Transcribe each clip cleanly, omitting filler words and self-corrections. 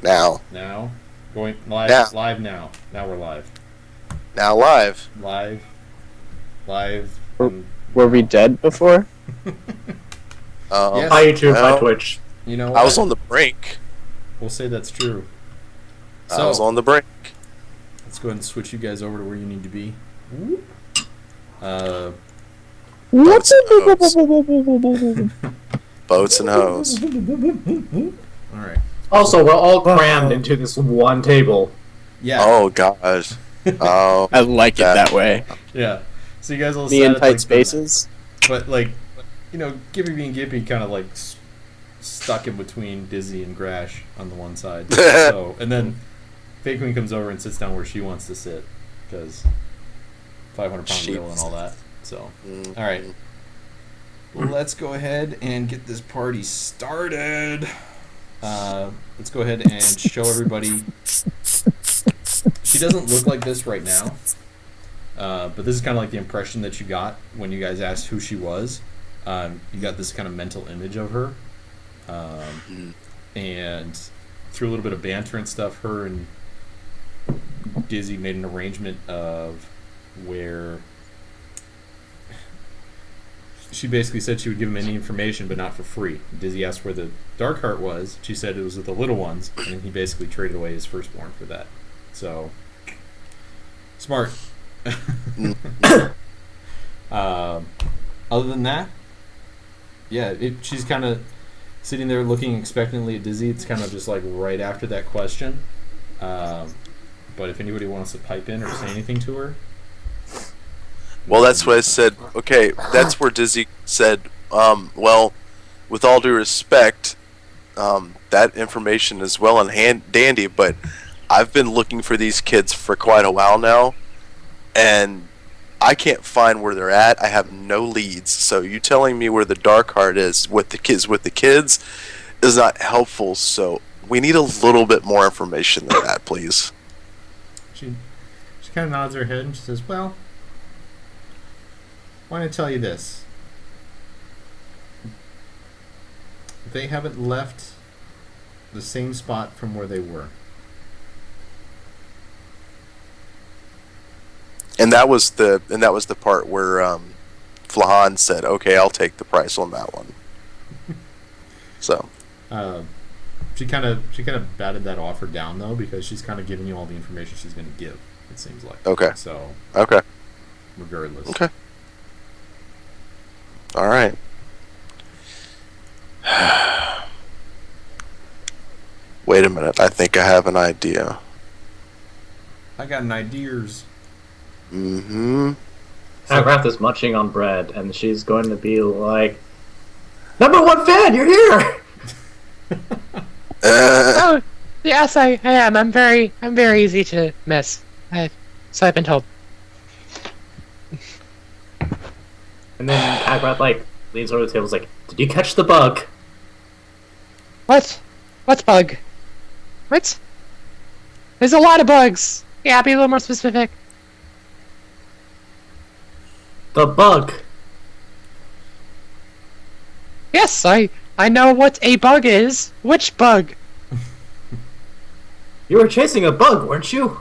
Now. Now? Going live? Now. Live now. Now we're live. Now live. Live. Live. Were we dead before? Yes. Hi YouTube, well, hi Twitch. You know what? I was on the brink. We'll say that's true. I was on the brink. Let's go ahead and switch you guys over to where you need to be. Boats and hoes. Alright. Also, we're all crammed into this one table. Yeah. Oh gosh. Oh, I like it that way. Yeah. So you guys all Me sat in at, tight like, spaces. But, like, you know, Gibby and Gippy kind of, like, stuck in between Dizzy and Grash on the one side. So, and then Fake Queen comes over and sits down where she wants to sit, because 500-pound gorilla and all that. So, alright. Let's go ahead and get this party started. Let's go ahead and show everybody. She doesn't look like this right now. But this is kind of like the impression that you got when you guys asked who she was. You got this kind of mental image of her. And through a little bit of banter and stuff, her and Dizzy made an arrangement of where she basically said she would give him any information, but not for free. Dizzy asked where the Dark Heart was. She said it was with the little ones, and he basically traded away his firstborn for that. So, smart. Other than that, yeah, she's kind of sitting there looking expectantly at Dizzy. It's kind of just like right after that question. But if anybody wants to pipe in or say anything to her. well, that's what I said. Okay, that's where Dizzy said, well, with all due respect, that information is well and dandy, but I've been looking for these kids for quite a while now, and I can't find where they're at. I have no leads. So you telling me where the Dark Heart is with the kids is not helpful. So we need a little bit more information than that, please. She kind of nods her head and she says, well, I want to tell you this. They haven't left the same spot from where they were. And that was the part where Flahan said, "Okay, I'll take the price on that one." So she kind of batted that offer down though, because she's kind of giving you all the information she's going to give. It seems like. Okay. So. Okay. Regardless. Okay. All right. Wait a minute. I think I have an idea. I got an ideas. Agrath is munching on bread, and she's going to be like, #1 fan, you're here! Oh, yes, I am. I'm very easy to miss. So I've been told. And then Agrath, like, leans over the table and is like, did you catch the bug? What? What's bug? What? There's a lot of bugs. Yeah, be a little more specific. The bug. Yes, I know what a bug is. Which bug? You were chasing a bug, weren't you?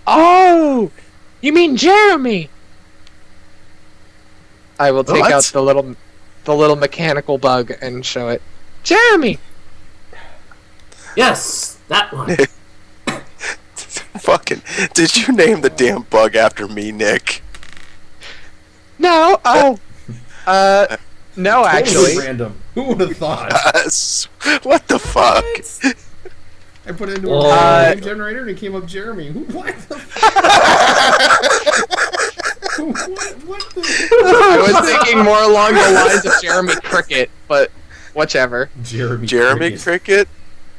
Oh, you mean Jeremy? I will take What? out the little mechanical bug and show it. Jeremy. Yes, that one. Fucking, did you name the damn bug after me, Nick? No. Oh. No, actually. Totally random. Who would have thought? What the fuck? What? I put it into Whoa. a name generator and it came up Jeremy. What the fuck? what the I was thinking more along the lines of Jeremy Cricket, but whichever. Jeremy Cricket?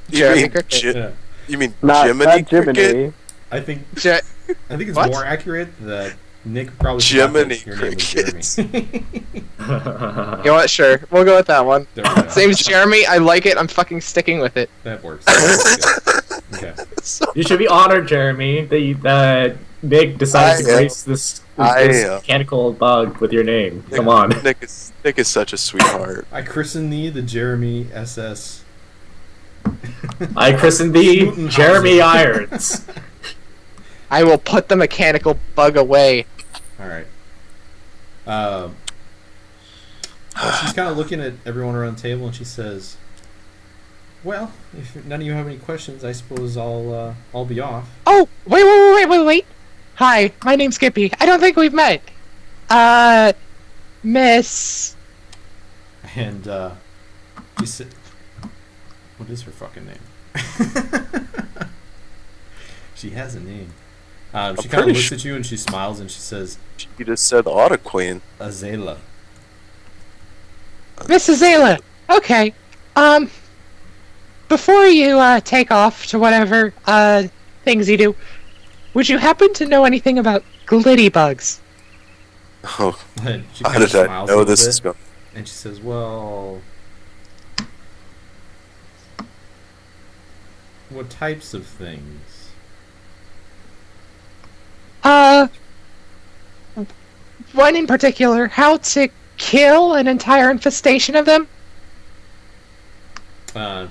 Jeremy Cricket. Yeah. You mean Not Jiminy Jiminy. Cricket? I think Je- it's What? more accurate that Nick probably Jiminy forgot that your name was Cricket. Jeremy. You know what? Sure, we'll go with that one. There we go. Same's Jeremy. I like it. I'm fucking sticking with it. That works. That's good. Okay. You should be honored, Jeremy, that Nick decided to grace this mechanical bug with your name. Come on. Nick is such a sweetheart. I christen thee the Jeremy SS I christen thee Jeremy Irons. I will put the mechanical bug away. All right. She's kind of looking at everyone around the table, and she says, "Well, if none of you have any questions, I suppose I'll be off." Oh, wait. Hi, my name's Skippy. I don't think we've met. Miss... And she said, "What is her fucking name?" She has a name. She kind of looks at you and she smiles and she says, You just said Auto Queen. "Azela." Miss Azela. Okay. Before you take off to whatever things you do, would you happen to know anything about glitty bugs? Oh, And she how kind of did I smiles know a little this bit, is going? and she says, "Well, what types of things?" One in particular, how to kill an entire infestation of them?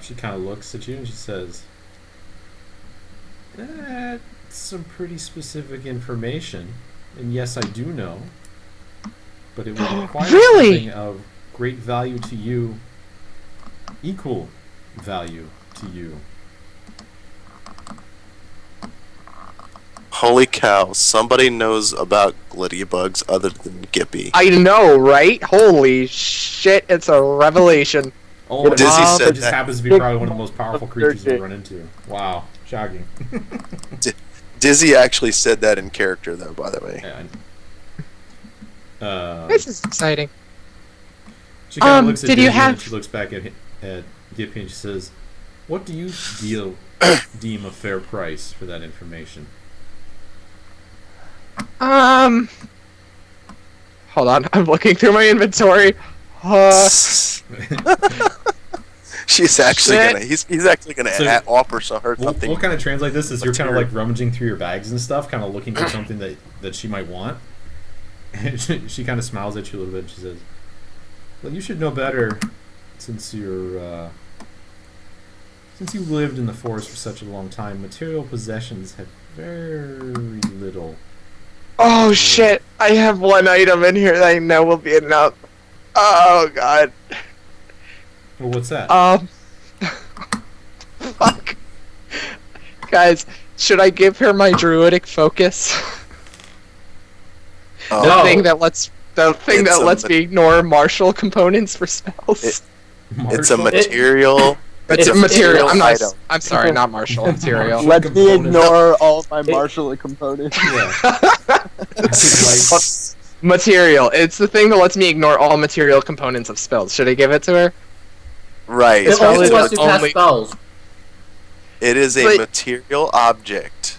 She kind of looks at you and she says, "That's some pretty specific information, and yes, I do know, but it would require Really? something of great value to you, equal value to you." Holy cow! Somebody knows about glitty bugs other than Gippy. I know, right? Holy shit, it's a revelation. Oh my Dizzy God, said it just that. happens to be probably one of the most powerful creatures we run into. Wow, shocking. Dizzy actually said that in character, though. By the way, This is exciting. she kind of looks at did you Dizzy have- and she looks back at Gippy and she says, "What do you deem a fair price for that information?" Hold on, I'm looking through my inventory. she's actually Shit. gonna. He's actually gonna So, offer her something. We'll kind of translate this as you're kind of material. like rummaging through your bags and stuff, kind of looking for something that she might want. And she kind of smiles at you a little bit and she says, "Well, you should know better since you've lived in the forest for such a long time. Material possessions have very little." Oh shit, I have one item in here that I know will be enough. Oh god. Well, what's that? Fuck. Guys, should I give her my druidic focus? Oh, The No. thing that lets It's a me ignore martial components for spells. It's a Marshall? material. It's a it's- material. I'm not. item. I'm sorry, not martial material. Martial Let me components. ignore all of my martial components. Yeah. It's Material. It's the thing that lets me ignore all material components of spells. Should I give it to her? Right. It only It's lets you cast only- spells. It is a But- material object.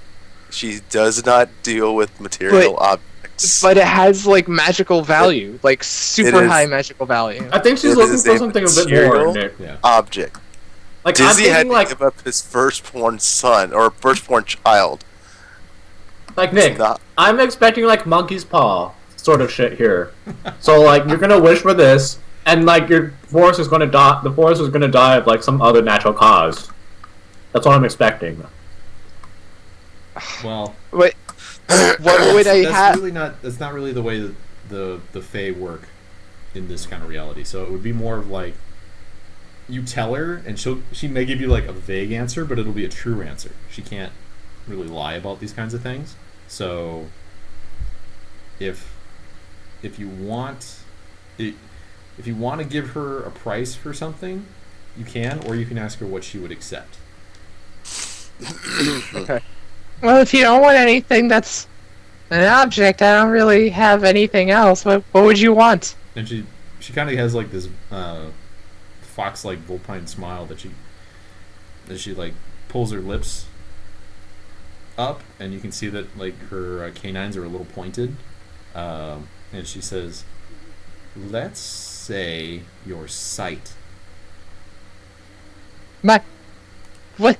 She does not deal with material objects. But it has like magical value, like super is- high magical value. I think she's It looking is for a something a bit material- more, Nick. yeah. Object. Like, I'm Dizzy had thinking, to like, give up his firstborn son or firstborn child. Nick, Not- I'm expecting, like, monkey's paw sort of shit here. So, like, you're gonna wish for this, and, like, your forest is gonna die, the forest is gonna die of, like, some other natural cause. That's what I'm expecting. Well, What would I have? That's not really the way that the Fae work in this kind of reality. So it would be more of like you tell her, and she may give you like a vague answer, but it'll be a true answer. She can't really lie about these kinds of things. So if you want if you want to give her a price for something, you can, or you can ask her what she would accept. Okay. Well, if you don't want anything that's an object, I don't really have anything else. What would you want? And she kind of has like this fox-like vulpine smile that she like pulls her lips up, and you can see that like her canines are a little pointed, and she says, "Let's say your sight." My what?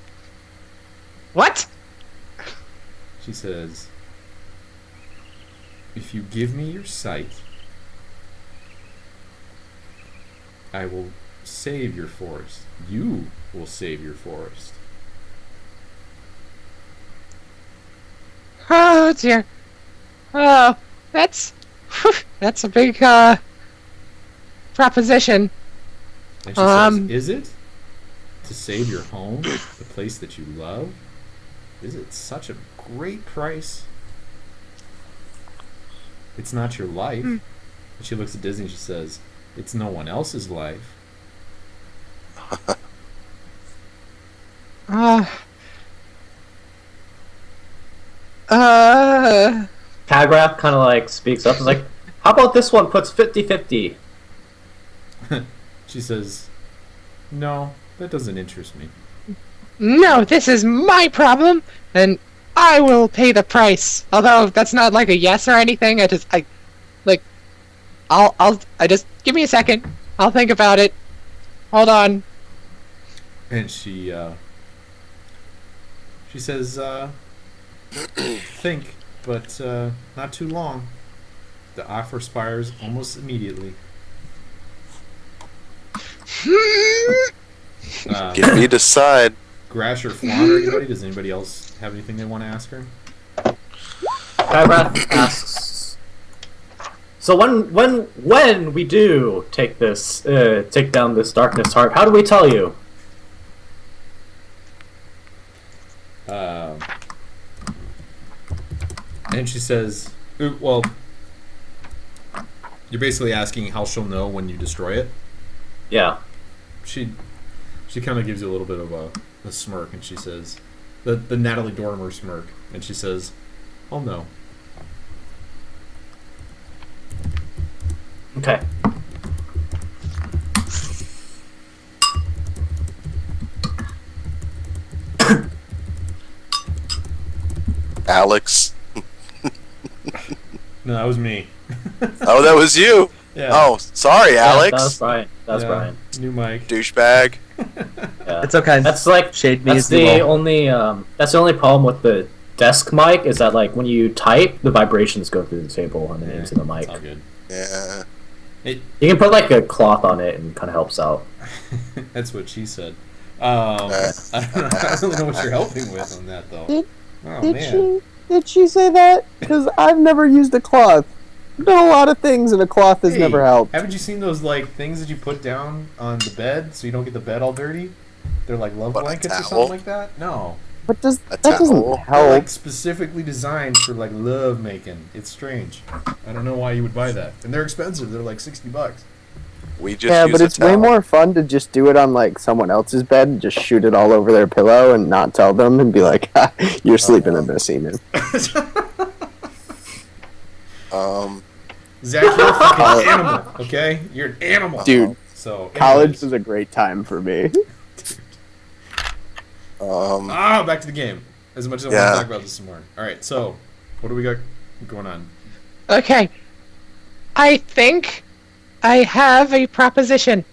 What? She says, "If you give me your sight, I will save your forest. You will save your forest. Oh dear. Oh, that's that's a big proposition. And she says, is it? To save your home, the place that you love? Is it such a great price? It's not your life. And she looks at Disney and she says, it's no one else's life. Tagraph kind of like speaks up. Is like, how about this one puts 50-50? She says, no, that doesn't interest me. No, this is my problem, and I will pay the price. Although that's not like a yes or anything. I just give me a second. I'll think about it. Hold on. And she says, think, but not too long. The offer expires almost immediately. Get me decide. Grash or Flan or anybody? Does anybody else have anything they want to ask her? Tagraph asks, so when we do take down this darkness heart, how do we tell you? And she says, well, you're basically asking how she'll know when you destroy it? Yeah. She kind of gives you a little bit of a smirk, and she says, the Natalie Dormer smirk, and she says, "Oh no." Okay. Alex. No, that was me. Oh, that was you. Yeah. Oh, sorry, Alex. That was Brian. That's Brian. New mic. Douchebag. Yeah. It's okay. That's like Shade me that's as the evil. only that's the only problem with the desk mic is that like when you type, the vibrations go through the table and then into the mic. It's all good. Yeah. You can put like a cloth on it and kind of helps out. That's what she said. I don't really know what you're helping with on that though. Did she say that? Because I've never used a cloth. I've done a lot of things and a cloth has never helped. Haven't you seen those like things that you put down on the bed so you don't get the bed all dirty? They're like love What, a blankets or towel? something like that. No, But that towel? doesn't they're help. like specifically designed for like love making. It's strange. I don't know why you would buy that, and they're expensive. They're like $60. We just Yeah, use but a it's way towel. more fun to just do it on like someone else's bed and just shoot it all over their pillow and not tell them and be like, ha, "You're sleeping in this evening." Zach, you're a fucking animal. Okay, you're an animal, Dude. So College anyways. was a great time for me. Back to the game. As much as I want Yeah. to talk about this some more. All right, so what do we got going on? Okay. I think I have a proposition.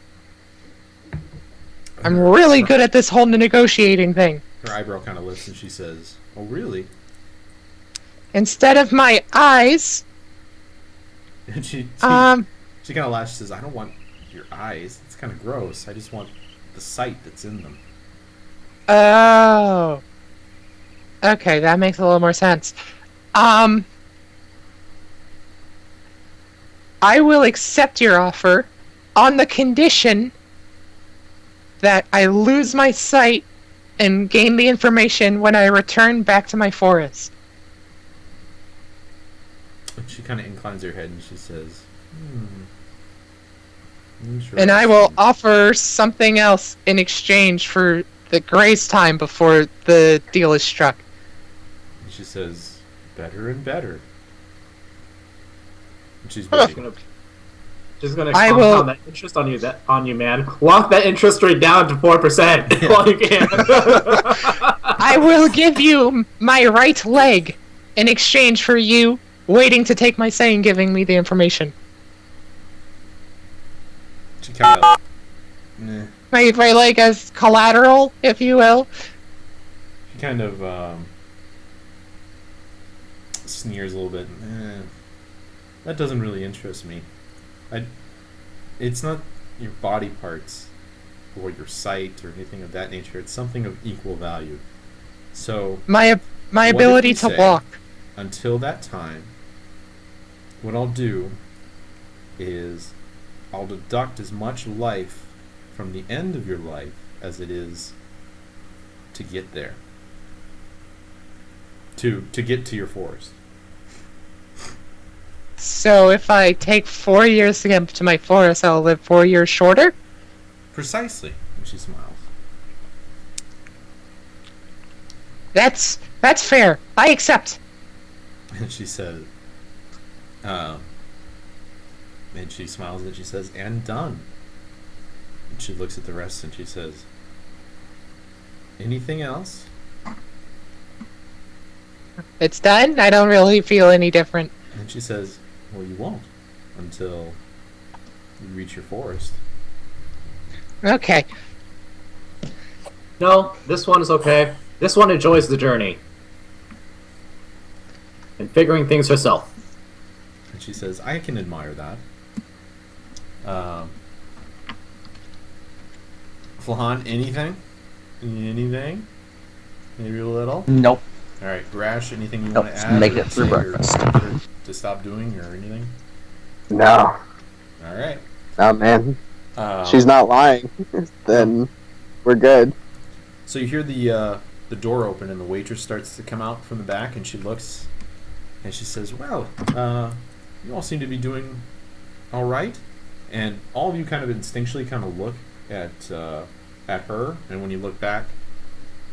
I'm really good at this whole negotiating thing. Her eyebrow kind of lifts, and she says, "Oh, really?" Instead of my eyes, And she um, kind of laughs. She says, "I don't want your eyes. It's kind of gross. I just want the sight that's in them." oh. Okay, that makes a little more sense. I will accept your offer on the condition that I lose my sight and gain the information when I return back to my forest. And she kind of inclines her head and she says, And I will offer something else in exchange for the grace time before the deal is struck. And she says, "Better and better." And she's Huh. waiting. Just gonna I compound will- that interest on you, man. Lock that interest rate down to 4% while you can. I will give you my right leg in exchange for you waiting to take my say and giving me the information. She kind of, nah. My leg as collateral, if you will. She kind of sneers a little bit. That doesn't really interest me. It's not your body parts or your sight or anything of that nature. It's something of equal value. So My what if ability we to say, walk. until that time, what I'll do is I'll deduct as much life from the end of your life as it is to get there. To get to your forest. So if I take 4 years to get to my forest, I'll live 4 years shorter? Precisely. And she smiles. That's fair. I accept. And she says, and she smiles and she says, and done. And she looks at the rest and she says, anything else? It's done. I don't really feel any different. And she says, well, you won't until you reach your forest. Okay. No, this one is okay. This one enjoys the journey. And figuring things herself. And she says, I can admire that. Flahan, anything? Anything? Maybe a little? Nope. Alright, Grash, anything you Nope, want to just add? make or it through say or breakfast. to stop doing or anything? No. Alright. Oh, man. She's not lying. Then we're good. So you hear the door open and the waitress starts to come out from the back and she looks and she says, well, you all seem to be doing all right. And all of you kind of instinctually kind of look at her, and when you look back,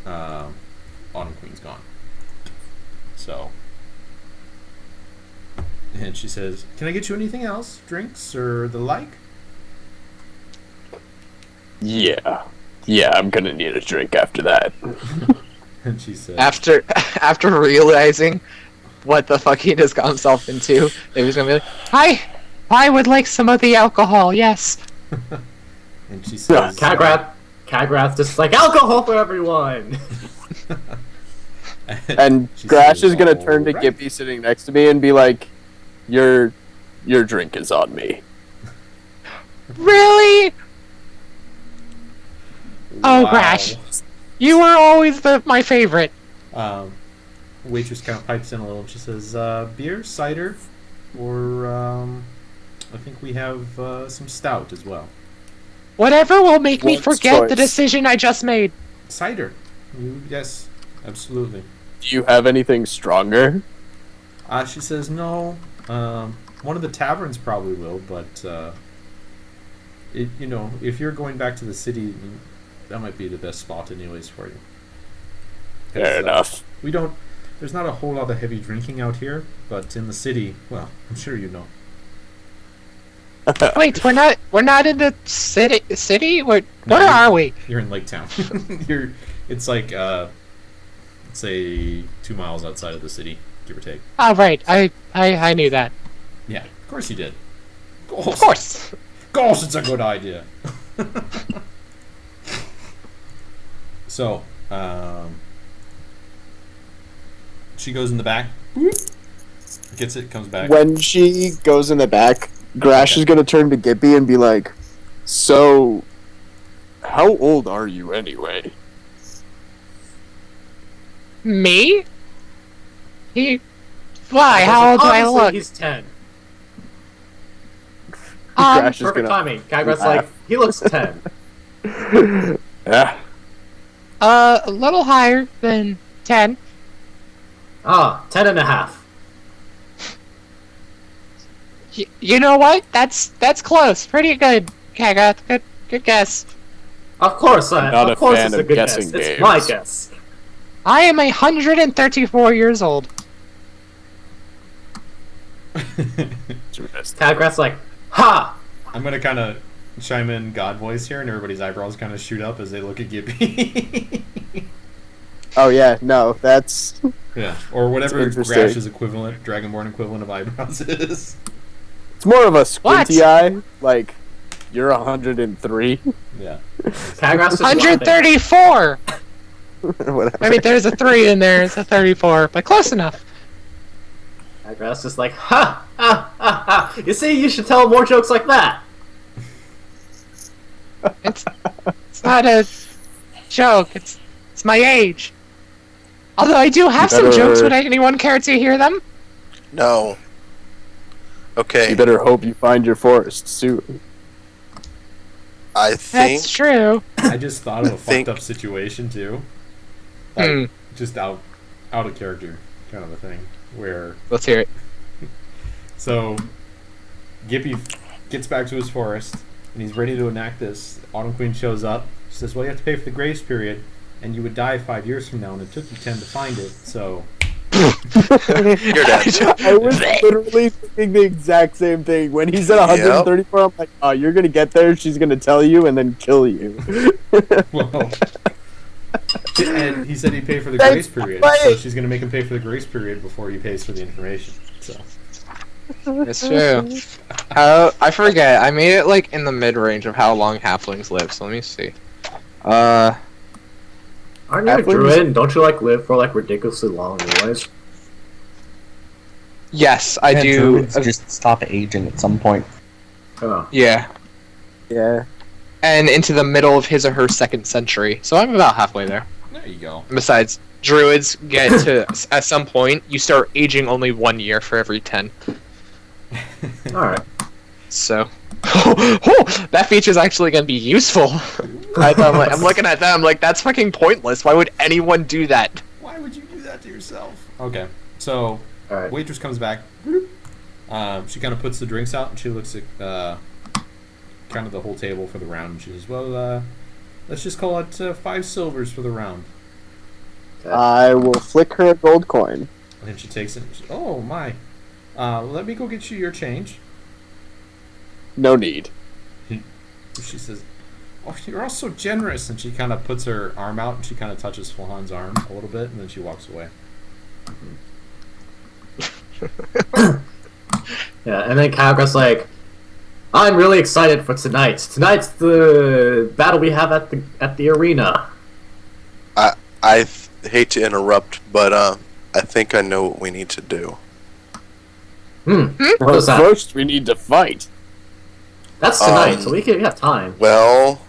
Autumn Queen's gone. So, and she says, can I get you anything else? Drinks or the like? Yeah. Yeah, I'm gonna need a drink after that. And she says, After realizing what the fuck he just got himself into, he was gonna be like, I would like some of the alcohol, yes. and she says, Kagrath just like, alcohol for everyone! And she Grash says, is gonna turn to "Alright." Gippy sitting next to me and be like, Your drink is on me. Really? Oh, Wow. Grash. You were always my favorite. Waitress kind of pipes in a little and she says, beer, cider, or I think we have some stout as well. Whatever will make me What's forget the choice? decision I just made. Cider. Yes, absolutely. Do you have anything stronger? She says, no. One of the taverns probably will, but if you're going back to the city, that might be the best spot anyways for you. 'Cause, Fair enough. There's not a whole lot of heavy drinking out here, but in the city, well, I'm sure you know. Wait, we're not in the city? Where No, are we? You're in Lake Town. It's like, say 2 miles outside of the city, give or take. Oh, right. I knew that. Yeah, of course you did. Of course. Of course it's a good idea. So, she goes in the back, gets it, comes back. When she goes in the back, Grash Okay. is gonna turn to Gippy and be like, so, how old are you anyway? Me? Why? How old do I Obviously, look? he's 10. Grash is Perfect gonna timing. Kagrath's laugh. like, he looks 10. Yeah. A little higher than 10. 10 and a half. You know what? That's close. Pretty good, Kaga. Good guess. Of course, Not a of course fan it's a of good guess. guessing It's games. my guess. I am 134 years old. Kagrath's like, ha! I'm gonna kind of chime in God voice here, and everybody's eyebrows kind of shoot up as they look at Gippy. Oh yeah, no, that's Yeah, or whatever That's interesting. Grash's equivalent, Dragonborn equivalent of eyebrows is. it's more of a squinty eye. Like, you're 103. Yeah. Kagrath's just laughing. 134. Whatever. I mean, there's a 3 in there. It's a 34, but close enough. Kagrath's just like, ha! Ha! Ha! Ha! You see, you should tell more jokes like that. It's not a joke. It's my age. Although I do have You some better- jokes. Would anyone care to hear them? No. Okay. You better hope you find your forest soon. I think That's true. I just thought of a Think- fucked up situation too. Hmm. Just out of character kind of a thing where Let's hear it. so Gippy gets back to his forest and he's ready to enact this. Autumn Queen shows up. She says, "Well, you have to pay for the grace period, and you would die 5 years from now, and it took you 10 to find it. So you're dead." I was literally thinking the exact same thing. When he said 134, I'm like, oh, you're gonna get there, she's gonna tell you, and then kill you. well, and he said he'd pay for the That's grace period, right. so she's gonna make him pay for the grace period before he pays for the information. So It's true. I forget. I made it like in the mid-range of how long halflings live. So let me see. Aren't you a Halflings- druid? And don't you like live for like ridiculously long anyways? Yes, I do. Druids just stop aging at some point. Oh. Yeah, Yeah. and into the middle of his or her second century. So I'm about halfway there. there you go. And besides, druids get to at some point you start aging only 1 year for every 10. Alright. So, that feature's actually gonna be useful. I'm looking at that. I'm like, that's fucking pointless. Why would anyone do that? Why would you do that to yourself? Okay, so Alright. waitress comes back. She kind of puts the drinks out and she looks at kind of the whole table for the round. And she says, "Well, let's just call it 5 silvers for the round." I will flick her a gold coin. And then she takes it. And she, "Oh my! Let me go get you your change." No need. She says, "Oh, you're all so generous." And she kind of puts her arm out and she kind of touches Flahan's arm a little bit, and then she walks away. Yeah, and then Kalgra's like, I'm really excited for tonight. Tonight's the battle we have at the arena. I hate to interrupt, but I think I know what we need to do. What is that? First, we need to fight. That's tonight, so we have time. Well,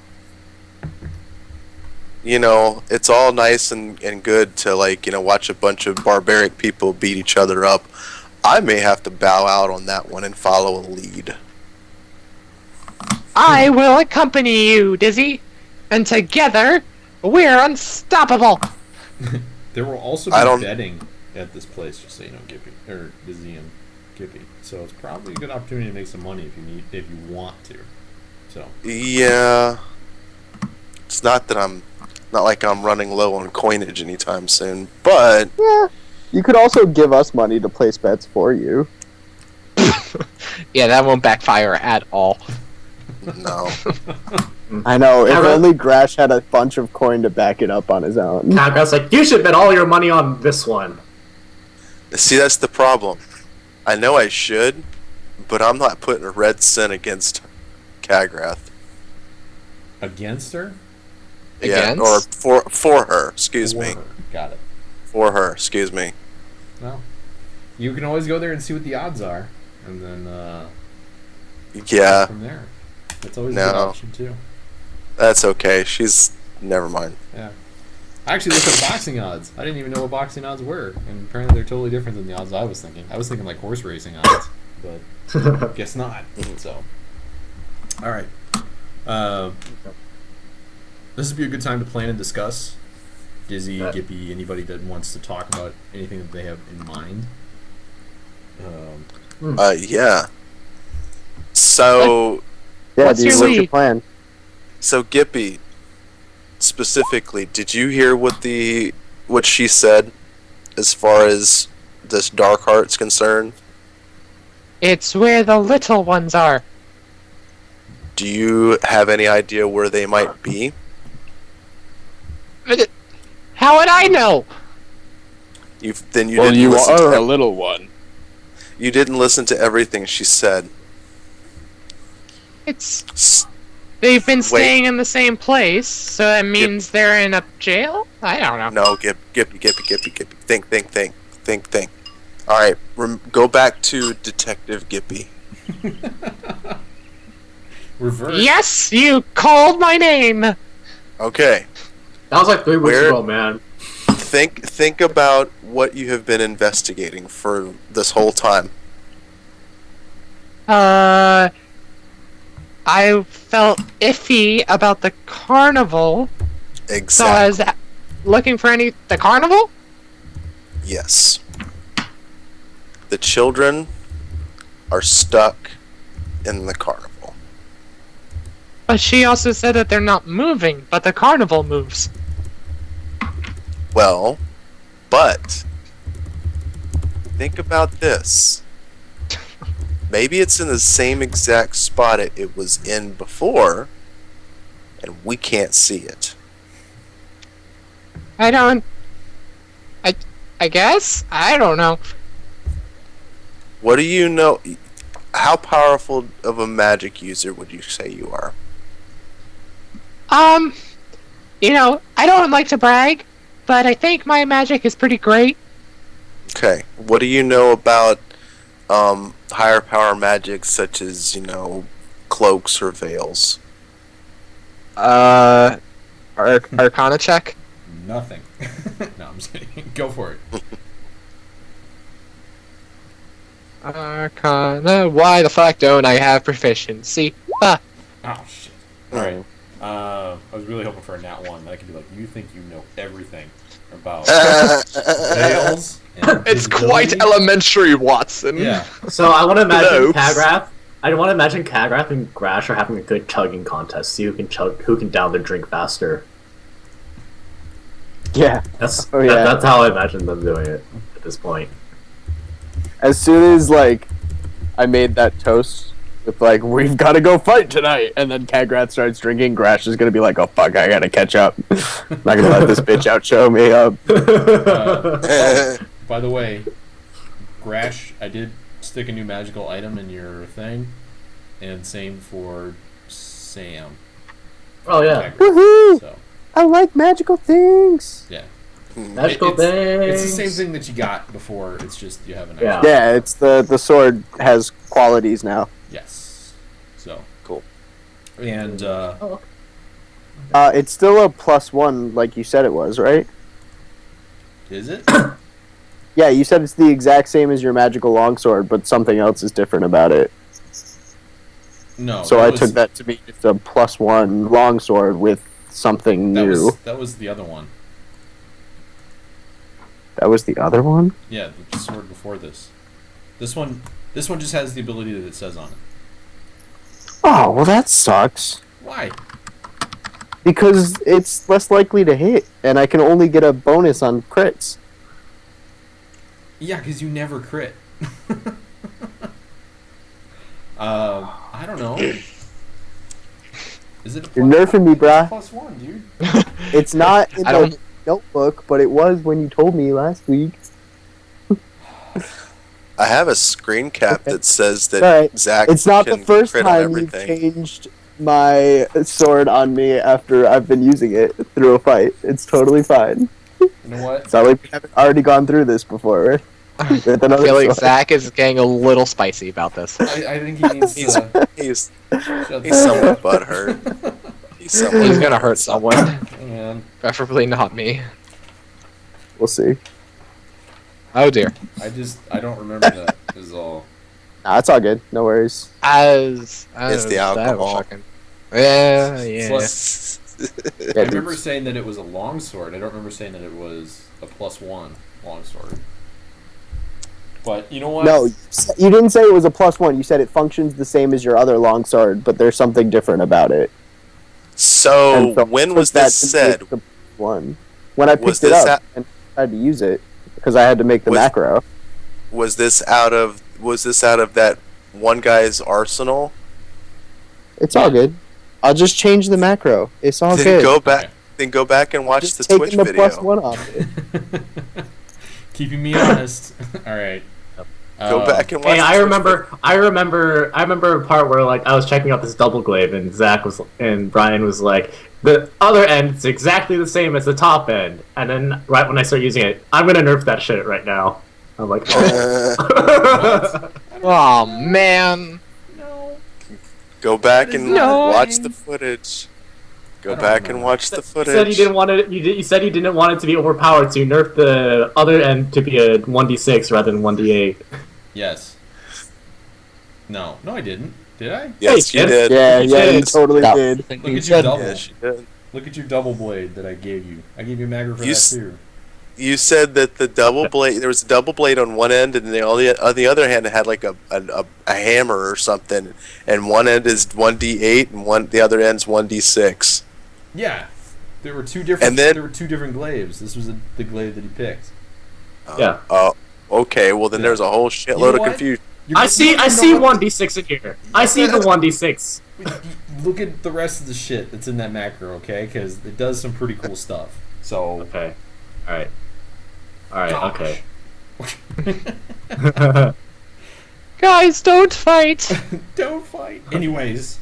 you know, it's all nice and good to, like, you know, watch a bunch of barbaric people beat each other up. I may have to bow out on that one and follow a lead. I will accompany you, Dizzy, and together we're unstoppable. There will also I be don't- betting at this place, just so you know, Gippy or Dizzy and Gippy. So it's probably a good opportunity to make some money if you want to. So Yeah. It's not like I'm running low on coinage anytime soon, but Yeah. You could also give us money to place bets for you. Yeah, that won't backfire at all. no. I know, if Alright. only Grash had a bunch of coin to back it up on his own. Kalgra's like, you should bet all your money on this one. See, that's the problem. I know I should, but I'm not putting a red cent against Kagrath. against her, Yeah, Against? or for her, excuse For me. her. Got it. For her, excuse me. Well, you can always go there and see what the odds are, and then Yeah, from there. That's always a No. good option too. that's okay. Never mind. Yeah. I actually looked at boxing odds. I didn't even know what boxing odds were, and apparently they're totally different than the odds I was thinking. I was thinking like horse racing odds, but guess not. So, all right. This would be a good time to plan and discuss. Dizzy, Yeah. Gippy, anybody that wants to talk about anything that they have in mind. Yeah. So, Yeah, What's dude, your what's your lead? plan? so Gippy, specifically, did you hear what she said as far as this dark heart's concerned? It's where the little ones are. Do you have any idea where they might be? How would I know? You Well, didn't you listen are to a little one. You didn't listen to everything she said. It's they've been staying in the same place, so that means they're in a jail? I don't know. No, Gippy. Think. All right, go back to Detective Gippy. Reverse. Yes, you called my name. Okay. That was like 3 weeks Where- ago, man. Think about what you have been investigating for this whole time. I felt iffy about the carnival, so I Exactly. was looking for the carnival? Yes. The children are stuck in the carnival. But she also said that they're not moving, but the carnival moves. Well, but think about this. Maybe it's in the same exact spot it was in before, and we can't see it. I guess? I don't know. What do you know? How powerful of a magic user would you say you are? I don't like to brag, but I think my magic is pretty great. Okay. What do you know about higher power magic such as, cloaks or veils? Arcana check. Nothing. No, I'm just kidding. Go for it. Arcana. Why the fuck don't I have proficiency? Oh, shit. Alright. I was really hoping for a nat 1. I could be like, you think you know everything about veils and It's quite invisibility? elementary, Watson. Yeah. So I want to imagine Close. Kagrath. I want to imagine Kagrath and Grash are having a good chugging contest. See who can down their drink faster. Yeah. That's Oh, yeah. that's how I imagine them doing it at this point. As soon as I made that toast with we've got to go fight tonight, and then Kagrath starts drinking, Grash is gonna be like, oh fuck, I gotta catch up. I'm not gonna let this bitch outshow me up. By the way, Grash, I did stick a new magical item in your thing, and same for Sam. Oh yeah, Woohoo! So, I like magical things. yeah. magical It's things. the same thing that you got before, it's just you have an Yeah. extra. Yeah, it's the sword has qualities now. Yes. So. Cool. And, It's still a +1, like you said it was, right? is it? Yeah, you said it's the exact same as your magical longsword, but something else is different about it. No. So I took that to be just a +1 longsword with something new. That was the other one. That was the other one? Yeah, the sword before this. This one just has the ability that it says on it. Oh, well that sucks. Why? Because it's less likely to hit, and I can only get a bonus on crits. Yeah, because you never crit. I don't know. Is it? You're nerfing me, brah. +1, dude. It's not in I the don't- notebook, but it was when you told me last week. I have a screen cap Okay. that says that Alright. Zach It's not the can first crit on time you've everything. changed my sword on me after I've been using it through a fight. It's totally fine. You know what? It's not like we haven't already gone through this before, right? With I another feel like sword. Zach is getting a little spicy about this. I think he needs He's to he's shut he's somewhat butthurt. He's gonna hurt someone, Man, preferably not me. We'll see. Oh dear. I don't remember that. Is all. Nah, it's all good. No worries. As It's the that alcohol. fucking- Yeah. I remember saying that it was a longsword. I don't remember saying that it was a +1 longsword. But you know what? No, you didn't say it was a +1. You said it functions the same as your other longsword, but there's something different about it. So And so when I was took that this to said? make the +1. When I Was picked it this up and tried to use it, because I had to make the Was- macro. Was this out of that one guy's arsenal? It's all good. I'll just change the macro. It's all Then good. go back. Okay. Then go back and watch Just the taking Twitch the video. +1 off it. Keeping me honest. All right. Go back and watch. Hey, the I Twitch remember a part where I was checking out this double glaive and and Brian was like, the other end's exactly the same as the top end, and then right when I start using it, I'm gonna nerf that shit right now. I'm like, oh. Oh man. No. Go back and No. watch the footage. Go don't back and remember. watch the You footage. said you didn't want it. You said you didn't want it to be overpowered, so you nerfed the other end to be a 1d6 rather than 1d8. Yes. No, I didn't. Did I? Yes, Hey, you did. Yeah, You yeah, you did. totally Yeah. did. Look at your said- double. Yes, you did. Look at your double blade that I gave you. I gave you Magger for You that s- too. You said that the double blade, there was a double blade on one end, and on the other hand, it had like a hammer or something, and one end is 1d8, and the other end's 1d6. Yeah. There were two different. And then- there were two different glaives. This was the glaive that he picked. Yeah. Oh, okay. Well, then Yeah. there's a whole You know shitload of what? confusion. I see 1d6 in here. I see the 1d6. Look at the rest of the shit that's in that macro, okay? Because it does some pretty cool stuff. So. Okay. Alright. Alright, Gosh. okay. Guys, don't fight. Don't fight. Anyways,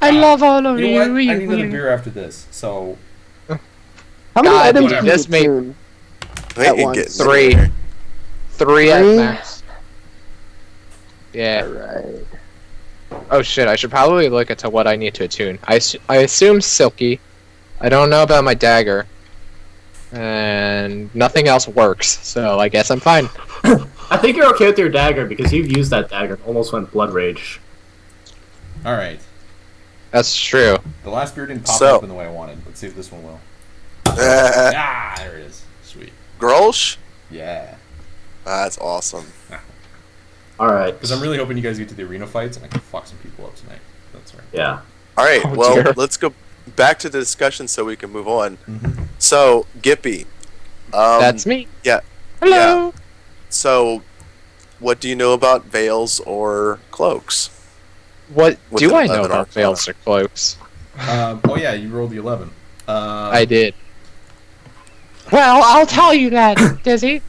I love all of you you. know what? I need you- another beer after this. So How many God, items dude, can this you made- tune? They At ain't once. getting 3. anywhere. 3 at Three? max. Yeah. Alright. Oh shit, I should probably look into what I need to attune. I assume Silky. I don't know about my dagger. And nothing else works, so I guess I'm fine. I think you're okay with your dagger because you've used that dagger and almost went blood rage. all right. That's true. The last beer didn't pop So- up in the way I wanted. Let's see if this one will. Ah, there it is. Sweet. Grolsch? Yeah. That's awesome. Alright. Because I'm really hoping you guys get to the arena fights and I can fuck some people up tonight. That's right. Yeah. All right, Oh, well, dear. let's go back to the discussion so we can move on. Mm-hmm. So, Gippy. That's me. yeah. Hello. So, what do you know about veils or cloaks? What With do the I know 11 about arcana. veils or cloaks? Oh yeah, you rolled the 11. I did. Well, I'll tell you that, Dizzy.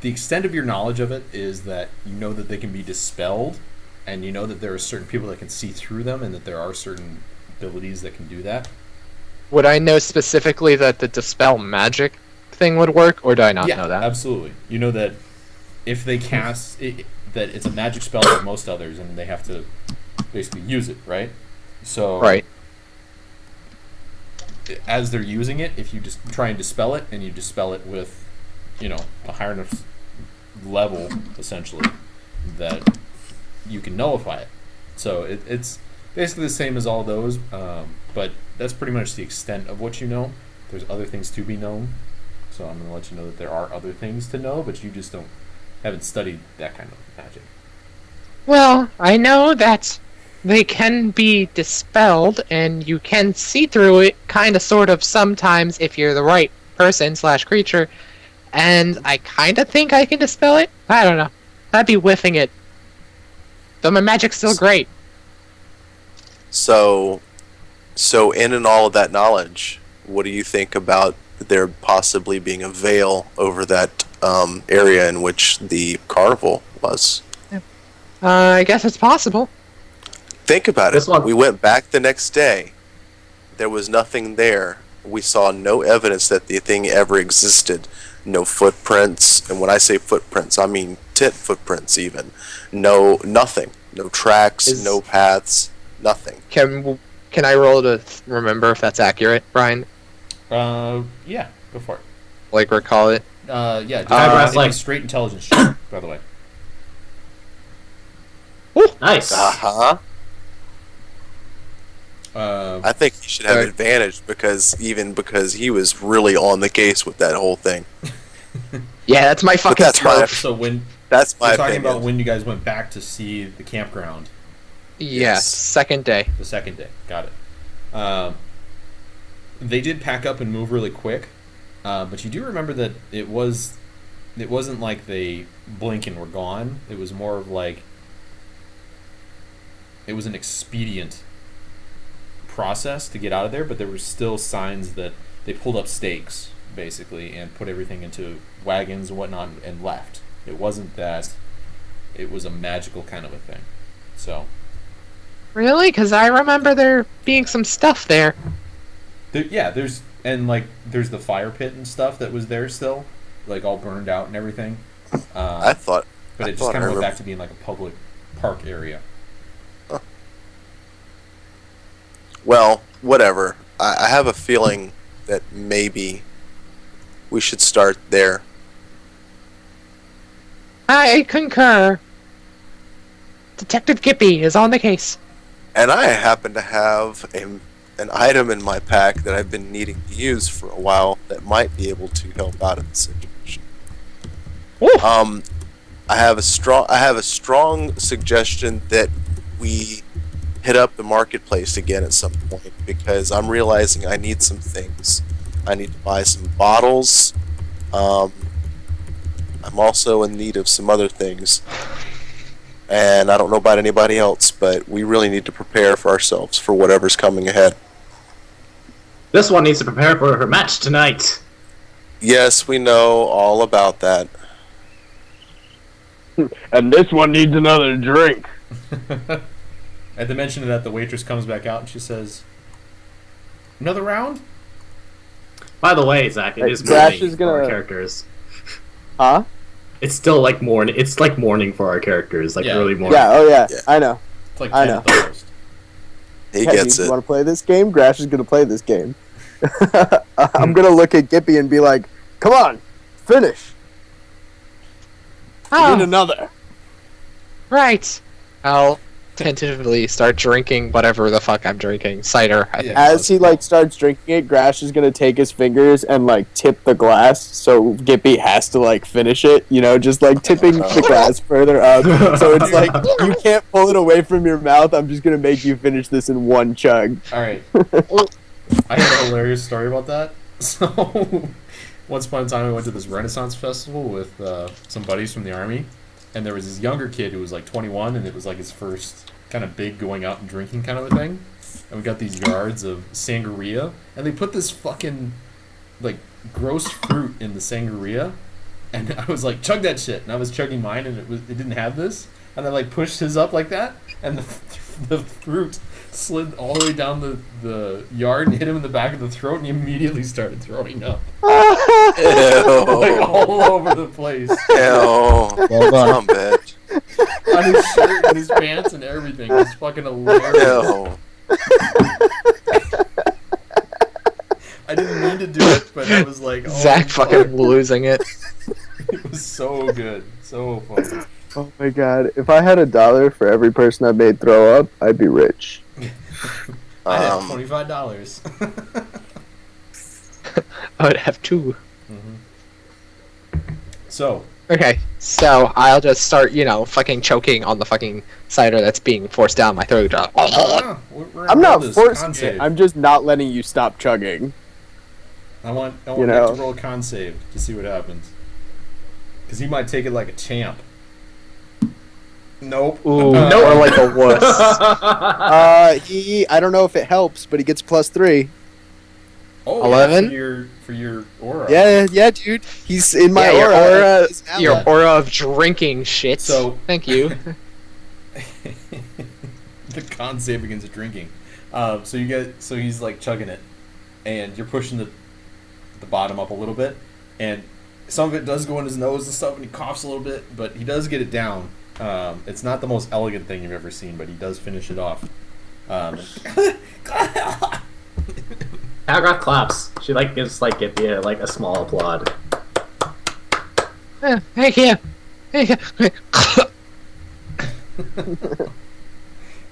The extent of your knowledge of it is that you know that they can be dispelled, and you know that there are certain people that can see through them, and that there are certain abilities that can do that. Would I know specifically that the dispel magic thing would work, or do I not know that? Absolutely. You know that if they cast it, that it's a magic spell like most others, and they have to basically use it, right? So Right. as they're using it, if you just try and dispel it, and you dispel it with, a higher enough level, essentially, that you can nullify it. So it's basically the same as all those, but that's pretty much the extent of what you know. There's other things to be known, so I'm going to let you know that there are other things to know, but you just haven't studied that kind of magic. Well, I know that they can be dispelled, and you can see through it, kind of, sort of, sometimes if you're the right person/creature. And I kind of think I can dispel it. I don't know. I'd be whiffing it. But my magic's still great. So in and all of that knowledge, what do you think about there possibly being a veil over that area in which the carnival was? I guess it's possible. Think about This it. one- We went back the next day. There was nothing there. We saw no evidence that the thing ever existed. No footprints, and when I say footprints, I mean tent footprints even. No, nothing. No tracks, no paths, nothing. Can I roll to remember if that's accurate, Brian? Yeah, go for it. Like recall it? Yeah, just Paragraph, a like- straight intelligence check, by the way. Nice. Uh-huh. Uh, I think he should have Right. advantage because he was really on the case with that whole thing. Yeah, that's my fucking that's my- turf. so when That's my we're talking opinion. about when you guys went back to see the campground, Yeah, Yes. second day. the second day. Got it. They did pack up and move really quick, but you do remember that it wasn't like they blink and were gone. It was more of like it was an expedient process to get out of there, but there were still signs that they pulled up stakes basically and put everything into wagons and whatnot and left. It wasn't that it was a magical kind of a thing. So Really? Because I remember there being some stuff there. there's the fire pit and stuff that was there still, like all burned out and everything. I thought. But I it just thought kind I of went remember- back to being like a public park area. Well, whatever. I have a feeling that maybe we should start there. I concur. Detective Gippy is on the case. And I happen to have an item in my pack that I've been needing to use for a while that might be able to help out in the situation. Ooh. I have a strong suggestion that we hit up the marketplace again at some point, because I'm realizing I need some things. I need to buy some bottles. I'm also in need of some other things. And I don't know about anybody else, but we really need to prepare for ourselves for whatever's coming ahead. This one needs to prepare for her match tonight. Yes, we know all about that. And this one needs another drink. At the mention of that, the waitress comes back out and she says, "Another round?" By the way, Zach, it is Crash morning is for gonna- our characters. Huh? It's still like morning. It's like morning for our characters, like Yeah. early morning. Yeah, oh yeah, Yeah. I know. It's like I 10 know. at the most. He Hey, gets you it. want to play this game? Grash is going to play this game. I'm going to look at Gippy and be like, come on, finish. We need Oh, another. right. I'll tentatively start drinking whatever the fuck I'm drinking. Cider, I think. Yeah. As he like starts drinking it, Grash is gonna take his fingers and like tip the glass, so Gippy has to like finish it. You know, just like tipping the glass further up, so it's like you can't pull it away from your mouth. I'm just gonna make you finish this in one chug. Alright. I have a hilarious story about that. So, once upon a time, I went to this Renaissance festival with some buddies from the army, and there was this younger kid who was like 21, and it was like his first kind of big going out and drinking kind of a thing. And we got these yards of sangria, and they put this fucking like gross fruit in the sangria, and I was like, chug that shit, and I was chugging mine, and it didn't have this, and I like pushed his up like that, and the fruit slid all the way down the yard and hit him in the back of the throat, and he immediately started throwing up like Ew. all over the place Ew. Well done. Some bitch. on his shirt and his pants and everything. It was fucking hilarious. Ew. I didn't mean to do it, but I was like, oh, Zach fucking losing it. It was so good, so funny. Oh my god! If I had $1 for every person I made throw up, I'd be rich. I have $25. I would have two. So, Okay, so I'll just start, fucking choking on the fucking cider that's being forced down my throat. I'm not forcing it. I'm just not letting you stop chugging. I want you Nick know. to roll a con save to see what happens. Because he might take it like a champ. Nope. Ooh, or like a wuss. I don't know if it helps, but he gets +3. Oh, 11? Yeah, for your aura. Yeah, dude. He's in my Yeah, your aura. aura- He's an Your ally. aura of drinking shit. So- Thank you. The con save against drinking. So he's like chugging it, and you're pushing the bottom up a little bit, and some of it does go in his nose and stuff, and he coughs a little bit, but he does get it down. It's not the most elegant thing you've ever seen, but he does finish it off. Paragraph claps. She gives Gippy a small applaud. Thank you. Thank you.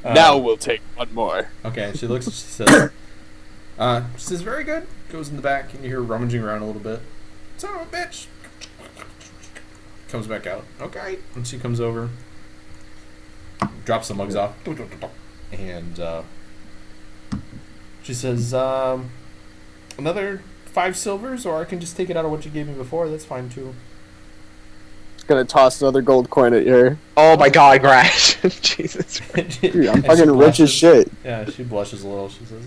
Now we'll take one more. Okay, she looks. She says, "Very good." Goes in the back, and you hear her rummaging around a little bit. Son of a bitch. Comes back out. Okay, and she comes over, drops the mugs off, and she says, "Another 5 silvers, or I can just take it out of what you gave me before. That's fine too." Gonna toss another gold coin at you. Oh my god, Crash. Jesus. Dude, I'm And fucking she rich as blushes. shit. Yeah, she blushes a little. She says,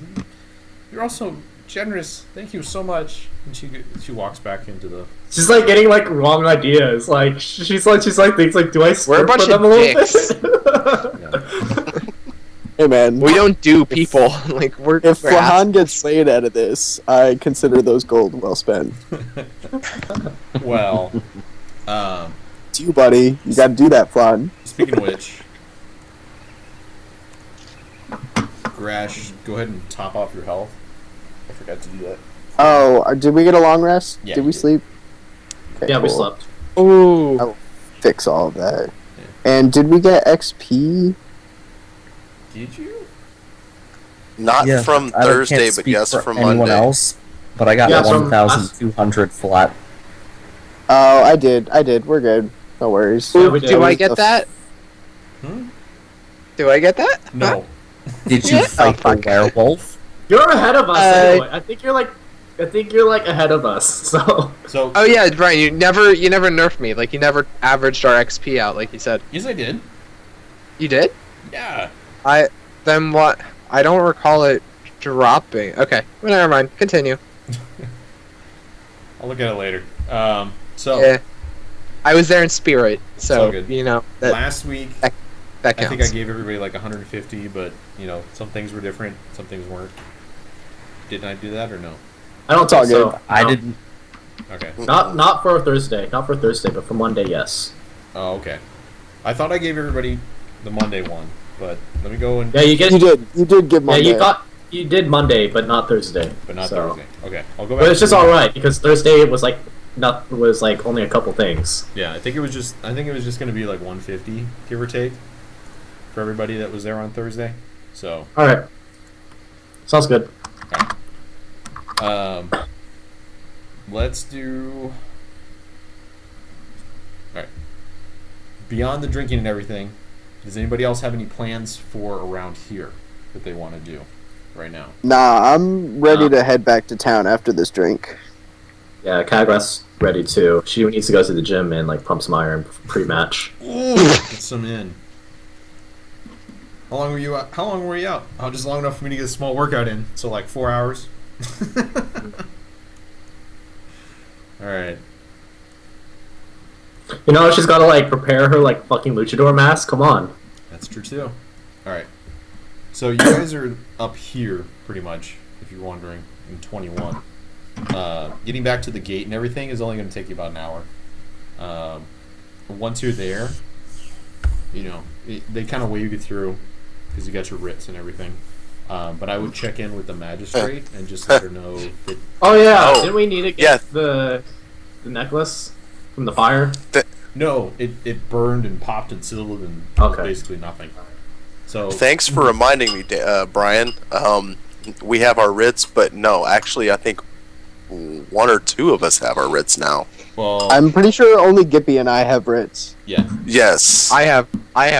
"You're also generous. Thank you so much." And she walks back into the. She's getting wrong ideas. She's thinks do I We're a squirt bunch for them of a dicks. little bit? Hey man, We don't do people. We're if we're Flahan gets laid out of this, I consider those gold well spent. Well, It's you, buddy. You gotta do that, Flan. speaking of which, Grash, go ahead and top off your health. I forgot to do that. Oh, did we get a long rest? Yeah, did we we did. sleep? Okay, Yeah, we cool. slept. Ooh. Oh. Fix all of that. And did we get XP? Did you? Not Yeah, from I Thursday, can't but speak yes, for from anyone Monday. else. But I got Yeah, from 1,200 flat. Oh, I did. We're good. No worries. Yeah, we did. Do I was get the- that? Hmm? Do I get that? Huh? No. Did you Yeah. fight Oh, the fuck. werewolf? You're ahead of us anyway. I think you're like ahead of us. So So, Oh yeah, Brian, you never nerfed me. Like you never averaged our XP out, like you said. yes, I did. You did? Yeah. Then what? I don't recall it dropping. Okay, well, never mind. Continue. I'll look at it later. So, Yeah. I was there in spirit, all so good. you know that last week, that I counts. think I gave everybody like 150, but, some things were different, some things weren't. Didn't I do that or no? I don't It's all think so. good. I No. didn't. Okay. Not for Thursday. Not for Thursday, but for Monday, yes. Oh, okay. I thought I gave everybody the Monday one, but let me go and... Yeah, you get. You did. You did give Yeah, Monday. you did Monday, but not Thursday. But not so. Thursday. Okay, I'll go back. But it's just to- all right because Thursday was like only a couple things. Yeah, I think it was just going to be like 150, give or take, for everybody that was there on Thursday. So, All right. Sounds good. let's do... Alright. Beyond the drinking and everything, does anybody else have any plans for around here that they want to do right now? Nah, I'm ready to head back to town after this drink. Yeah, Kagras ready too. She needs to go to the gym and like pump some iron pre-match. Get some in. How long were you out? Oh, just long enough for me to get a small workout in. So like 4 hours. Alright. You know, she's got to like prepare her like fucking luchador mask. Come on. That's true too. Alright. So you guys are up here, pretty much, if you're wondering, in 21. Getting back to the gate and everything is only going to take you about an hour. Once you're there, they kind of wave you through because you got your writs and everything. But I would check in with the magistrate and just let her know that... Oh yeah, Oh, didn't we need to get yeah. the necklace from the fire? No, it burned and popped and sizzled and Okay. was basically nothing. So Thanks for reminding me, Brian. We have our writs, but no, actually, I think one or two of us have our writs now. well, I'm pretty sure only Gippy and I have writs. yeah, Yes. I have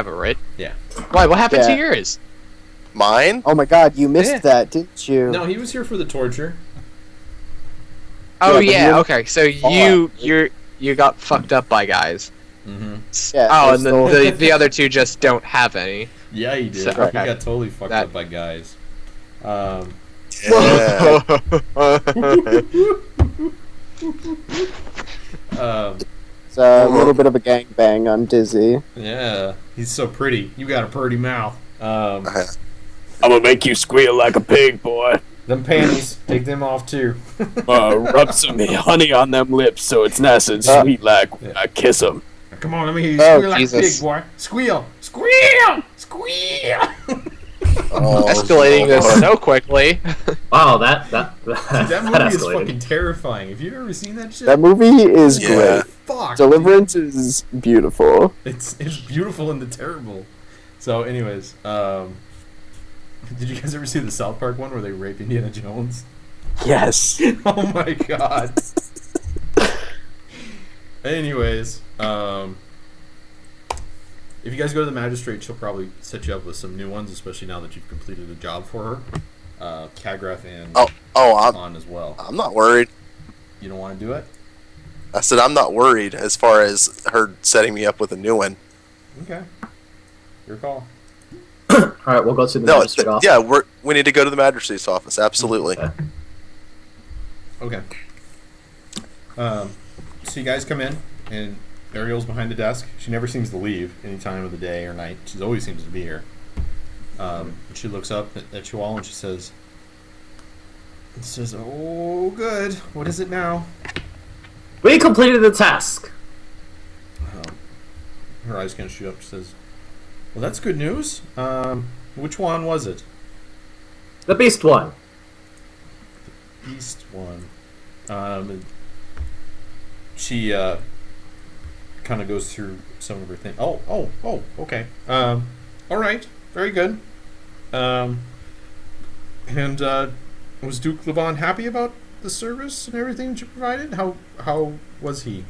a writ. yeah. Why? What happened to Yeah. yours? Mine? Oh my god, you missed Yeah. that, didn't you? No, he was here for the torture. Oh but yeah. you're- Okay. So you got fucked up by guys. Mm-hmm. Yeah, Oh, there's and then still- the other two just don't have any. Yeah, he did. So- He okay. got totally fucked That- up by guys. Yeah. It's a little bit of a gangbang on Dizzy. Yeah, he's so pretty. You got a pretty mouth. I'm gonna make you squeal like a pig, boy. Them panties, take them off too. Rub some honey on them lips so it's nice and sweet like when I kiss them. Come on, let me hear you Oh, squeal like a Jesus. pig, boy. Squeal, squeal, squeal. Oh, Escalating this Lord. so quickly. Wow, that That movie is fucking terrifying. Have you ever seen that shit? That movie is Yeah. great. Fuck. Deliverance is beautiful. It's beautiful and the terrible. So, anyways, did you guys ever see the South Park one where they rape Indiana Jones? Yes. Oh my god. Anyways, if you guys go to the magistrate, she'll probably set you up with some new ones, especially now that you've completed a job for her. Kagrath and Oh, on as well. I'm not worried. You don't want to do it? I said I'm not worried as far as her setting me up with a new one. Okay. Your call. All right, we'll go to the No, magistrate office. yeah, we need to go to the magistrate's office. Absolutely. Okay. Okay. So you guys come in, and Ariel's behind the desk. She never seems to leave any time of the day or night. She always seems to be here. She looks up at you all and she says, "Oh, good. What is it now?" We completed the task. Her eyes kind of shoot up. She says, "Well, that's good news. Which one was it?" The Beast one. East one. She kind of goes through some of her things. Oh, okay. All right, very good. And was Duke Levon happy about the service and everything that you provided? How was he?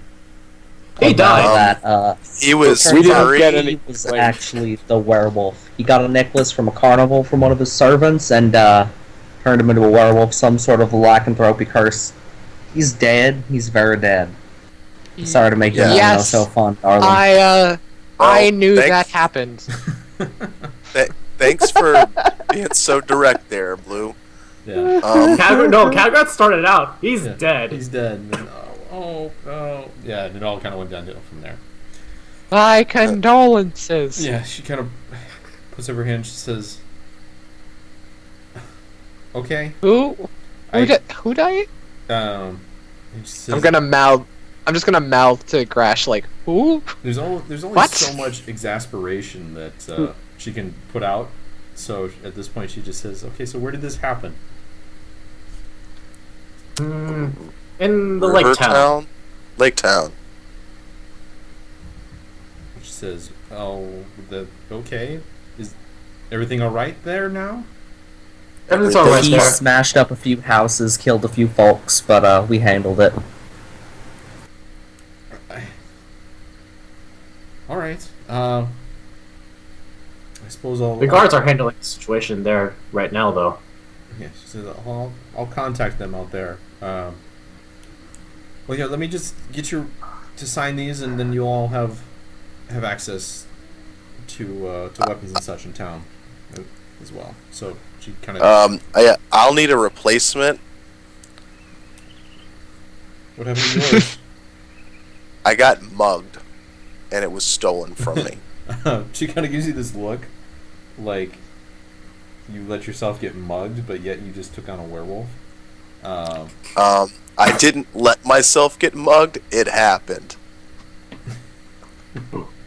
He died. He was We didn't very. get any- He was actually the werewolf. He got a necklace from a carnival from one of his servants and turned him into a werewolf, some sort of lycanthropy curse. He's dead. He's very dead. Sorry to make you Yes. so fun, darling. I Well, knew thanks- that happened. Thanks for being so direct there, Blue. Yeah, Kagrat started out. He's Yeah. dead. he's dead. And then, yeah, and it all kind of went downhill from there. My condolences. Yeah, she kind of puts up her hand. She says, "Okay." Who died? And she says, I'm just gonna mouth to Grash like, who? There's only What? so much exasperation that she can put out. So at this point, she just says, "Okay, so where did this happen?" In the lake town. Lake Town. She says, okay. Is everything all right there now?" Everything's alright He there. smashed up a few houses, killed a few folks, but we handled it. All right. I suppose I'll. The guards are handling the situation there right now, though. Yeah, she says, I'll contact them out there. Well, yeah, let me just get you to sign these, and then you all have access to weapons and such in town as well. So she kind of. I'll need a replacement. What happened to yours? I got mugged, and it was stolen from me. She kind of gives you this look, like you let yourself get mugged, but yet you just took on a werewolf. I didn't let myself get mugged. It happened.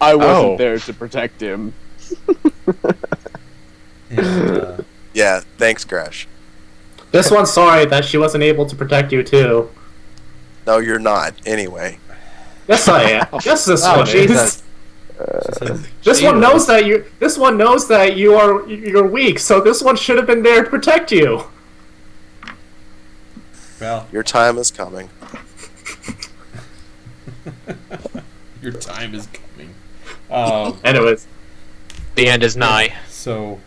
I wasn't Oh. there to protect him. And, Yeah, thanks, Crash. This one's sorry that she wasn't able to protect you, too. No, you're not. Anyway. Yes, I am. Yes, this Oh, one Jesus. is. she says, This one knows that you. This one knows that you're weak. So this one should have been there to protect you. well, Your time is coming. your time is coming. Anyways, The end is nigh. So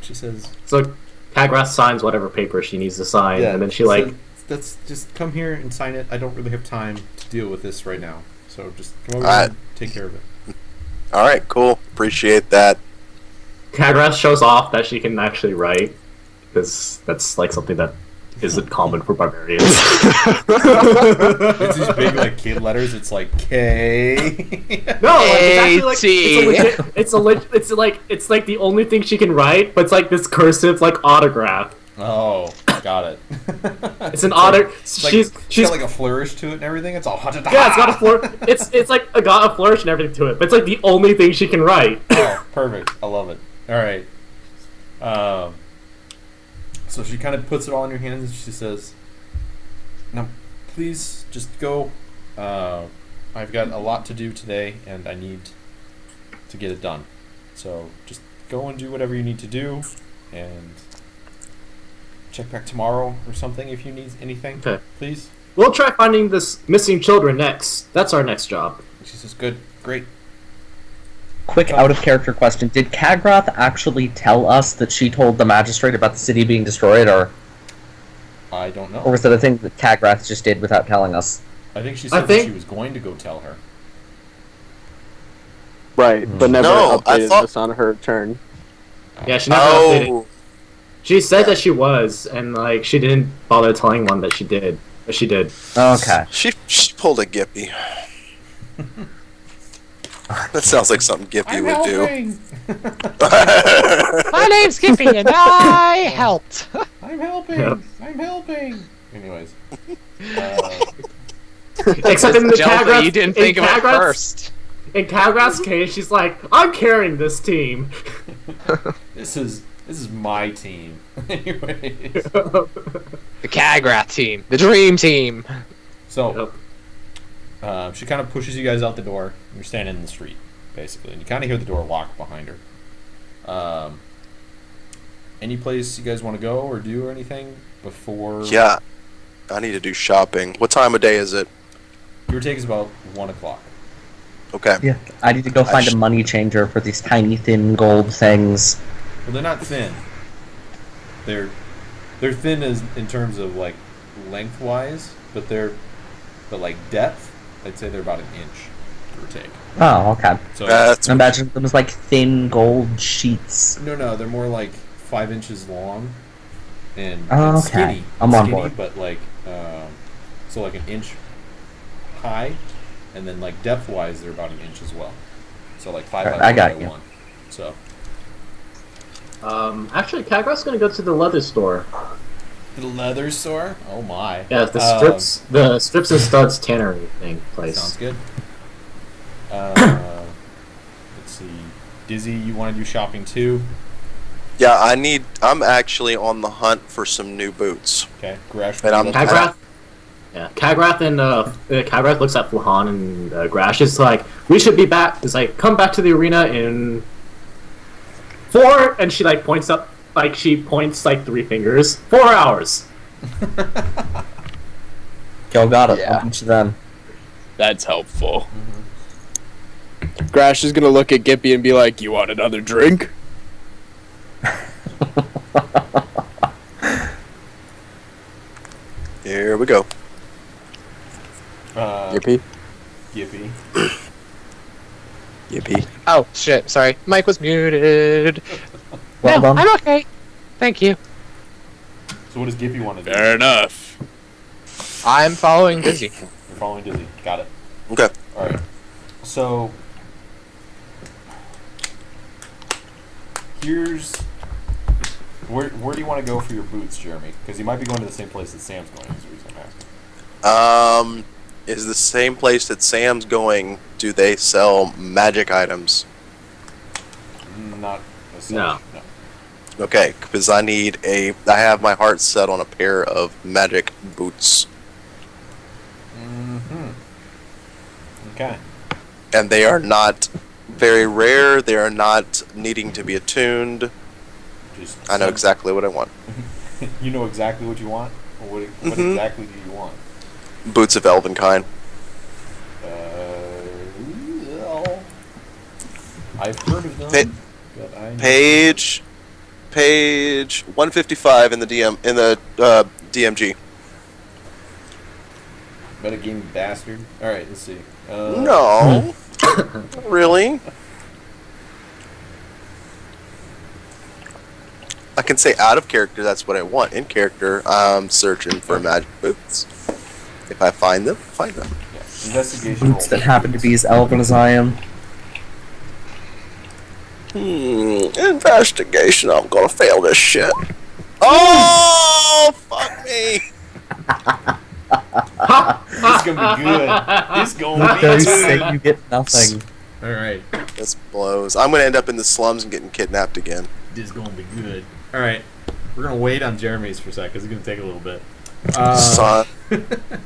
she says, so Kagras signs whatever paper she needs to sign, and then she like. let's just come here and sign it. I don't really have time to deal with this right now. So just come over Alright. and take care of it. All right, cool. Appreciate that. Kagras shows off that she can actually write, because that's like something that isn't common for barbarians. It's these big like kid letters. It's like K. No, like, it's actually like A.T.. it's like the only thing she can write, but it's like this cursive like autograph. Oh, got it. It's an auto. It's like, she's got like a flourish to it and everything. It's all yeah, it's got a it's like got a flourish and everything to it, but it's like the only thing she can write. Oh, perfect. I love it. All right. So she kind of puts it all in your hands and she says, "Now, please just go. I've got a lot to do today and I need to get it done. So just go and do whatever you need to do and check back tomorrow or something if you need anything. Okay. Please." We'll try finding this missing children next. That's our next job. She says, "Good, great." Quick out of character question. Did Kagrath actually tell us that she told the magistrate about the city being destroyed, or I don't know. was it a thing that Kagrath just did without telling us? I think she I said think- that she was going to go tell her. Right, but never No, I updated thought- us on her turn. Yeah, she never updated. Oh, She said that she was, and like she didn't bother telling one that she did, but she did. Okay. she pulled a Gippy. That sounds like something Gippy would do. My name's Skippy, and I helped. I'm helping. Yep. I'm helping. Anyways, Except in the Jelly, Kagras, you didn't in think of it Kagras- first. In Kagras' case, she's like, "I'm carrying this team." this is This is my team. Anyways. The Kagrath team. The Dream Team. So, she kind of pushes you guys out the door. You're standing in the street, basically. And you kind of hear the door lock behind her. Any place you guys want to go or do or anything before... Yeah, I need to do shopping. What time of day is it? Give or take is about 1 o'clock. Okay. Yeah, I need to go find a money changer for these tiny, thin gold things. Well, they're not thin. They're thin as in terms of like lengthwise, but like depth, I'd say they're about an inch, give or take. Oh, okay. So That's Imagine them as like thin gold sheets. no, they're more like 5 inches long and, Oh, and okay. skinny. I'm on skinny, board. but like so like an inch high, and then like depth wise they're about an inch as well. So like 5 Alright, by I got 1 by you. 1. So Actually, Kagrath's gonna go to the leather store. the leather store. Oh my. Yeah, the strips and studs tannery thing place. Sounds good. Let's see. Dizzy, you want to do shopping too? Yeah, I'm actually on the hunt for some new boots. Okay. Gresh. And I'm- Kagrath. Yeah, Kagrath and Kagrath looks at Flahan and Grash. It's like, we should be back. It's like, come back to the arena in 4, and she like points up, like she points like 3 fingers. 4 hours. Yo, got it. Yeah. I'll beat you then. That's helpful. Grash is gonna look at Gippy and be like, "You want another drink?" Here we go. Gippy. Gippy. Yippee. Oh shit! Sorry, mic was muted. Well no, done. I'm okay. Thank you. So what does Gippy want to do? Fair enough. I'm following Dizzy. You're following Dizzy. Got it. Okay. All right. So here's where do you want to go for your boots, Jeremy? Because you might be going to the same place that Sam's going. Is the reason I'm asking. Is the same place that Sam's going, do they sell magic items? Not No. no. Okay, because I have my heart set on a pair of magic boots. Mm-hmm. Okay. And they are not very rare, they are not needing to be attuned. Just I know exactly what I want. You know exactly what you want? Or what Mhm. exactly do you want? Boots of Elvenkind. Well, I've heard of them. But I Page 155 in the DMG. Metagaming bastard. Alright, let's see. No. Really? I can say out of character that's what I want. In character, I'm searching for magic boots. If I find them, find them. Yeah. Investigation roll. Boots that happen to be as elven as I am. Investigation. I'm gonna fail this shit. Oh, fuck me. This is gonna be good. This is gonna Those be say good. you get nothing. Alright. This blows. I'm gonna end up in the slums and getting kidnapped again. This is gonna be good. Alright. We're gonna wait on Jeremy's for a sec, because it's gonna take a little bit. Son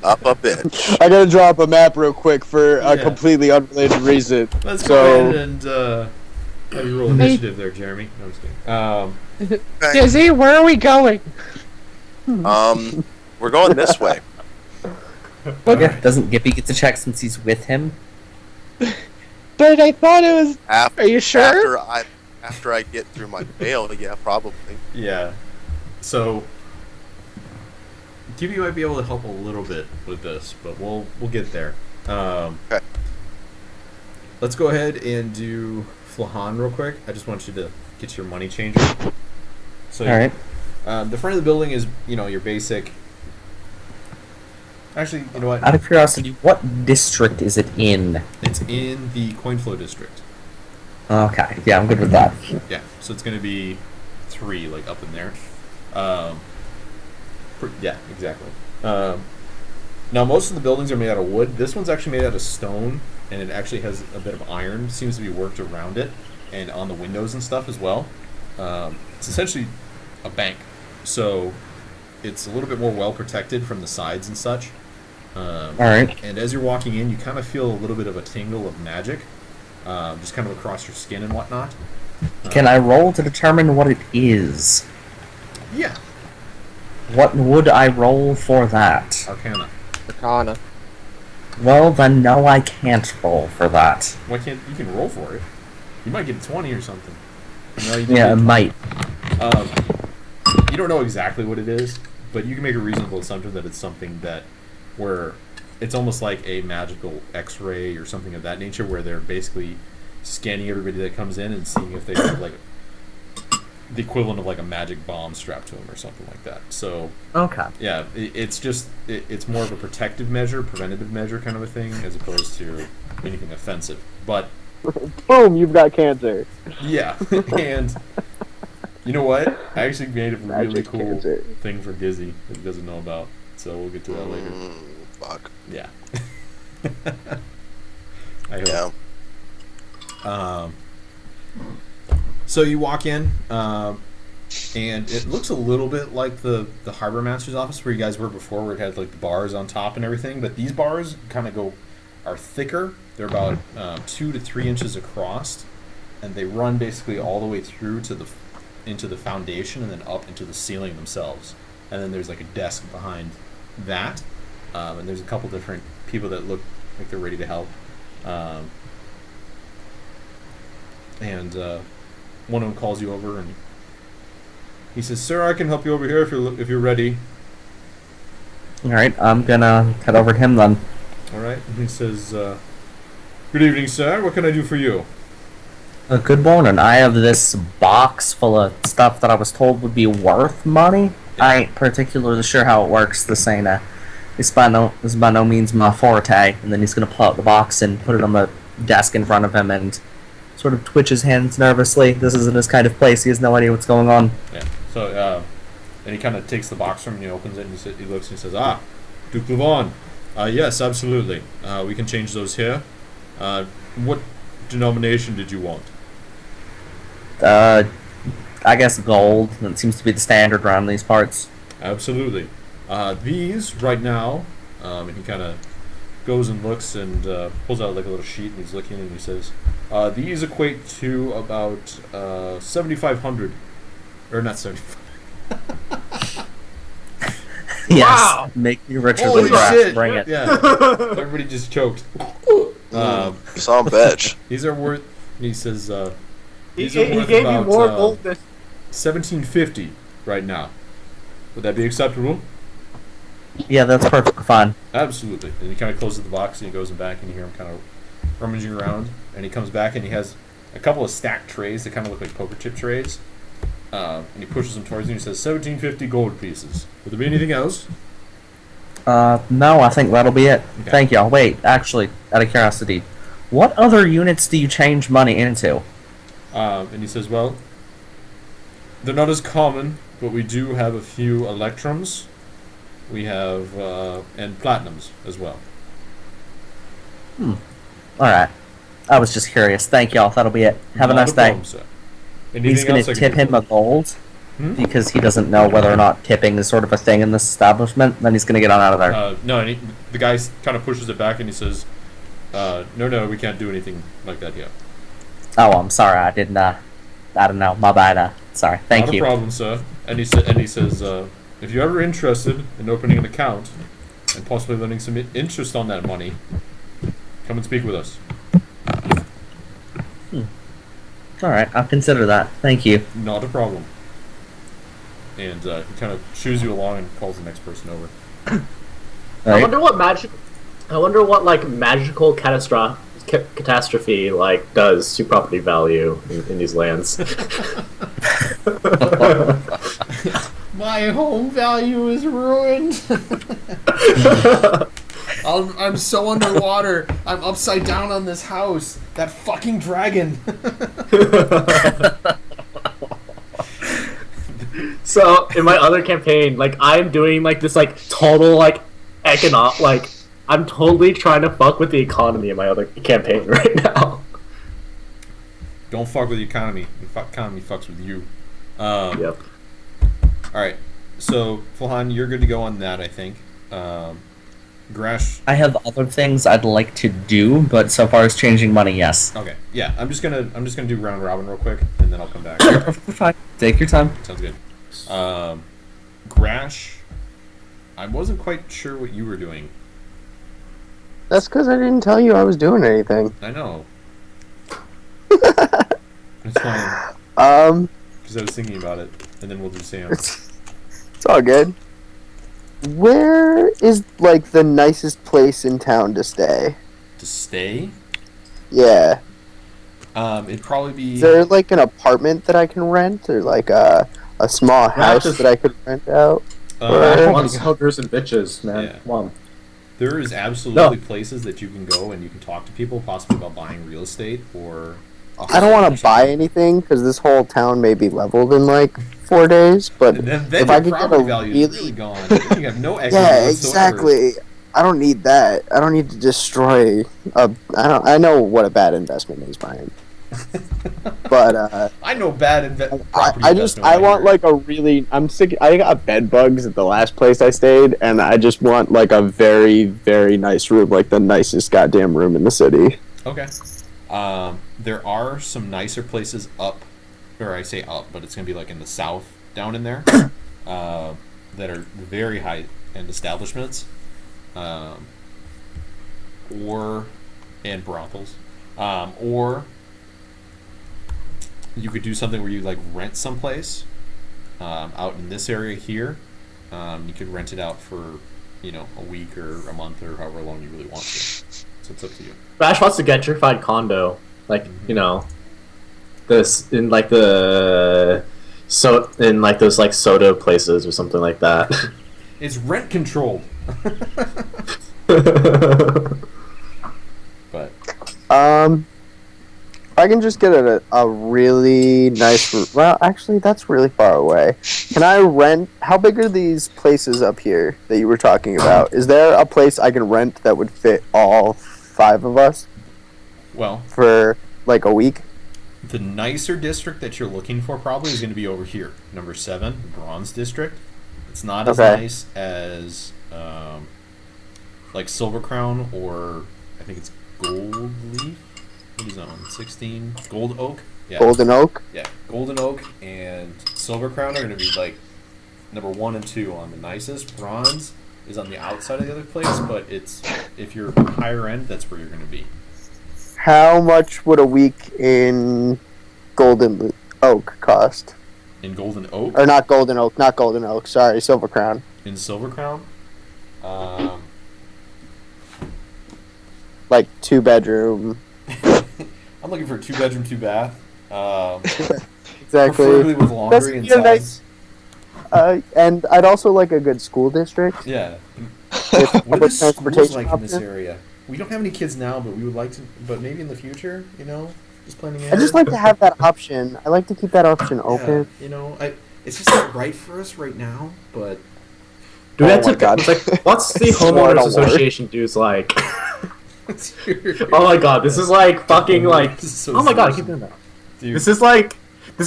up a bitch. I gotta drop a map real quick for a Yeah. completely unrelated reason. Let's So- go ahead and have you roll initiative there, Jeremy. No, I'm just kidding. Dizzy, where are we going? We're going this way. Yeah, doesn't Gippy get to check since he's with him? But I thought it was. After, Are you sure? after I get through my veil, yeah, probably. Yeah. So TV might be able to help a little bit with this, but we'll get there. Okay. Let's go ahead and do Flahan real quick. I just want you to get your money changer. So Alright. the front of the building is, your basic. Actually, you know what? Out of curiosity, what district is it in? It's in the coin flow district. Okay, yeah, I'm good with that. Yeah, so it's going to be 3, like, up in there. Yeah, exactly. Now, most of the buildings are made out of wood. This one's actually made out of stone, and it actually has a bit of iron. Seems to be worked around it, and on the windows and stuff as well. it's essentially a bank. So it's a little bit more well protected from the sides and such. All right. And as you're walking in, you kind of feel a little bit of a tingle of magic, just kind of across your skin and whatnot. Can I roll to determine what it is? Yeah. What would I roll for that? Arcana. Arcana. Well, then no, I can't roll for that. Why can't you can roll for it? You might get a 20 or something. No, you Yeah, it didn't. might. You don't know exactly what it is, but you can make a reasonable assumption that it's something that where it's almost like a magical X-ray or something of that nature, where they're basically scanning everybody that comes in and seeing if they have like the equivalent of like a magic bomb strapped to them or something like that. So Okay. yeah, it's more of a protective measure, preventative measure kind of a thing, as opposed to anything offensive. But Boom, you've got cancer. yeah, and you know what? I actually made a really Magic cool cancer. thing for Dizzy that he doesn't know about. So we'll get to that later. Fuck. Yeah. I hope. Yeah. So you walk in, and it looks a little bit like the harbor master's office where you guys were before, where it had like the bars on top and everything. But these bars kind of are thicker. They're about 2 to 3 inches across, and they run basically all the way through to into the foundation and then up into the ceiling themselves. And then there's like a desk behind that, and there's a couple different people that look like they're ready to help. And one of them calls you over and he says, "Sir, I can help you over here if you're ready." All right, I'm gonna head over to him then. All right. And he says, "Good evening, sir. What can I do for you?" Good morning. I have this box full of stuff that I was told would be worth money. I ain't particularly sure how it works. This ain't this is by no means my forte. And then he's gonna pull out the box and put it on the desk in front of him and sort of twitch his hands nervously. This isn't his kind of place. He has no idea what's going on. Yeah. So, and he kind of takes the box from him and he opens it and he looks and he says, "Ah, Duke Levon. Yes, absolutely. We can change those here. What denomination did you want?" I guess gold. That seems to be the standard around these parts. Absolutely. These right now, and he kind of goes and looks and pulls out like a little sheet and he's looking and he says, "These equate to about 7,500, or not 75." Yes. Wow. Make me richer Holy than grass. shit! Bring it. Yeah. Everybody just choked. Some bitch. These are worth. And he says, He "These are gave worth me about more gold than 1,750 right now. Would that be acceptable?" Yeah, that's perfectly fine. Absolutely. And he kind of closes the box and he goes back and you hear him kind of rummaging around. And he comes back and he has a couple of stacked trays that kind of look like poker chip trays. And he pushes them towards you and he says, 1,750 gold pieces. Would there be anything else? No, I think that'll be it. Okay. Thank y'all. Wait, actually, out of curiosity, what other units do you change money into? And he says, well, they're not as common, but we do have a few electrums. We have, and platinums as well. Alright. I was just curious. Thank y'all. That'll be it. Have a Not nice day. problem, sir. Anything He's going else I to can tip do him for a gold Hmm? because he doesn't know whether or not tipping is sort of a thing in this establishment. Then he's going to get on out of there. No, and the guy kind of pushes it back and he says, no, we can't do anything like that yet. Oh, I'm sorry. I didn't. I don't know. My bad. Sorry. Thank Not you. a problem, sir. And he says, if you're ever interested in opening an account and possibly learning some interest on that money, come and speak with us. Alright, I'll consider that. Thank you. Not a problem. And he kind of shoos you along and calls the next person over. I Alright. wonder what like magical catastrophe like does to property value in these lands. My home value is ruined. I'm so underwater. I'm upside down on this house. That fucking dragon. So in my other campaign, like I'm doing like this like total like I'm totally trying to fuck with the economy in my other campaign right now. Don't fuck with the economy. The economy fucks with you. Yep. All right. So, Fulhan, you're good to go on that, I think. Grash. I have other things I'd like to do, but so far as changing money, yes. Okay. Yeah, I'm just gonna do round robin real quick, and then I'll come back. Fine. Take your time. Sounds good. Grash. I wasn't quite sure what you were doing. That's because I didn't tell you I was doing anything. I know. It's fine. Because I was thinking about it, and then we'll do Sam. It's all good. Where is like the nicest place in town to stay? To stay? Yeah. It'd probably be. Is there like an apartment that I can rent, or like a small house just- that I could rent out? Once hookers and bitches, man. Yeah. Come on. There is absolutely places that you can go and you can talk to people, possibly about buying real estate or. I don't want to buy anything because this whole town may be leveled in like 4 days. But And then if your I could get property a value really, is really gone. Then you have no equity yeah, whatsoever. exactly. I don't need that. I don't need to destroy a. I know what a bad investment is, Brian. But I know bad property I investment I right want here. like a really. I'm sick. I got bed bugs at the last place I stayed, and I just want like a very very nice room, like the nicest goddamn room in the city. Okay. There are some nicer places up, or I say up, but it's gonna be like in the south down in there, that are very high end establishments, and brothels, or you could do something where you like rent someplace, out in this area here. You could rent it out for, a week or a month or however long you really want to. So it's up to you. Bash wants to gentrified condo, like this in like the in like those like soda places or something like that. It's rent controlled. But I can just get a really nice. Well, actually, that's really far away. Can I rent? How big are these places up here that you were talking about? Is there a place I can rent that would fit all 5 of us well, for like a week? the nicer district that you're looking for probably is going to be over here, number 7, Bronze District. It's not as Okay. nice as like Silver Crown or I think it's Gold Leaf. What is that one? 16 Gold Oak. Yeah, Golden Oak. yeah. Golden Oak and Silver Crown are going to be like number 1 and 2 on the nicest. Bronze is on the outside of the other place, but it's if you're higher end, that's where you're going to be. How much would a week in Golden Oak cost? In Golden Oak, Or not Golden Oak, not Golden Oak. Sorry, Silver Crown. in Silver Crown, Like 2-bedroom. I'm looking for a 2-bedroom, 2-bath. Exactly. Preferably with That's laundry yeah, inside. nice. And I'd also like a good school district. Yeah. With What are public the schools transportation like in this options. area? We don't have any kids now, but we would like to. But maybe in the future, just planning ahead. I just like to have that option. I like to keep that option open. It's just not right for us right now. But Do we Oh have my to? God. It's like, what's the Smart homeowners alert. association dues like? Oh my god, this is like fucking like. Oh my god, I keep doing that. Dude, This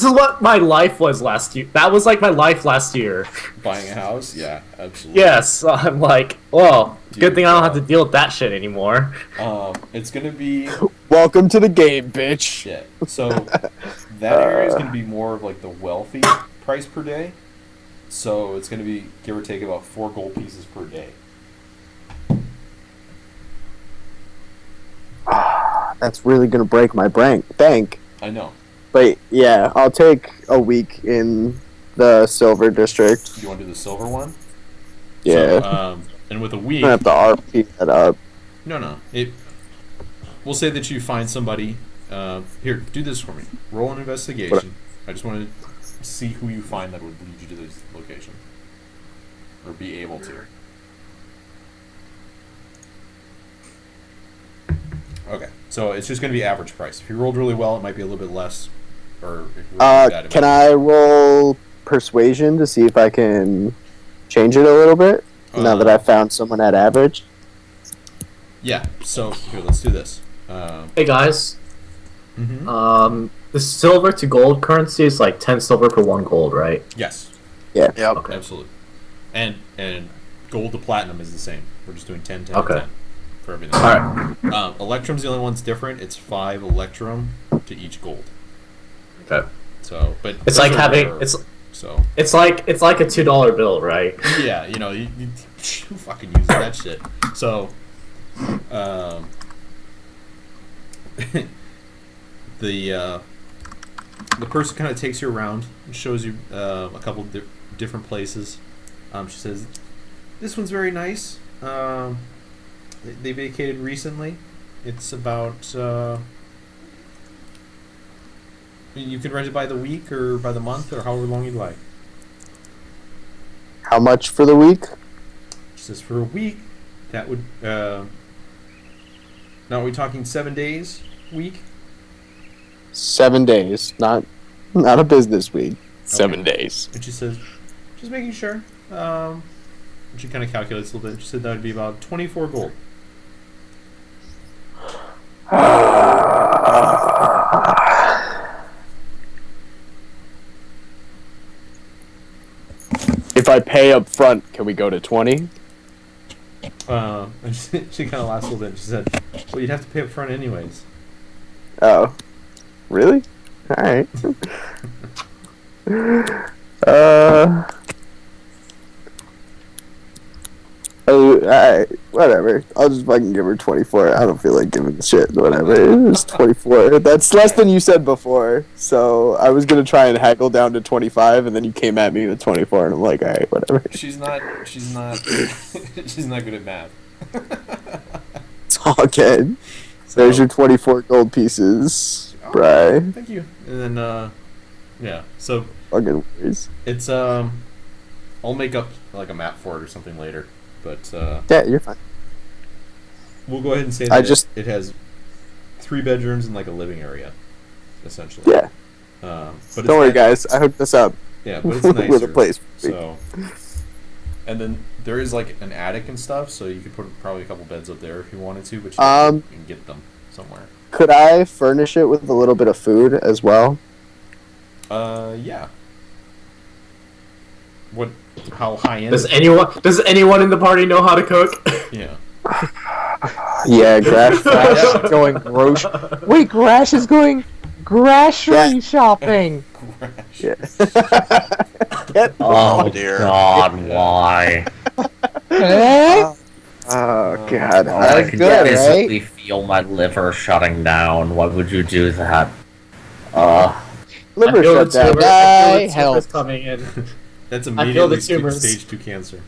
is what my life was last year. That was like my life last year. buying a house, yeah, absolutely. Yes, I'm like, well, Dude, good thing I don't have to deal with that shit anymore. It's gonna be Welcome to the game, bitch. yeah. So that area is gonna be more of like the wealthy price per day. So it's gonna be give or take about 4 gold pieces per day. That's really gonna break my bank. I know. But yeah, I'll take a week in the Silver District. You want to do the silver one? Yeah. So, and with a week, I'm gonna have to RP that up. no. We'll say that you find somebody. Here, do this for me. Roll an investigation. I just want to see who you find that would lead you to this location, or be able to. Okay, so it's just going to be average price. If you rolled really well, it might be a little bit less. Or if you rolled really bad, it Can might I roll persuasion to see if I can change it a little bit? Now that I found someone at average. Yeah. So here, let's do this. Hey guys, Mm-hmm. The silver to gold currency is like 10 silver per 1 gold, right? Yes, Yep. Okay. absolutely. And gold to platinum is the same. We're just doing 10, 10, Okay. 10 for everything. Alright. Electrum's the only one that's different. It's 5 electrum to each gold. Okay. So, but It's those like are having rare, it's so it's like a $2 bill, right? yeah, who fucking uses that shit? So, the person kind of takes you around and shows you a couple different places. She says, "This one's very nice. They vacated recently. It's about you can rent it by the week or by the month or however long you'd like." How much for the week? She says, "For a week, that would now are we talking 7 days week?" 7 days, not a business week. 7 days. And she says, "Just making sure." And she kind of calculates a little bit. She said that would be about 24 gold. If I pay up front, can we go to 20? And she kind of laughs a little bit. And she said, "Well, you'd have to pay up front anyways." Oh, really? All right. Oh, alright, whatever. I'll just fucking give her 24. I don't feel like giving a shit. Whatever. It's 24. That's less than you said before. So I was gonna try and haggle down to 25, and then you came at me with 24, and I'm like, alright, whatever. She's not she's not good at math. It's all good. So, There's your 24 gold pieces, Bri. thank you. And then yeah. So Fucking worries. it's I'll make up like a map for it or something later. But Yeah, you're fine. we'll go ahead and say I that just- it has 3 bedrooms and like a living area, essentially. Yeah. But Don't worry, guys. I hooked this up. Yeah, but it's nicer. with a place. So, and then there is like an attic and stuff, so you could put probably a couple beds up there if you wanted to, but you can get them somewhere. Could I furnish it with a little bit of food as well? Yeah. What? How high end? Does anyone in the party know how to cook? Yeah. Yeah, Grash. Grash going grocery. Wait, Grash is going grocery shopping. Crash. Yeah. Get the Oh, fuck- dear. God, why? Eh? Oh god. I That's can good, physically feel my liver shutting down. Why would you do that? Liver I feel shut the down. tumor. I Die, feel the tumors help. coming in. That's I feel immediately the tumors. stage 2 cancer.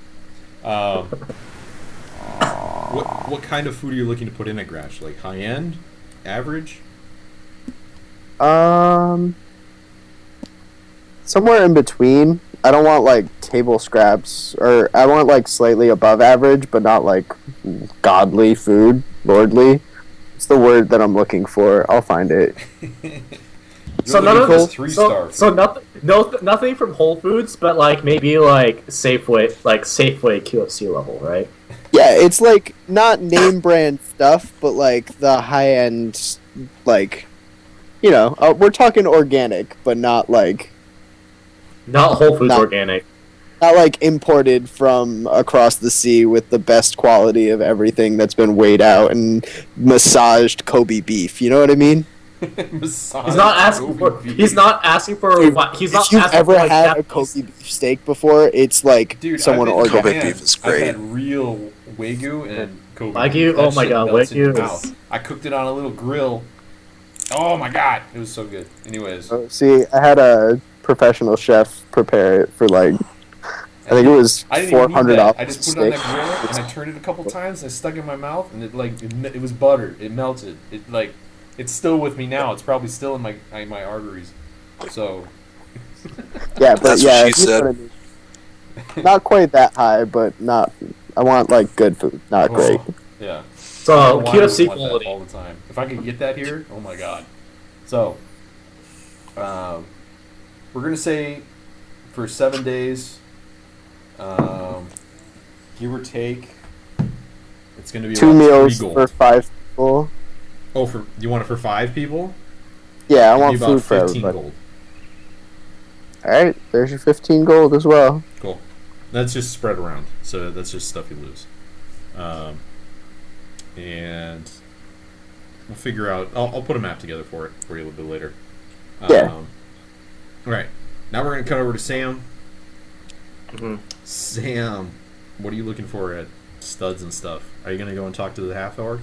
What kind of food are you looking to put in at Grash? Like high end, average? Somewhere in between. I don't want like table scraps, or I want like slightly above average, but not like godly food, lordly. It's the word that I'm looking for. I'll find it. So You're none of looking this, for 3-star. so nothing from Whole Foods, but like maybe like Safeway QFC level, right? Yeah, it's like not name brand stuff, but like the high end, like, we're talking organic, but not like Not Whole Foods Not- organic. not like imported from across the sea with the best quality of everything that's been weighed out and massaged Kobe beef. You know what I mean? Massage He's not asking for. Kobe beef. He's not asking for. Dude, He's not if you've asking ever for, like, had a Japanese- Kobe beef steak before, it's like Dude, someone I've been to organic. Kobe Japan. beef is great. I've had real Wagyu and Kobe Wagyu? beef. That Oh my shit God, melts in your Wagyu mouth. is- I cooked it on a little grill. Oh my god, it was so good. Anyways, See, I had a professional chef prepare it for like, I think it was I didn't even need $400. that. I just put it on steak. that grill and I turned it a couple times. I stuck it in my mouth and it was buttered. It melted. It's still with me now. It's probably still in my arteries. So Yeah, but That's yeah, what she you know what I mean. Not quite that high, but not. I want like good food, not great. oh, yeah. I So don't know why I QFC want that quality. all the time. If I could get that here, oh my god. So, we're gonna say for 7 days, give or take, it's gonna be 2 about meals 3 gold. for 5 people. Oh, you want it for 5 people? Yeah, I It'd be want about food for 15 everybody. gold. Alright, there's your 15 gold as well. Cool. That's just spread around, so that's just stuff you lose. And we'll figure out. I'll put a map together for you a little bit later. Yeah. All right. Now we're gonna cut over to Sam. Mhm. Sam, what are you looking for at studs and stuff? Are you gonna go and talk to the half orc?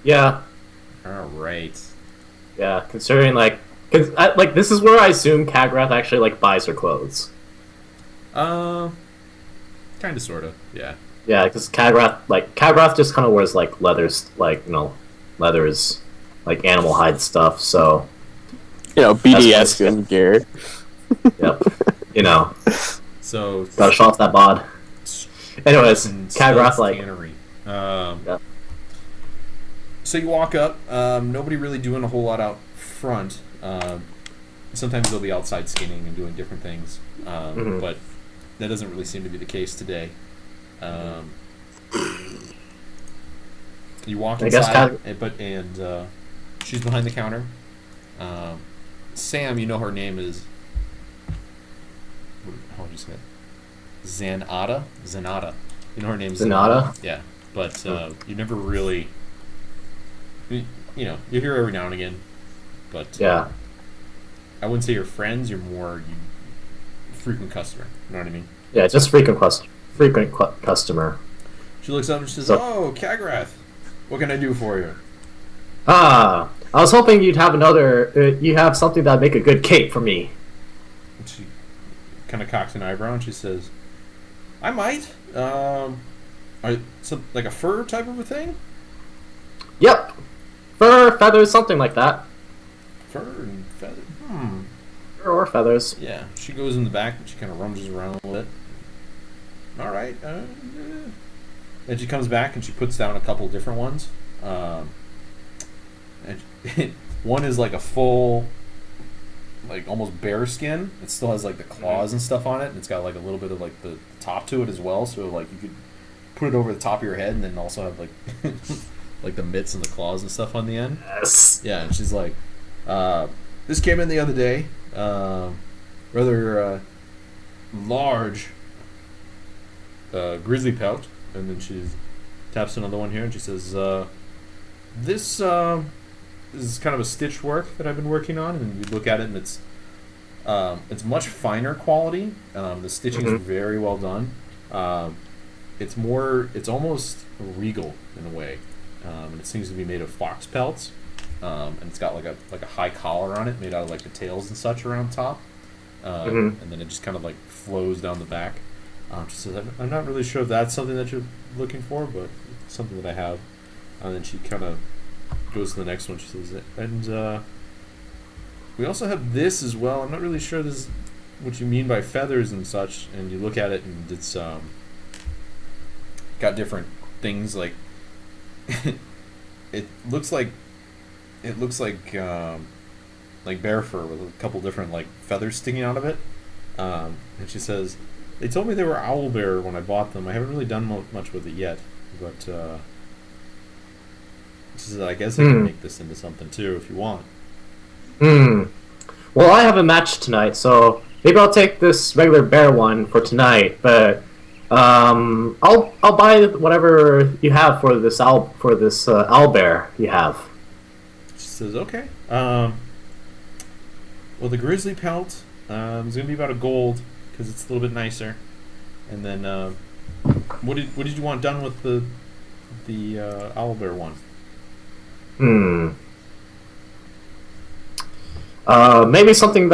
Yeah, All right. yeah. Considering like this is where I assume Kagrath actually like buys her clothes. Kind of, sort of. Yeah. Yeah, because Kagrath just kind of wears like leathers, leathers, like animal hide stuff. So You know, BDS That's and Garrett. yep, So gotta show off that bod. Anyways, and Kagrath studs tannery. Yep. So you walk up. Nobody really doing a whole lot out front. Sometimes they'll be outside skinning and doing different things, but that doesn't really seem to be the case today. You walk I guess inside, and she's behind the counter. Sam, you know her name is. How would you say it? Zanata. Zanata. You know her name's Zanata? Yeah, but you never really. You know, you hear her every now and again, but Yeah, I wouldn't say you're friends. You're more frequent customer. You know what I mean? yeah, just frequent customer. She looks up and she says, So- "Oh, Kagrath, what can I do for you?" Ah, I was hoping you'd have you have something that'd make a good cape for me. And she kind of cocks an eyebrow and she says, "I might. Like a fur type of a thing? Yep, fur, feathers, something like that. Fur and feather. Fur or feathers. Yeah." She goes in the back and she kind of rummages around a little bit. All right. And she comes back and she puts down a couple different ones. And one is like a full, like almost bear skin. It still has like the claws and stuff on it, and it's got like a little bit of like the top to it as well. So like you could put it over the top of your head, and then also have like like the mitts and the claws and stuff on the end. Yes. Yeah, and she's like, "This came in the other day. Rather large grizzly pelt." And then she taps another one here, and she says, "This is kind of a stitched work that I've been working on." And you look at it, and it's much finer quality. The stitching is very well done. It's almost regal in a way, and it seems to be made of fox pelts. And it's got like a high collar on it, made out of like the tails and such around top. And then it just kind of like flows down the back. She says, "I'm not really sure if that's something that you're looking for, but it's something that I have." And then she kind of goes to the next one. She says, "And we also have this as well. I'm not really sure this is what you mean by feathers and such." And you look at it, and it's got different things like it looks like bear fur with a couple different like feathers sticking out of it. And she says, "They told me they were owl bear when I bought them. I haven't really done much with it yet, but she says, I guess I can make this into something too if you want." Well, I have a match tonight, so maybe I'll take this regular bear one for tonight. But I'll buy whatever you have for this owl bear you have. She says, "Okay. Well, the grizzly pelt is going to be about a gold because it's a little bit nicer. And then, what did you want done with the owlbear one?" Maybe something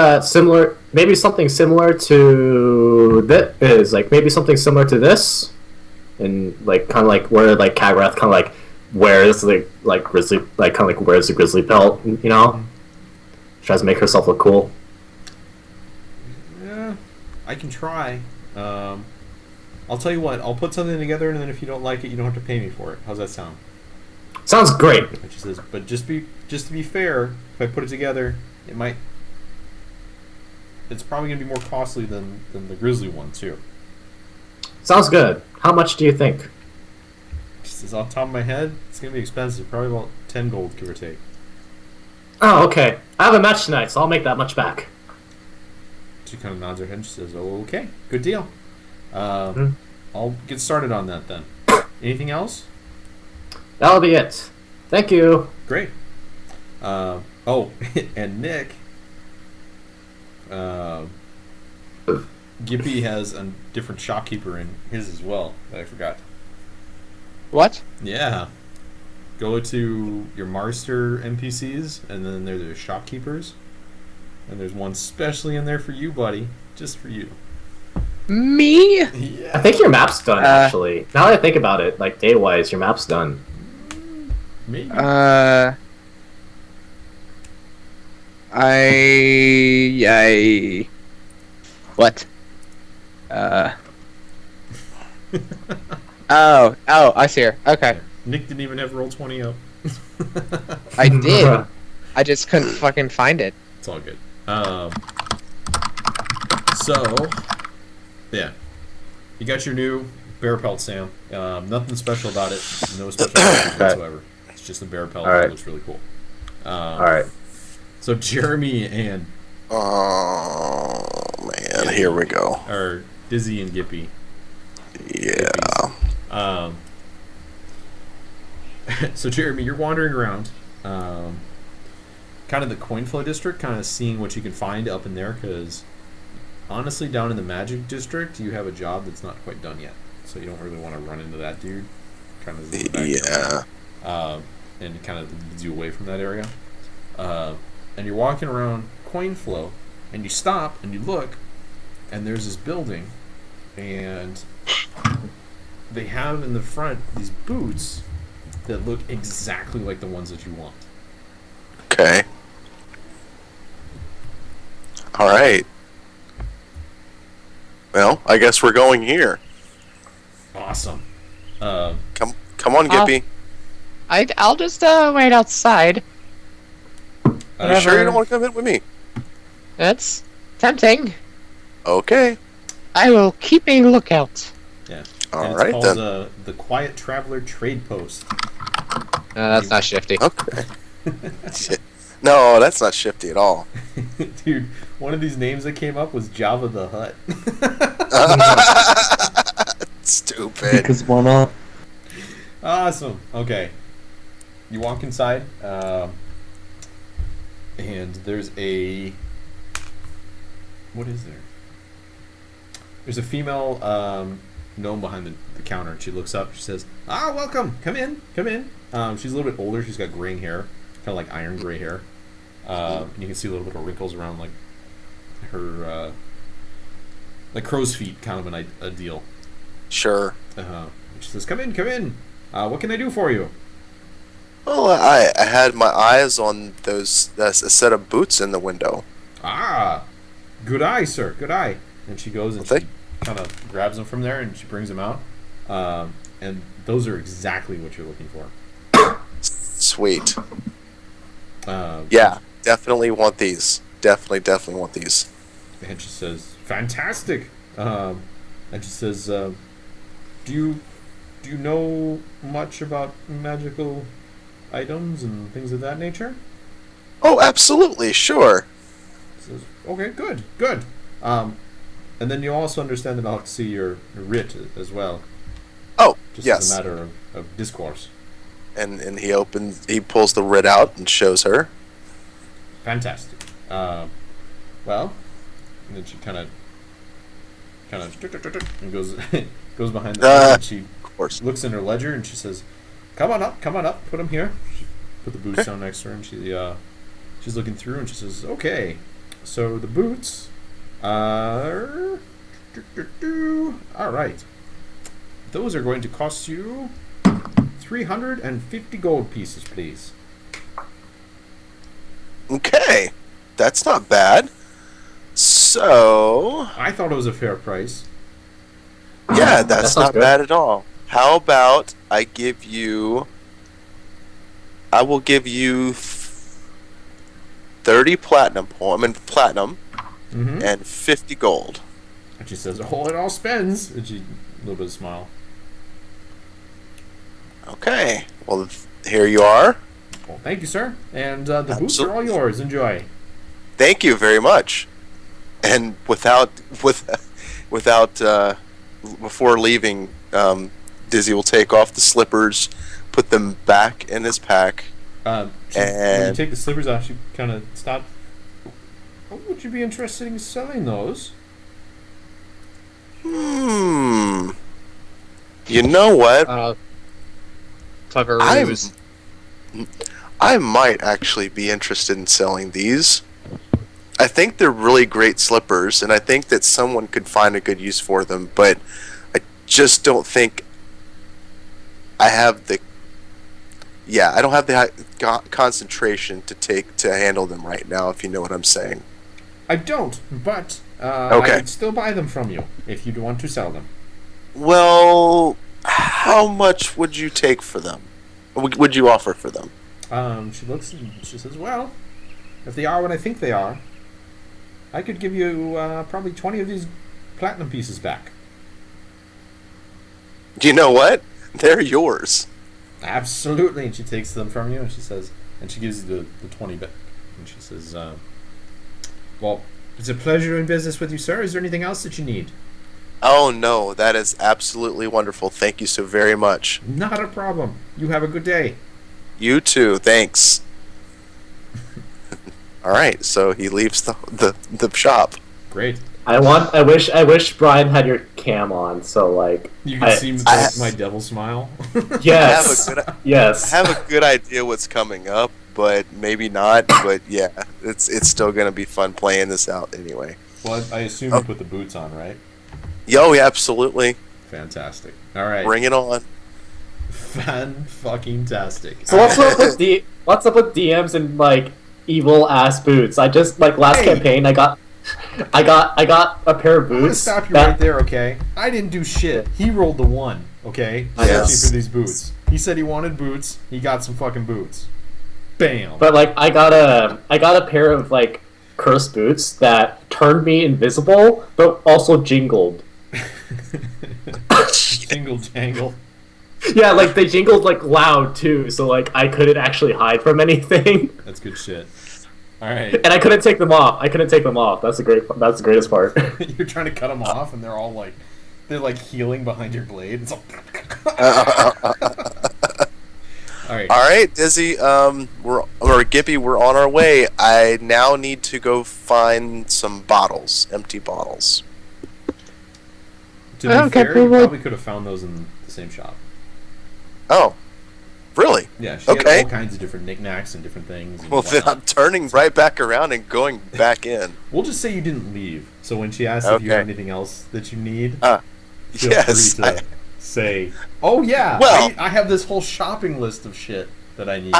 similar to this, like maybe something similar to this, and like kind of like where like Kagrath kind of like wears the like grizzly, like kind of like wears the grizzly pelt, you know, tries to make herself look cool. Yeah, I can try. I'll tell you what. I'll put something together, and then if you don't like it, you don't have to pay me for it. How's that sound? Sounds great. And she says, "But just to be fair, if I put it together, it's probably going to be more costly than the grizzly one too." Sounds good. How much do you think? She says, "Off the top of my head, it's going to be expensive. Probably about 10 gold, give or take." Oh, okay. I have a match tonight, so I'll make that much back. She kind of nods her head and she says, "Oh, okay, good deal. Hmm. I'll get started on that then. Anything else? That'll be it. Thank you. Great. Oh, and Nick, Gippy has a different shopkeeper in his as well that I forgot. What? Yeah. Go to your Marster NPCs, and then there's the shopkeepers. And there's one specially in there for you, buddy. Just for you. Me? Yeah. I think your map's done, actually. Now that I think about it, like, day-wise, your map's done. Maybe. I. What? Oh, I see her. Okay. Nick didn't even have roll 20 up. I did. I just couldn't fucking find it. It's all good. So, yeah. You got your new bear pelt, Sam. Nothing special about it. No special features whatsoever. It's just a bear pelt. All right. It looks really cool. Alright. So Jeremy and Oh man, here we go. or Dizzy and Gippy. Yeah. So Jeremy, you're wandering around, kind of the coin flow district, kind of seeing what you can find up in there. Because honestly, down in the magic district, you have a job that's not quite done yet, so you don't really want to run into that dude. Kind of and it kind of leads you away from that area. And you're walking around coin flow, and you stop and you look, and there's this building, and they have in the front these boots that look exactly like the ones that you want. Okay. All right. Well, I guess we're going here. Awesome. Come on, Gippy. I'll just wait outside. You sure you don't want to come in with me? That's tempting. Okay. I will keep a lookout. Yeah. All and right, it's then. called the Quiet Traveler Trade Post. That's not shifty. Okay. Shit. No, that's not shifty at all. Dude, one of these names that came up was Java the Hutt. Stupid. Because why not? Awesome. Okay. You walk inside, and there's a... What is there? There's a female gnome behind the counter, and she looks up. She says, welcome. Come in. Come in. She's a little bit older. She's got graying hair, kind of like iron gray hair. And you can see a little bit of wrinkles around like her, like crow's feet, kind of a deal. Sure. She says, "Come in, come in. What can I do for you?" Well, I had my eyes on those a set of boots in the window. Ah, good eye, sir. Good eye. And she goes and Well, she kind of grabs them from there and she brings them out. And those are exactly what you're looking for. Sweet. Yeah, definitely want these. Definitely want these. And she says, "Fantastic." And she says, "Do you know much about magical items and things of that nature?" Oh, absolutely, sure. She says, "Okay, good. And then you also understand that I'll have to see your writ as well, Oh, just yes. as a matter of discourse." And he pulls the writ out and shows her. Fantastic. Well, and then she kind of and goes goes behind the counter and she Of course. looks in her ledger and she says, come on up, put them here." She put the boots down next to her and she's looking through and she says, "Okay, so the boots are all right. Those are going to cost you 350 gold pieces, please." Okay, that's not bad. So, I thought it was a fair price. yeah, That that's sounds not good. bad at all. How about I will give you 30 platinum Mm-hmm. and 50 gold. And she says, "Oh, it all spends." And she, a little bit of smile. Okay, well, here you are. Well, thank you, sir. And the boots are all Absolutely. yours. Enjoy. Thank you very much. And without before leaving, Dizzy will take off the slippers, put them back in his pack. When you And take the slippers off, she kind of stops. Oh, would you be interested in selling those? you know what? Clever I'm- ruse. I might actually be interested in selling these. I think they're really great slippers, and I think that someone could find a good use for them, but I just don't think I have the. Yeah, I don't have the concentration to handle them right now, if you know what I'm saying. I don't, but Okay. I'd still buy them from you if you'd want to sell them. Well, how much would you take for them? Would you offer for them? She looks and she says, "Well, if they are what I think they are, I could give you probably 20 of these platinum pieces back." Do you know what? They're yours. Absolutely. And she takes them from you and she says, and she gives you the 20 back. And she says, well, it's a pleasure in business with you, sir. Is there anything else that you need? Oh no, that is absolutely wonderful. Thank you so very much. Not a problem. You have a good day. You too. Thanks. All right, so he leaves the shop. Great. I wish Brian had your cam on, so like You can see my devil smile. yes, I yes. have a good idea what's coming up, but maybe not. But yeah, it's still gonna be fun playing this out anyway. Well, I assume you put the boots on, right? Yo, yeah, absolutely. Fantastic. All right. Bring it on. Fan-fucking-tastic. So what's up with DMs and like evil ass boots? I just like last Hey. campaign I got a pair of I'm gonna boots. stop you that- right there, okay? I didn't do shit. He rolled the 1, okay? Yes. Searching for these boots. He said he wanted boots. He got some fucking boots. Bam. But like I got a pair of like cursed boots that turned me invisible, but also jingled. Jingle jangle. Yeah, like they jingled like loud too, so like I couldn't actually hide from anything, That's good shit. All right. and I couldn't take them off. That's the greatest part. You're trying to cut them off, and they're all like, they're like healing behind your blade. It's like, all right. All right, Dizzy. Gippy, we're on our way. I now need to go find some bottles, empty bottles. To be Okay, fair, you well- probably could have found those in the same shop. Oh, really? Yeah, she Okay. had all kinds of different knick-knacks and different things. And Well, then whatnot. I'm turning right back around and going back in. We'll just say you didn't leave. So when she asks if you Okay. have anything else that you need, feel Yes. free to say, "Oh yeah, Well- I have this whole shopping list of shit that I need."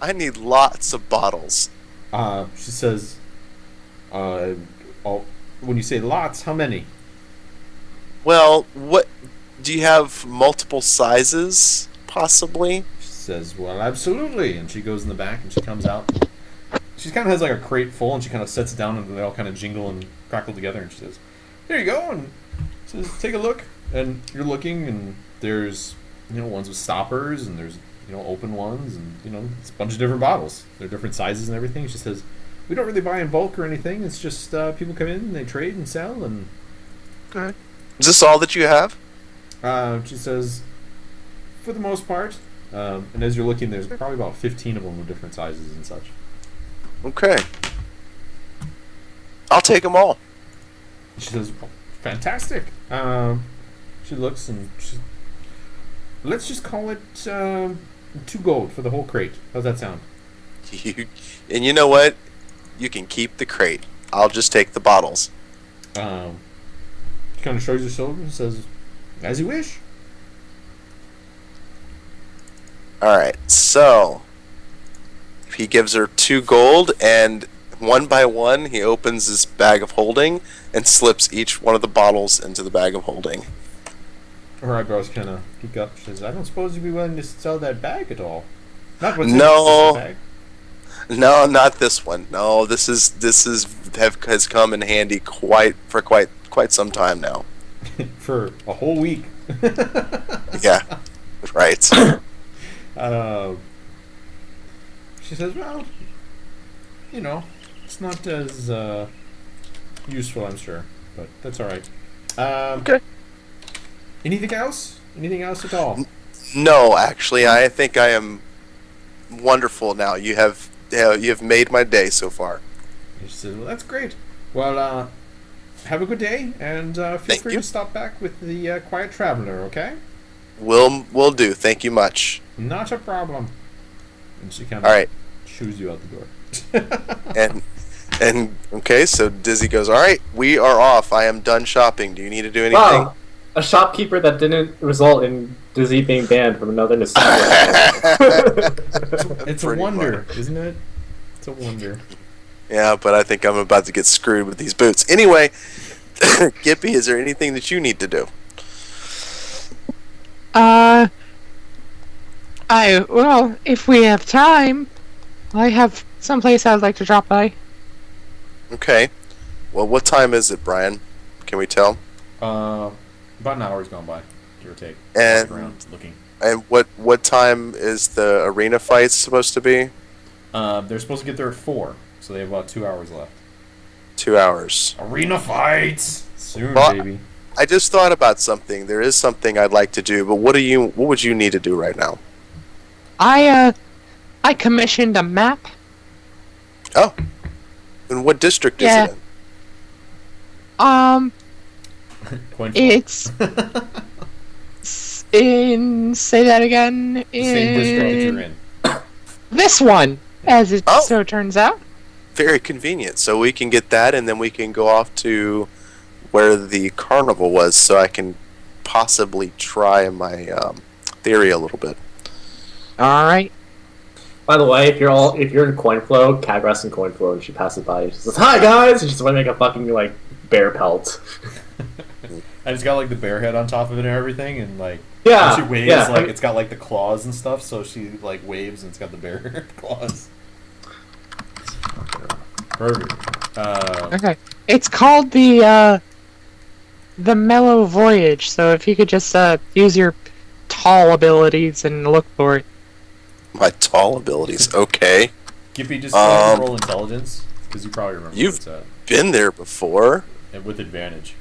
I need lots of bottles. She says, "Oh, when you say lots, how many?" Well, what do you have? Multiple sizes, possibly? She says, "Well, absolutely." And she goes in the back and she comes out. She kind of has like a crate full, and she kind of sets it down, and they all kind of jingle and crackle together. And she says, "There you go." And says, "Take a look." And you're looking, and there's ones with stoppers, and there's open ones, and it's a bunch of different bottles. They're different sizes and everything. She says, "We don't really buy in bulk or anything. It's just people come in and they trade and sell." And Okay. Is this all that you have? she says, "For the most part." And as you're looking, there's probably about 15 of them with different sizes and such. Okay. I'll take them all. She says, "Oh, fantastic." She looks and let's just call it 2 gold for the whole crate. How's that sound? And you know what? You can keep the crate. I'll just take the bottles. She kind of shrugs her shoulders and says, "As you wish." Alright, so he gives her 2 gold, and one by one he opens his bag of holding and slips each one of the bottles into the bag of holding. Her eyebrows kind of peek up. She says, "I don't suppose you'd be willing to sell that bag at all." Not what's No. in the bag. No, not this one. No, this has come in handy for quite some time now. For a whole week. Yeah, right. She says, well, you know, it's not as useful, I'm sure, but that's all right. Okay. Anything else? Anything else at all? No, actually, I think I am wonderful now. You have made my day so far. And she says, well, that's great. Well, have a good day, and feel Thank free you. to stop back with the Quiet Traveler, okay? Will do. Thank you much. Not a problem. And she kind All of right. shoos you out the door. And okay, so Dizzy goes, all right, we are off. I am done shopping. Do you need to do anything? Wow, a shopkeeper that didn't result in Dizzy being banned from another necessity. It's a Pretty wonder, much. isn't it? It's a wonder. Yeah, but I think I'm about to get screwed with these boots. Anyway, Gippy, is there anything that you need to do? Well, if we have time, I have someplace I'd like to drop by. Okay. Well, what time is it, Brian? Can we tell? About an hour's gone by, give or take. And- Walking around looking. And what time is the arena fight supposed to be? They're supposed to get there at 4, so they have about 2 hours left. 2 hours. Arena fights soon, Well, baby. I just thought about something. There is something I'd like to do, but what would you need to do right now? I commissioned a map. Oh. And what district Yeah. is it in? Coin flip. It's say that again. The same district that you're in. This one, as it Oh. so turns out. Very convenient. So we can get that, and then we can go off to where the carnival was, so I can possibly try my theory a little bit. All right. By the way, if you're in coin flow, Cagra's in coin flow, and she passes by, and she says, "Hi guys," and she's going to make a fucking like bear pelt. And it's got like the bear head on top of it and everything, and like Yeah, when she waves, yeah. like it's got like the claws and stuff. So she like waves and it's got the bear claws. Perfect. Okay. It's called the Mellow Voyage. So if you could just use your tall abilities and look for it. My tall abilities. Okay. Gippy, just roll intelligence because you probably remember You've- where it's Been there before. at, and with advantage.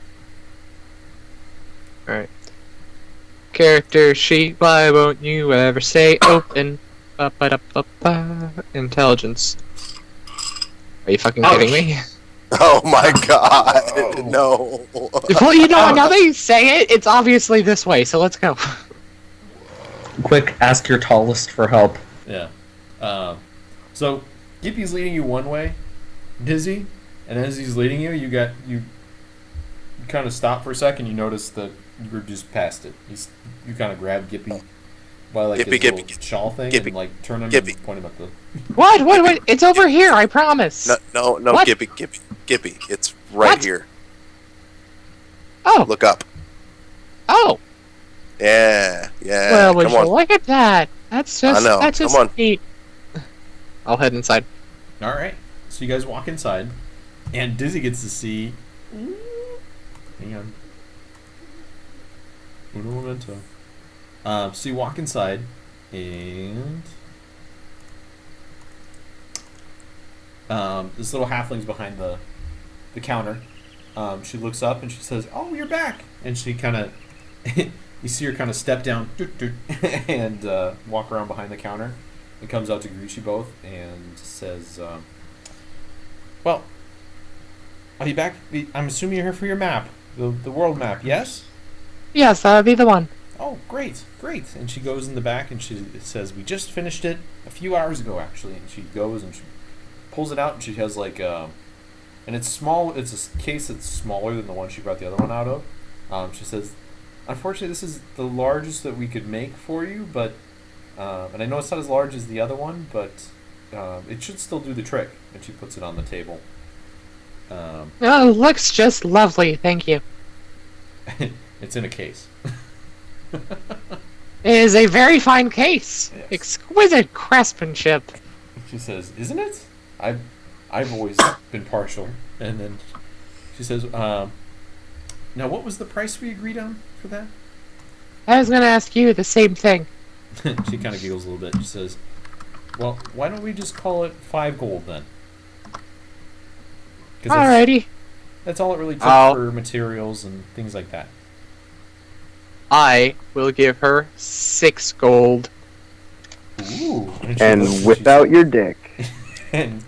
Character sheet. Why won't you ever say open? Ba-ba-da-ba-ba. Intelligence. Are you fucking kidding me? Oh my god. No. Well, you know, now that you say it, it's obviously this way. So let's go. Quick, ask your tallest for help. Yeah. So Gippy's leading you one way, Dizzy, and as he's leading you, you kind of stop for a second. You notice that you were just past it. You kind of grab Gippy by like Gippy, his Gippy, little shawl thing Gippy, and like turn him Gippy. and point him at the. What? It's over here. I promise. No, What? Gippy. It's right What? here. Oh. Look up. Oh. Yeah. Well, would Come you on. look at that? That's just. I know. That's just Come on. neat. I'll head inside. All right. So you guys walk inside, and Dizzy gets to see. Hang on. Uno momento. So you walk inside, and this little halfling's behind the counter. She looks up and she says, "Oh, you're back!" And she kind of, you see her kind of step down, and walk around behind the counter, and comes out to greet you both and says, "Well, are you back? I'm assuming you're here for your map, the world map, yes?" Yes, that would be the one. Oh, great. And she goes in the back and she says, "We just finished it a few hours ago, actually." And she goes and she pulls it out and she has like, and it's small. It's a case that's smaller than the one she brought the other one out of. She says, "Unfortunately, this is the largest that we could make for you, but, and I know it's not as large as the other one, but it should still do the trick." And she puts it on the table. Oh, looks just lovely. Thank you. It's in a case. It is a very fine case. Yes. Exquisite craftsmanship. She says, "Isn't it? I've always been partial." And then she says, "Now, what was the price we agreed on for that?" I was going to ask you the same thing. She kind of giggles a little bit. She says, Well, why don't we just call it 5 gold then? 'Cause Alrighty. that's all it really took I'll- for materials and things like that. I will give her 6 gold. Ooh. And without your dick. and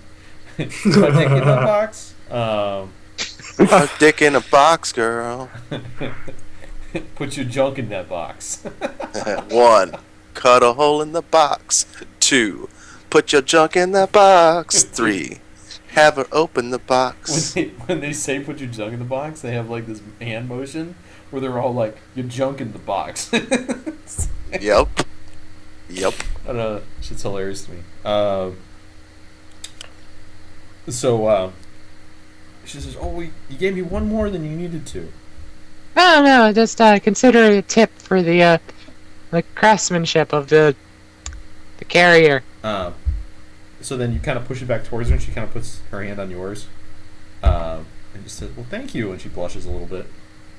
my dick in the box. A dick in a box, girl. Put your junk in that box. 1. Cut a hole in the box. 2. Put your junk in that box. 3. Have her open the box. when they say put your junk in the box, they have like this hand motion where they're all like, your junk in the box. Yep. Yep. I don't know. Shit's hilarious to me. She says, "Oh, you gave me one more than you needed to." Oh no, just consider it a tip for the craftsmanship of the carrier. So then you kind of push it back towards her, and she kind of puts her hand on yours, and just says, "Well, thank you." And she blushes a little bit,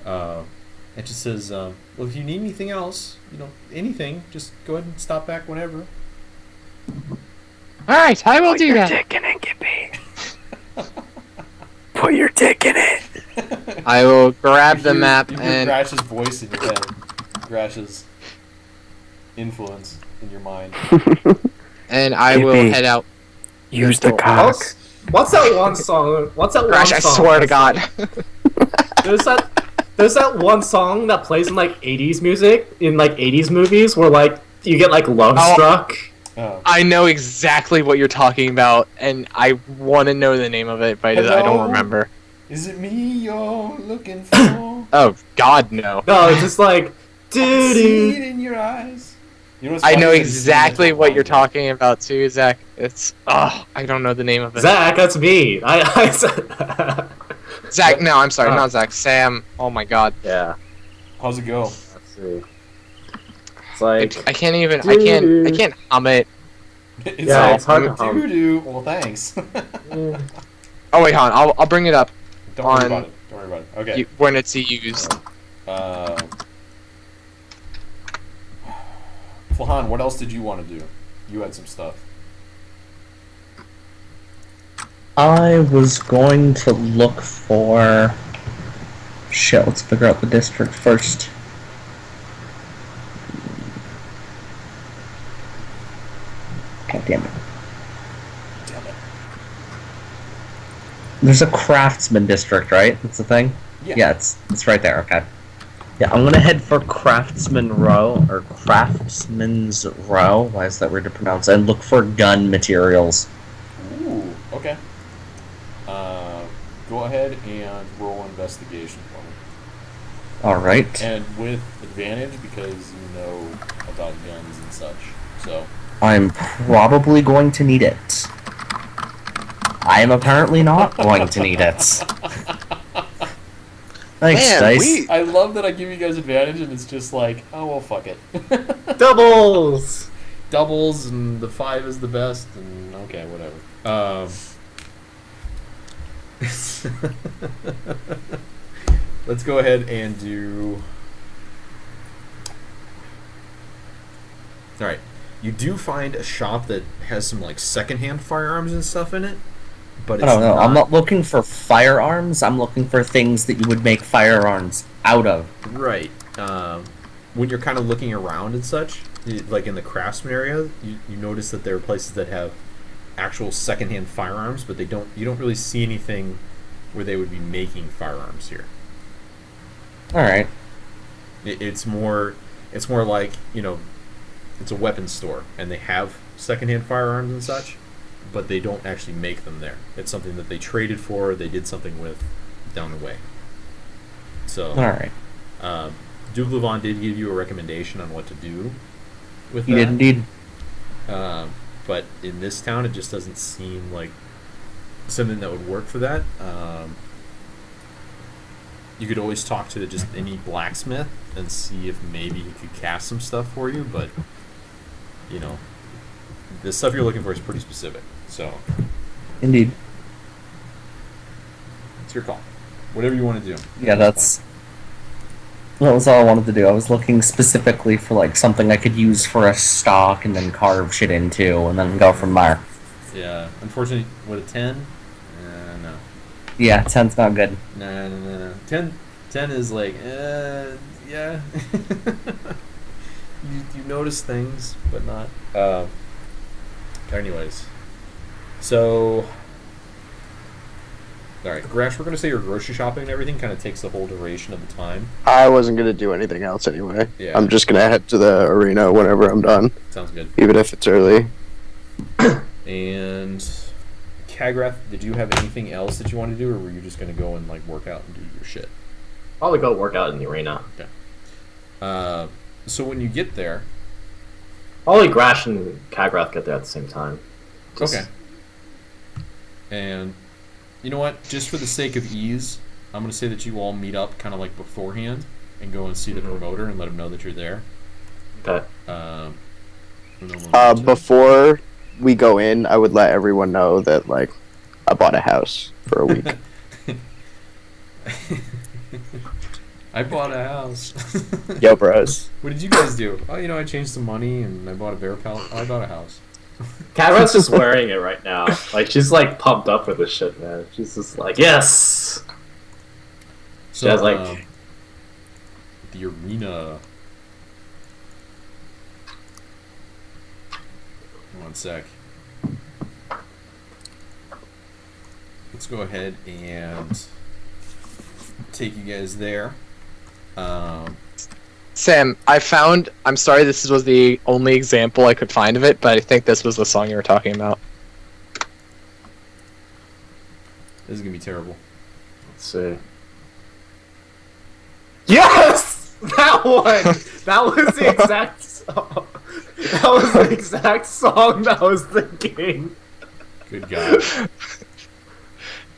and she says, "Well, if you need anything else, anything, just go ahead and stop back whenever." All right, I will do that. Dick in it, Gippy. Put your dick in it. I will grab the map you hear and Grash's voice in your head, Grash's influence in your mind. I will Yippee. head out. Use the cock. What's that one song? What's that Crash, one I song? swear to God. There's that one song that plays in like 80s music in like 80s movies where like you get like love struck. Oh. I know exactly what you're talking about, and I want to know the name of it, but I Hello? don't remember. Is it me you're looking for? Oh, God, no. No, it's just like doo See it doo. in your eyes. You know what's I funny know is exactly it's what you're Monday. talking about, too, Zach. It's... Oh, I don't know the name of it. Zach, that's me. I said. Zach, no, I'm sorry, Oh. not Zach. Sam. Oh, my God. Yeah. How's it go? Let's see. It's like I can't even... I can't hum it. It's Yeah, like, it's hard to hum. doo-doo. Well, thanks. Oh, wait, hon. I'll bring it up Don't worry On- about it. Don't worry about it. Okay. when it's used. Flahan, what else did you want to do? You had some stuff. I was going to look for... Shit, let's figure out the district first. God damn it. Damn it. There's a craftsman district, right? That's the thing? Yeah, it's right there, okay. Yeah, I'm gonna head for Craftsman Row, or Craftsman's Row, why is that weird to pronounce, and look for gun materials. Ooh, okay. Go ahead and roll investigation for me. Alright. And with advantage because you know about guns and such. So, I'm probably going to need it. I am apparently not going to need it. Thanks, Man, Dice. I love that I give you guys advantage and it's just like, oh well, fuck it. doubles. Doubles and the 5 is the best and okay, whatever. Let's go ahead and do. All right, you do find a shop that has some like secondhand firearms and stuff in it, but I it's don't know. I'm not looking for firearms. I'm looking for things that you would make firearms out of. right. When you're kind of looking around and such, like in the craftsman area, you notice that there are places that have actual secondhand firearms, but you don't really see anything where they would be making firearms here. Alright. It's more like, it's a weapons store and they have secondhand firearms and such, but they don't actually make them there. It's something that they traded for, they did something with down the way. So, Alright. Duke Levon did give you a recommendation on what to do with You that. did indeed. But in this town, it just doesn't seem like something that would work for that. You could always talk to just any blacksmith and see if maybe he could cast some stuff for you, but the stuff you're looking for is pretty specific. So Indeed. it's your call. Whatever you want to do. Yeah, that's That was all I wanted to do. I was looking specifically for like something I could use for a stock and then carve shit into, and then go from there. Yeah, unfortunately, with a 10, no. Yeah, 10's not good. No. 10 is like, yeah. you notice things, but not. Anyways, so. Alright, Grash, we're going to say your grocery shopping and everything kind of takes the whole duration of the time. I wasn't gonna do anything else anyway. Yeah. I'm just gonna head to the arena whenever I'm done, Sounds good. even if it's early. And Kagrath, did you have anything else that you wanted to do, or were you just going to go and like work out and do your shit? Probably go work out in the arena. So when you get there, Probably Grash and Kagrath get there at the same time. okay. And you know what? Just for the sake of ease, I'm going to say that you all meet up kind of like beforehand and go and see the promoter and let him know that you're there. Okay. And then we'll move to- Before we go in, I would let everyone know that like I bought a house for a week. I bought a house. Yo, bros. What did you guys do? Oh, I changed some money and I bought a bear pelt. Oh, I bought a house. Kagrath's just wearing it right now. Like, she's like pumped up for this shit, man. She's just like, yes! So, has, like- the arena. One sec. Let's go ahead and take you guys there. Sam, I'm sorry this was the only example I could find of it, but I think this was the song you were talking about. This is gonna be terrible. Let's see. Yes! That one! That was the exact song. That was the exact song that I was thinking. Good God.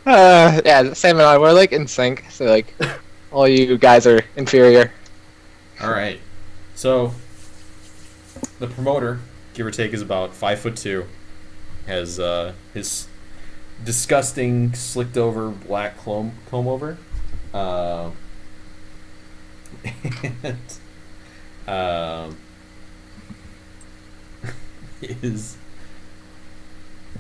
Yeah, Sam and I, we're like in sync, so like, all you guys are inferior. Alright. So, the promoter, give or take, is about 5'2". Has his disgusting, slicked over black comb over. And is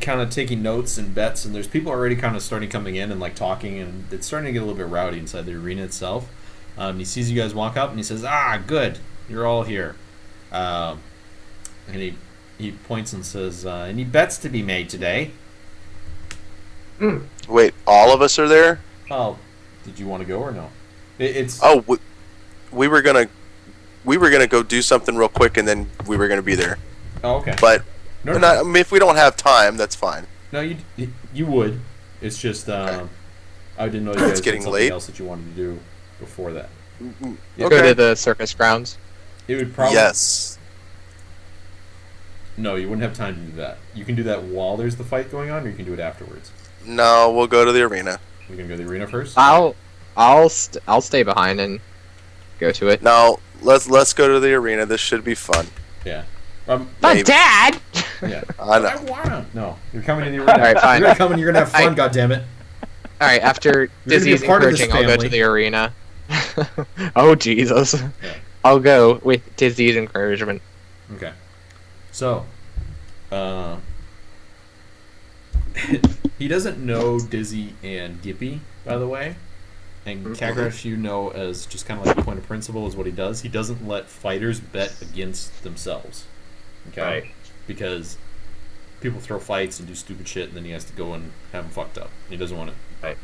kind of taking notes and bets, and there's people already kind of starting coming in and like talking, and it's starting to get a little bit rowdy inside the arena itself. He sees you guys walk up and he says, good, you're all here. And he points and says, any bets to be made today? Wait, all of us are there? Oh, did you want to go or no? It's Oh, we were gonna go do something real quick, and then we were gonna be there. oh, okay. But No, I mean, if we don't have time, that's fine. no, you would. It's just I didn't know you guys It's had getting something late. else that you wanted to do before that. Go Okay. to the circus grounds. It would probably Yes. No, you wouldn't have time to do that. You can do that while there's the fight going on, or you can do it afterwards. No, we'll go to the arena. We're gonna go to the arena first. I'll stay behind and go to it. No, let's go to the arena. This should be fun. Yeah. But Maybe. Dad! Yeah. I know. I wanna. No, you're coming to the arena. Alright, fine. You're gonna come and you're gonna have fun. I- goddammit. All right, after gonna be a Dizzy's part of this encouraging, I'll go family. to the arena. Oh Jesus! Yeah. I'll go with Dizzy's encouragement. Okay. So, he doesn't know Dizzy and Gippy, by the way. And Kagrash, you know, as just kind of like a point of principle, is what he does. He doesn't let fighters bet against themselves. Okay? Right. Because people throw fights and do stupid shit, and then he has to go and have them fucked up. He doesn't want to. Right.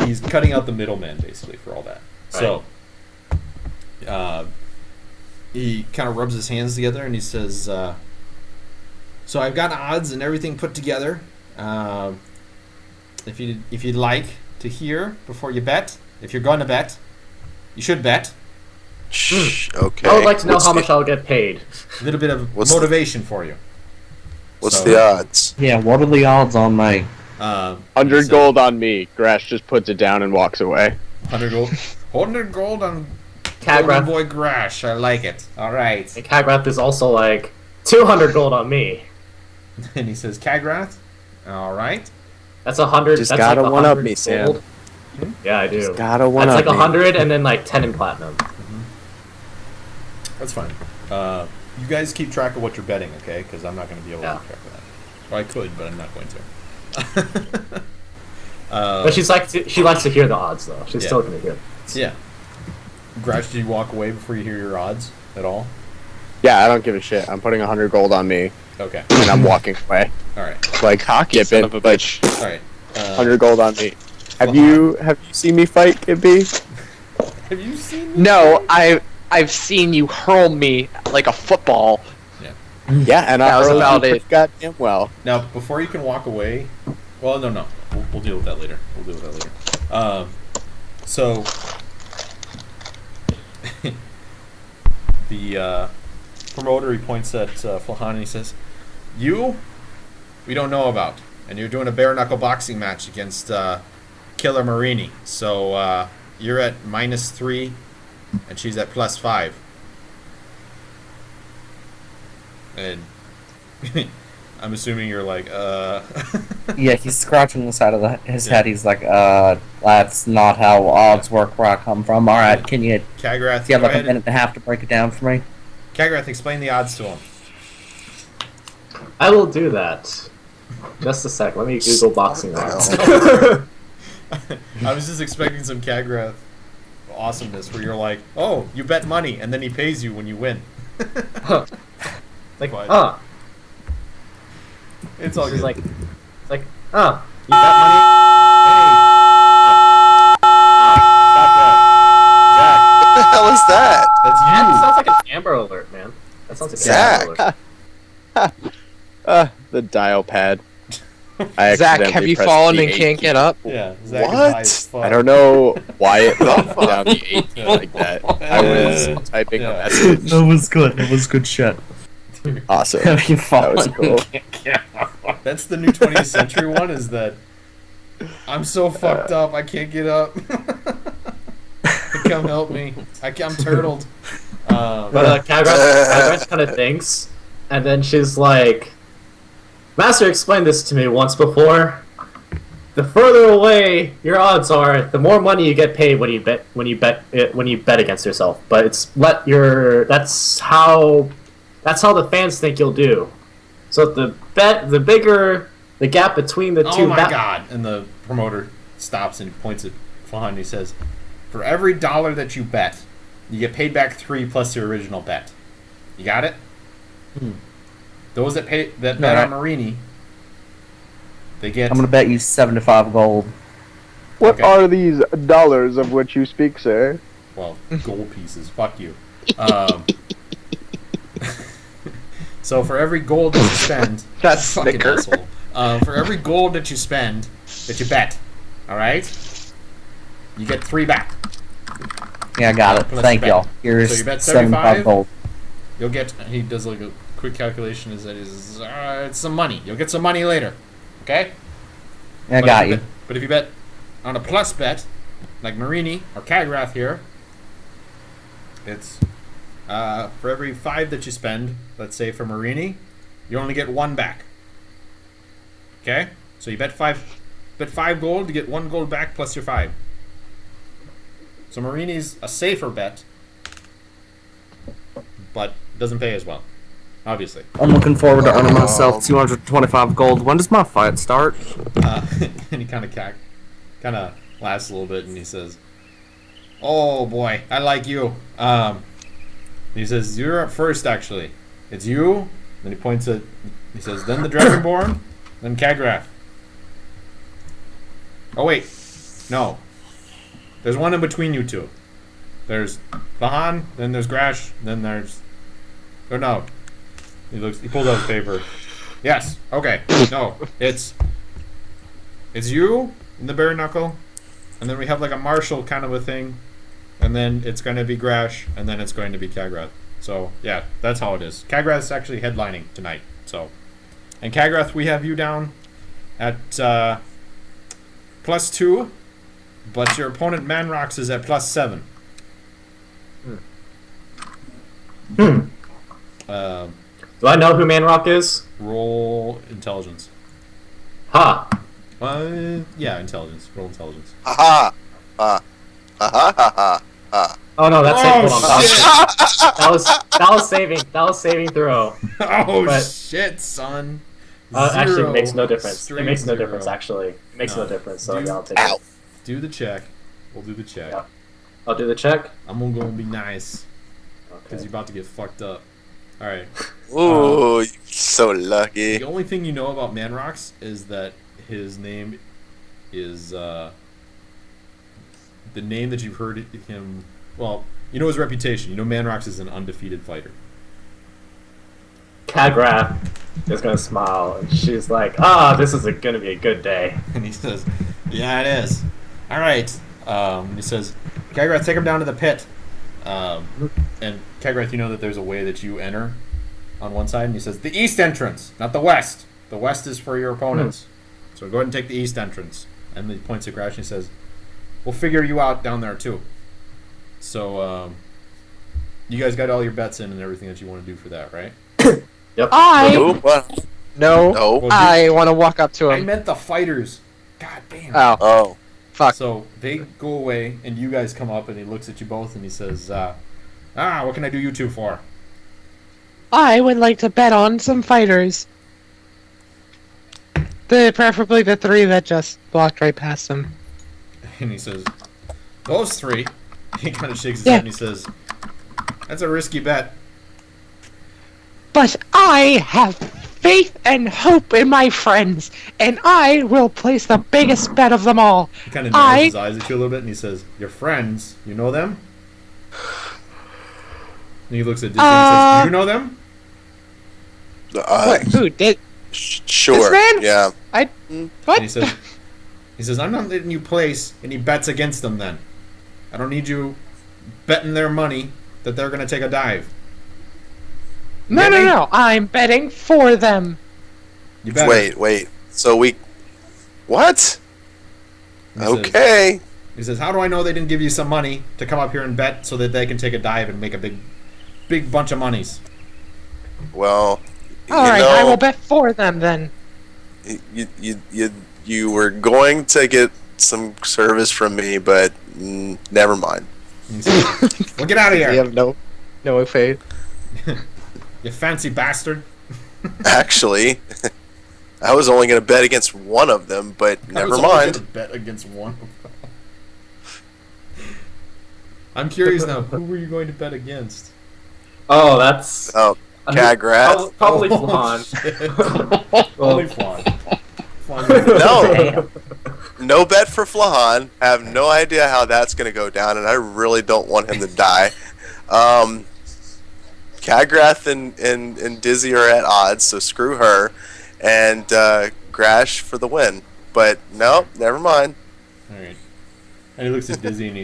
He's cutting out the middleman, basically, for all that. So, he kind of rubs his hands together and he says, so I've got odds and everything put together. If you'd like to hear before you bet, if you're going to bet, you should bet. Shh. Okay. I would like to know What's how the- much I'll get paid. A little bit of What's the- motivation for you. What's So, the odds? Yeah, what are the odds on me? 100 so- gold on me. Grash just puts it down and walks away. 100 gold. 100 gold on Golden Kagrath, Boy Grash. I like it. All right. and Kagrath is also like 200 gold on me. And he says, Kagrath, all right. That's 100. Just that's gotta like one-up 100 me, Sam. gold. Yeah, I do. Just gotta That's one like up me. 100 and then like 10 in platinum. That's fine. You guys keep track of what you're betting, okay? Because I'm not going to be able to keep track of that. Or I could, but I'm not going to. But she likes to hear the odds though. She's still gonna hear. Yeah. Grash, did you walk away before you hear your odds at all? Yeah, I don't give a shit. I'm putting 100 gold on me, Okay. and I'm walking away. All right. Like, Cocky son of a like, bitch. All right. 100 gold on me. Have you seen me fight, Gibby? Have you seen me? No, I've seen you hurl me like a football. Yeah, and That I was hurled about you it. pretty goddamn well. Now, before you can walk away, well, no. We'll deal with that later. So, the promoter, he points at Flahan and he says, "You, we don't know about, and you're doing a bare knuckle boxing match against Killer Marini. So you're at -3, and she's at +5." And I'm assuming you're like, Yeah, he's scratching the side of his head. He's like, that's not how odds work where I come from. Alright, can you Kagrath, have go like a ahead. minute and a half to break it down for me? Kagrath, explain the odds to him. I will do that. Just a sec. Let me Google boxing What the odds. I was just expecting some Kagrath awesomeness where you're like, oh, you bet money, and then he pays you when you win. Like, But it's all she's good. like, you bet money. What the hell is that? That's That you. sounds like an Amber Alert, man. That sounds like Zach. an Amber Alert. The dial pad. I Zach, accidentally have you pressed fallen the and 8 can't key. get up? Yeah. Zach is What? high as fuck. I don't know why it dropped down the 8 key like that. I was typing Yeah. a message. That was good. It was good shit. Awesome. Have you fallen? was cool. That's the new 20th century one. Is that I'm so fucked up, I can't get up. Come help me. I'm turtled. But Kagrath kind of thinks, and then she's like, "Master explained this to me once before. The further away your odds are, the more money you get paid when you bet against yourself. But that's how the fans think you'll do. So the bigger the gap between the two. Oh my god! And the promoter stops and points at Flahan and he says, "For every dollar that you bet, you get paid back 3 plus your original bet. You got it? Those that bet Alright. on Marini, they get." I'm gonna bet you 75 gold. What Okay. are these dollars of which you speak, sir? Well, gold pieces. Fuck you. So for every gold that you spend, That's fucking snicker. asshole. For every gold that you spend, that you bet, all right, you get 3 back. Yeah, I got it. Plus Thank you bet. y'all. Here's So you bet 75 75? gold. You'll get. He does like a quick calculation. Is that it's some money. You'll get some money later. Okay. Yeah, I But got if you. But if you bet on a plus bet, like Marini or Kagrath here, it's for every 5 that you spend, let's say for Marini, you only get 1 back. Okay? So you bet 5 gold to get 1 gold back plus your 5. So Marini's a safer bet, but doesn't pay as well. Obviously. I'm looking forward to earning myself 225 gold. When does my fight start? And he kind of laughs a little bit, and he says, "Oh boy, I like you." He says, "You're up first, actually. It's you." Then he points at. He says, "Then the Dragonborn, then Kagrath." Oh wait, no. There's one in between you two. There's Bahan, then there's Grash, then there's. Or no. He pulls out his paper. Yes. Okay. No. It's you in the bare knuckle, and then we have like a marshal kind of a thing, and then it's going to be Grash, and then it's going to be Kagrath. So yeah, that's how it is. Kagrath's actually headlining tonight. So, and Kagrath, we have you down at +2, but your opponent Manrox is at +7. Do I know who Manrock is? Roll intelligence. Ha! Yeah, intelligence. Roll intelligence. Haha! ha. Ha ha ha ha ha. Oh no, that's it. Hold on. shit. That was saving throw. Oh But- shit, son. Actually, Zero. it makes no difference. It Straight makes no zero. difference. Actually, it makes no difference. So Dude. yeah, I'll take Ow. it. Do the check. We'll do the check. Yeah. I'll do the check. I'm gonna go and be nice because Okay. you're about to get fucked up. All right. Ooh, you're so lucky. The only thing you know about Manrox is that his name is the name that you've heard him. Well, you know his reputation. You know Manrox is an undefeated fighter. Kagra is gonna smile, and she's like, this is gonna be a good day." And he says, "Yeah, it is. All right." He says, "Kagrath, take him down to the pit." And Kagrath, you know that there's a way that you enter on one side, and he says, "The east entrance, not the west. The west is for your opponents. So go ahead and take the east entrance." And he points at Crash and he says, "We'll figure you out down there too." So you guys got all your bets in and everything that you want to do for that, right? Yep. Ooh, what? No, No. Well, I want to walk up to I him. meant the fighters. God damn. Oh, Oh. fuck. So they go away, and you guys come up, and he looks at you both, and he says, what can I do you two for?" I would like to bet on some fighters. Preferably the three that just walked right past them. And he says, "Those three." He kind of shakes his Yeah. head, and he says, "That's a risky bet." But I have faith and hope in my friends, and I will place the biggest bet of them all. He kind of narrows his eyes at you a little bit, and he says, "Your friends, you know them?" And he looks at Disney and says, "You know them?" What? Who did? Sure. This man? Yeah. What? And he says, "I'm not letting you place any bets against them then. I don't need you betting their money that they're going to take a dive. No, Get no, me? no. I'm betting for them. You better." Wait. So we. What? He says- Okay. He says, "How do I know they didn't give you some money to come up here and bet so that they can take a dive and make a big bunch of monies?" Well. All right, I will bet for them then. You were going to get some service from me, but never mind. And he says, "Well, get out of You here, have no faith. you fancy bastard." Actually, I was only going to bet against one of them, but I never was only mind. gonna bet against one of them. I'm curious now. Who were you going to bet against? Oh, that's Oh, Kagrath. probably Oh, Flan. shit. Only Flan. No. No bet for Flahan. Have no idea how that's going to go down, and I really don't want him to die. Kagrath and Dizzy are at odds, so screw her. And Grash for the win. But no, never mind. Alright. And he looks at Dizzy and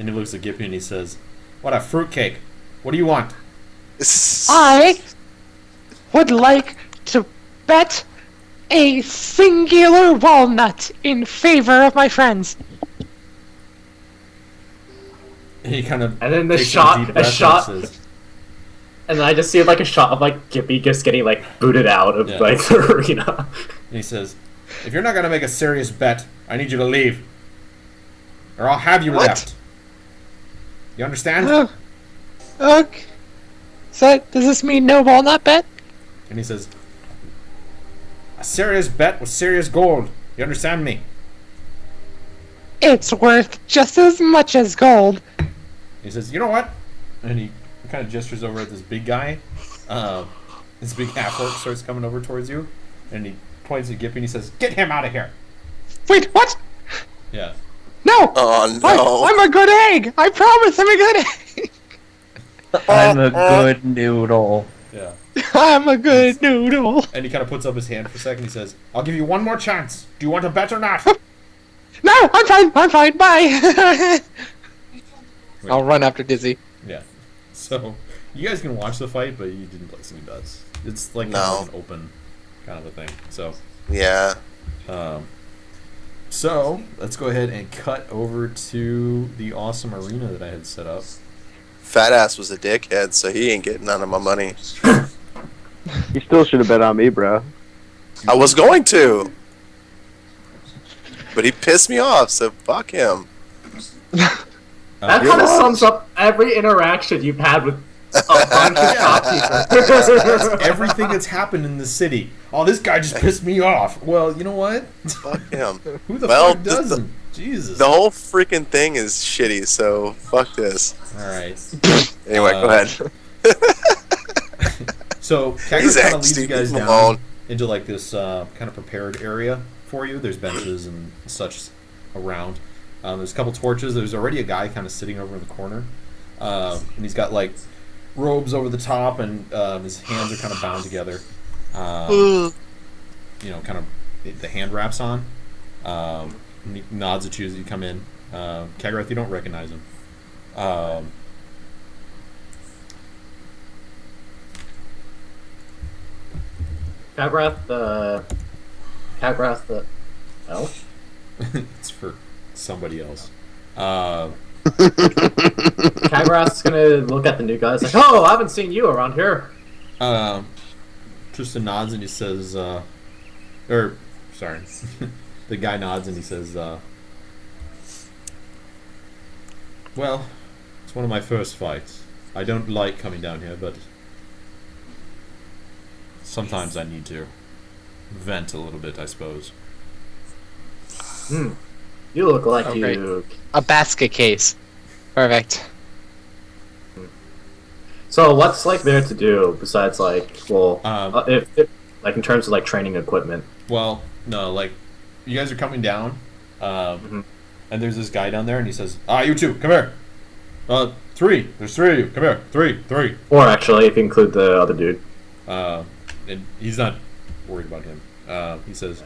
he looks at Gippy and he says, "What a fruitcake. What do you want?" I would like to bet a singular walnut in favor of my friends. And he kind of And then the takes shot- deep a breath and shot- says, And then I just see like a shot of like Gippy just getting like booted out of Yeah. like the arena. and he says, "If you're not gonna make a serious bet, I need you to leave, or I'll have you What? left. You understand?" Oh, okay. So does this mean no walnut bet? And he says, "A serious bet with serious gold. You understand me?" It's worth just as much as gold. He says, "You know what?" And he kind of gestures over at this big guy. This big half-orc starts coming over towards you, and he points at Gippy and he says, "Get him out of here." Wait, what? Yeah. No! Oh, no. I'm a good egg! I promise I'm a good egg! I'm a good noodle. Yeah. I'm a good noodle. And he kind of puts up his hand for a second. He says, "I'll give you one more chance. Do you want to bet or not?" No, I'm fine, bye! I'll run after Dizzy. Yeah. So, you guys can watch the fight, but you didn't place any bets. It's like kind No. of an open kind of a thing. So, Yeah. so let's go ahead and cut over to the awesome arena that I had set up. Fat ass was a dickhead, so he ain't getting none of my money. You still should have bet on me, bro. I was going to. but he pissed me off, so fuck him. That kind of sums up every interaction you've had with a bunch of shopkeepers. That's everything that's happened in the city. Oh, this guy just pissed me off. Well, you know what? Fuck him. Who the Well, fuck doesn't? Jesus. The whole freaking thing is shitty, so fuck this. Alright. Anyway, go ahead. So, Kagura He's kind of leads you leave guys him down alone. into like this kind of prepared area for you. There's benches and such around. There's a couple torches. There's already a guy kind of sitting over in the corner. And he's got like robes over the top, and his hands are kind of bound together. You know, kind of the hand wraps on. And he nods at you as you come in. Kagurath, you don't recognize him. Kagrath the elf? It's for somebody else. Kagrath's gonna look at the new guy. He's like, "Oh, I haven't seen you around here." Tristan nods and he says, sorry. The guy nods and he says, well, it's one of my first fights. I don't like coming down here, but sometimes I need to vent a little bit, I suppose. You look like Okay. you. A basket case. Perfect. So what's like there to do besides like, well, Um, if like in terms of like training equipment? Well, no, like, you guys are coming down, and there's this guy down there, and he says, you two, come here. Three. There's three of you. Come here. Three. Or actually, if you include the other dude. And he's not worried about him. He says,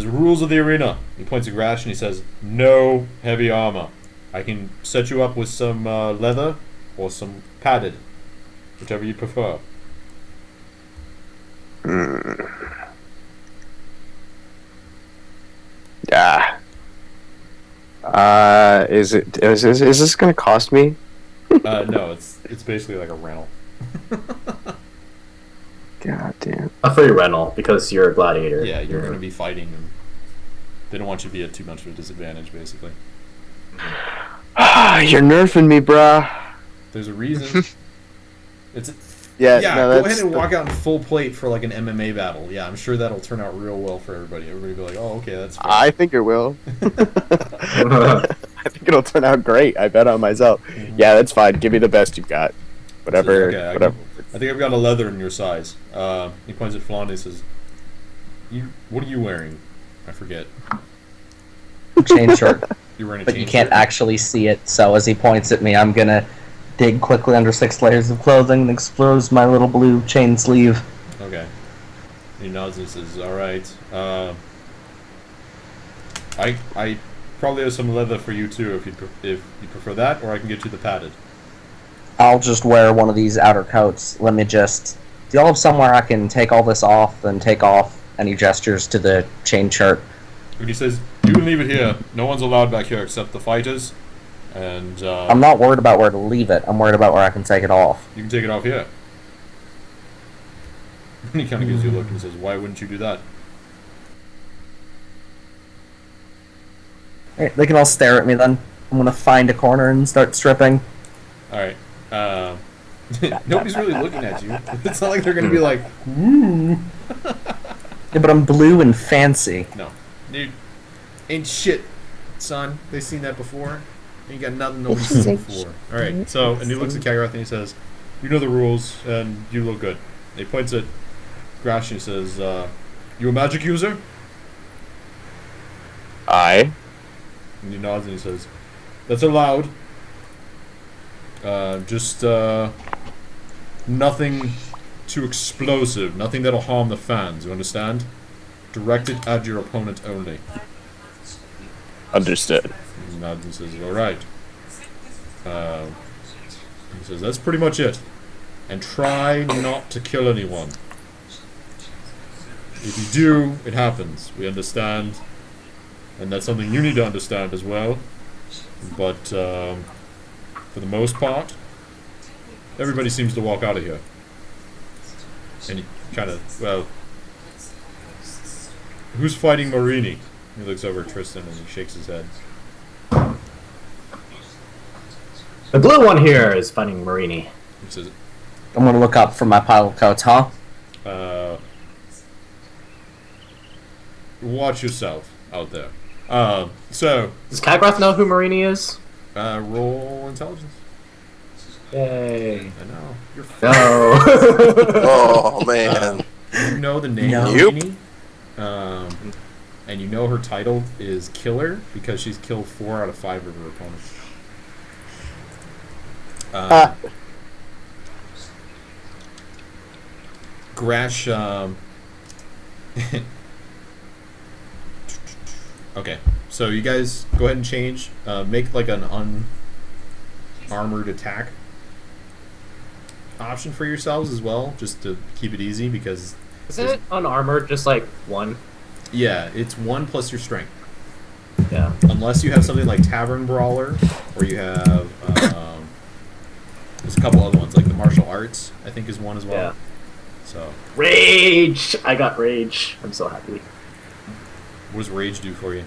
rules of the arena. He points at Grash and he says, no heavy armor. I can set you up with some leather or some padded, whichever you prefer. Yeah. Is this gonna cost me? No, it's basically like a rental. God damn. A free rental because you're a gladiator. Yeah, you're going to be fighting, and they don't want you to be at too much of a disadvantage, basically. You're nerfing me, bruh. There's a reason. It's Yeah, yeah. no, Go ahead and walk out in full plate for like an MMA battle. Yeah, I'm sure that'll turn out real well for everybody. Everybody will be like, "Oh, okay, that's." Fair. I think it will. I think it'll turn out great. I bet on myself. Yeah, that's fine. Give me the best you've got. Whatever. Okay, whatever. I think I've got a leather in your size. He points at Flan and he says, what are you wearing? I forget. Chain shirt. You're wearing a But chain you can't shirt. actually see it, so as he points at me, I'm gonna dig quickly under 6 layers of clothing and expose my little blue chain sleeve. Okay. He nods and says, "Alright. I probably have some leather for you too if you prefer that, or I can get you the padded." I'll just wear one of these outer coats. Let me just... Do y'all have somewhere I can take all this off and take off any gestures to the chain shirt? And he says, "You can leave it here. No one's allowed back here except the fighters. And I'm not worried about where to leave it. I'm worried about where I can take it off. you can take it off here." And he kind of gives you a look and says, "Why wouldn't you do that?" Alright, they can all stare at me then. I'm gonna find a corner and start stripping. Alright. Nobody's really looking at you. It's not like they're going to be like, "Woo." Yeah, but I'm blue and fancy. No. Dude, ain't shit, son. They've seen that before. Ain't got nothing nobody's seen before. Alright, so, and he looks at Kagarath and he says, "You know the rules, and you look good." And he points at Grash and he says, "You a magic user?" Aye. And he nods and he says, "That's allowed. Just nothing too explosive, nothing that'll harm the fans, you understand? Directed at your opponent only." Understood. He nods and says, "Alright." He says, "That's pretty much it. And try not to kill anyone. If you do, it happens. We understand. And that's something you need to understand as well. But, for the most part, everybody seems to walk out of here." And he kind of, well... "Who's fighting Marini?" He looks over at Tristan and he shakes his head. The blue one here is fighting Marini. He says, I'm gonna look up for my pile of coats, huh? watch yourself out there. So, Does Kagrath know who Marini is? roll intelligence. Yay. I know. You're No. Oh man. You know the name No. Marini, and you know her title is Killer because she's killed 4 out of 5 of her opponents. Grash. Okay, so you guys go ahead and change. Make like an unarmored attack option for yourselves as well, just to keep it easy because. Isn't it unarmored just like 1? Yeah, it's 1 plus your strength. Yeah. Unless you have something like Tavern Brawler, or you have there's a couple other ones like the martial arts. I think is one as well. Yeah. So, Rage! I got Rage. I'm so happy. what does Rage do for you?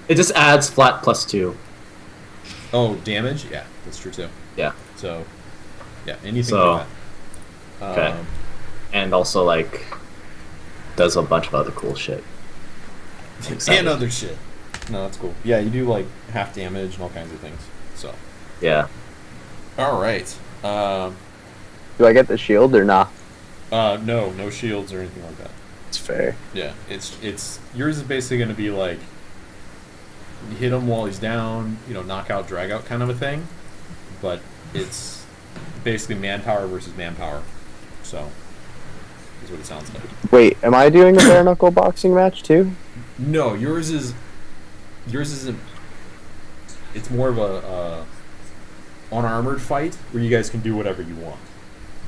It just adds flat +2. Oh, damage. Yeah, that's true too. Yeah. So, yeah, anything So, like that. okay. And also, like, does a bunch of other cool shit. And other shit. No, that's cool. Yeah, you do like half damage and all kinds of things. So, Yeah. all right. Do I get the shield or not? No shields or anything like that. It's fair. Yeah, it's yours is basically going to be like you hit him while he's down, knockout, drag out kind of a thing, but it's basically manpower versus manpower. So, is what it sounds like. Wait, am I doing a bare knuckle boxing match too? No, yours isn't. It's more of a unarmored fight where you guys can do whatever you want.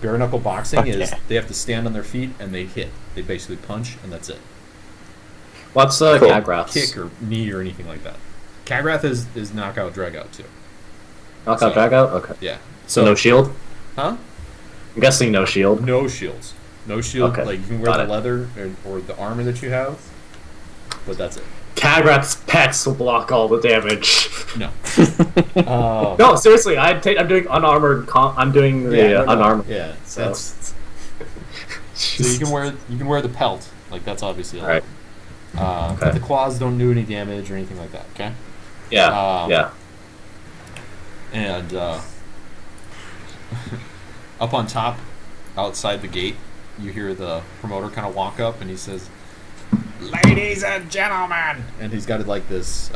Bare knuckle boxing is Okay. they have to stand on their feet and they hit. They basically punch and that's it. What's Cool. Kagrath's? Kick or knee or anything like that. Kagrath is knockout, drag out too. Knockout, So- drag out? Okay. Yeah. So no shield? Huh? I'm guessing no shield. No shields. No shield. Okay. Like you can wear Got the it. leather or the armor that you have, but that's it. Kagrath's pets will block all the damage. No. Uh, No, seriously, I'm doing unarmored. I'm doing the no. unarmored. Yeah. So- That's so you can wear the pelt. Like that's obviously Alright. But Okay. the claws don't do any damage or anything like that. Okay. Yeah. Yeah. And up on top, outside the gate, you hear the promoter kind of walk up, and he says, "Ladies and gentlemen," and he's got like this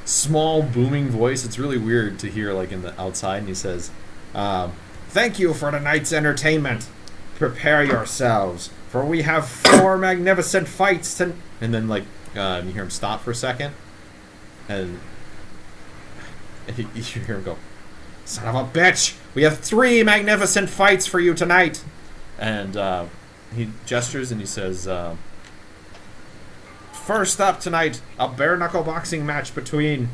small booming voice. It's really weird to hear like in the outside, and he says, "Thank you for tonight's entertainment. Prepare yourselves, for we have 4 magnificent fights." And then like you hear him stop for a second, and you hear him go, "Son of a bitch! We have 3 magnificent fights for you tonight." And he gestures and he says, "First up tonight, a bare knuckle boxing match between."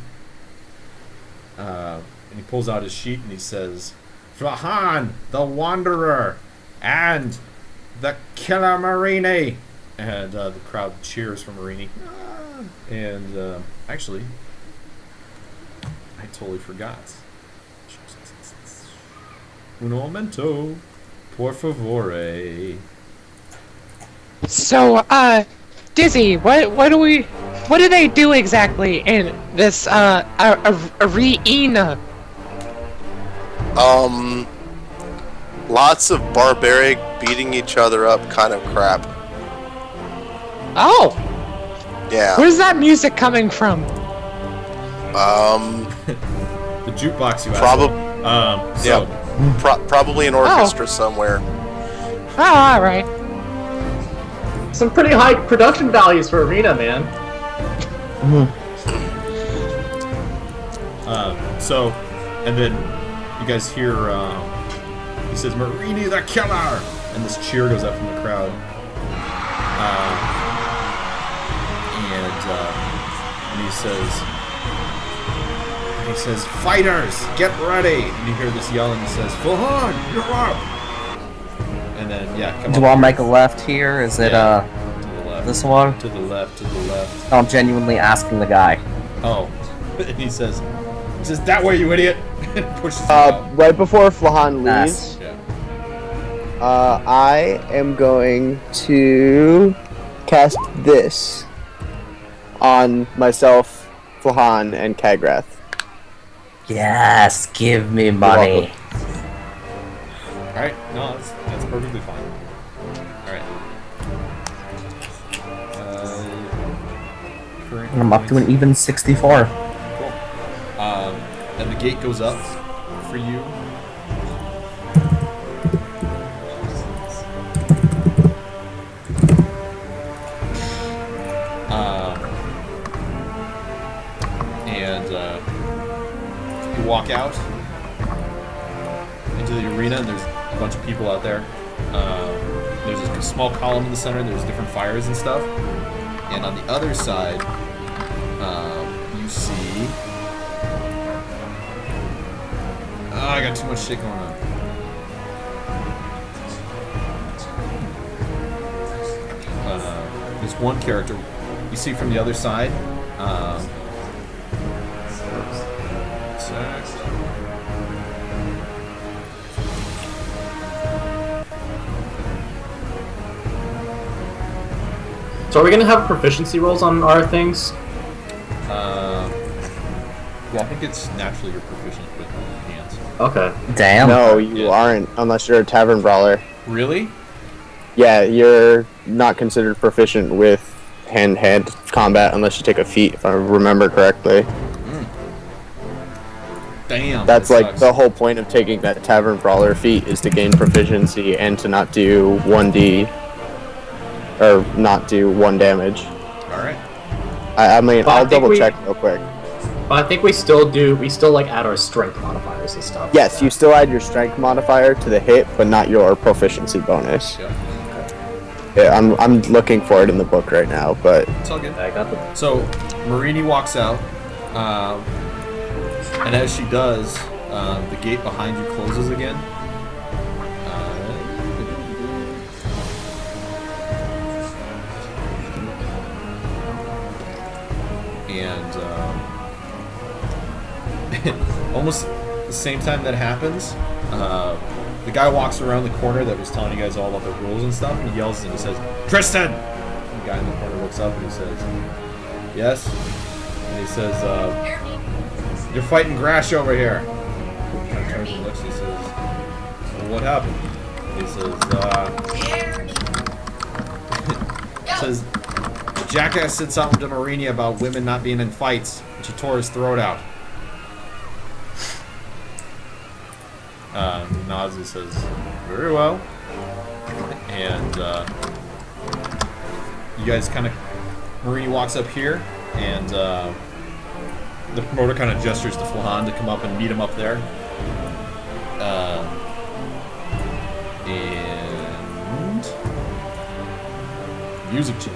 And he pulls out his sheet and he says, "Flahan, the Wanderer, and the Killer Marini." And the crowd cheers for Marini. And actually, I totally forgot. Un momento, por favore. So, Dizzy, what do they do exactly in this arena? Lots of barbaric beating each other up kind of crap. Oh, Yeah. where's that music coming from? The jukebox you asked. Probably. So, Probably an orchestra somewhere. Oh, all right. Some pretty high production values for arena, man. So, and then you guys hear, he says, "Marini the Killer!" And this cheer goes up from the crowd. And he says, "Fighters, get ready!" And you hear this yell, and he says, "Fuhan, you're up!" And then, yeah, come Do up I make a left here? Is it to the left. This one? To the left, to the left. No, I'm genuinely asking the guy. Oh. And he says, that way, you idiot! And pushes you out. Right before Flahan leaves, Yes. Yeah. I am going to cast this on myself, Flahan, and Kagrath. Yes, give me money. Alright, no, that's perfectly fine. Alright. I'm up to an even 64. Cool. And the gate goes up for you. You walk out into the arena, and there's a bunch of people out there. There's a small column in the center. There's different fires and stuff. And on the other side, you see. Oh, I got too much shit going on. There's one character you see from the other side. So are we gonna have proficiency rolls on our things? Yeah, I think it's naturally you're proficient with hands. Okay. Damn. No, you aren't, unless you're a tavern brawler. Really? Yeah, you're not considered proficient with hand-to-hand combat unless you take a feat, if I remember correctly. Damn. That's that like sucks. the whole point of taking that tavern brawler feat is to gain proficiency and to not do 1d or not do 1 damage. All right. I mean, But I I'll think double check real quick. But I think we still like add our strength modifiers and stuff. Yes, you still add your strength modifier to the hit, but not your proficiency bonus. Yeah. Yeah, I'm looking for it in the book right now, but It's all good. I got the. So, Marini walks out, and as she does, the gate behind you closes again. And almost the same time that happens, the guy walks around the corner that was telling you guys all about the rules and stuff, and he yells and he says, "Tristan!" And the guy in the corner looks up and he says, "Yes?" And he says, "You're fighting Grash over here." He kind of turns and looks and he says, "Well, what happened?" He says, "The jackass said something to Marini about women not being in fights, and she tore his throat out." He nods and says, "Very well." And you guys kind of, Marini walks up here, and the promoter kind of gestures to Flahan to come up and meet him up there. And music change.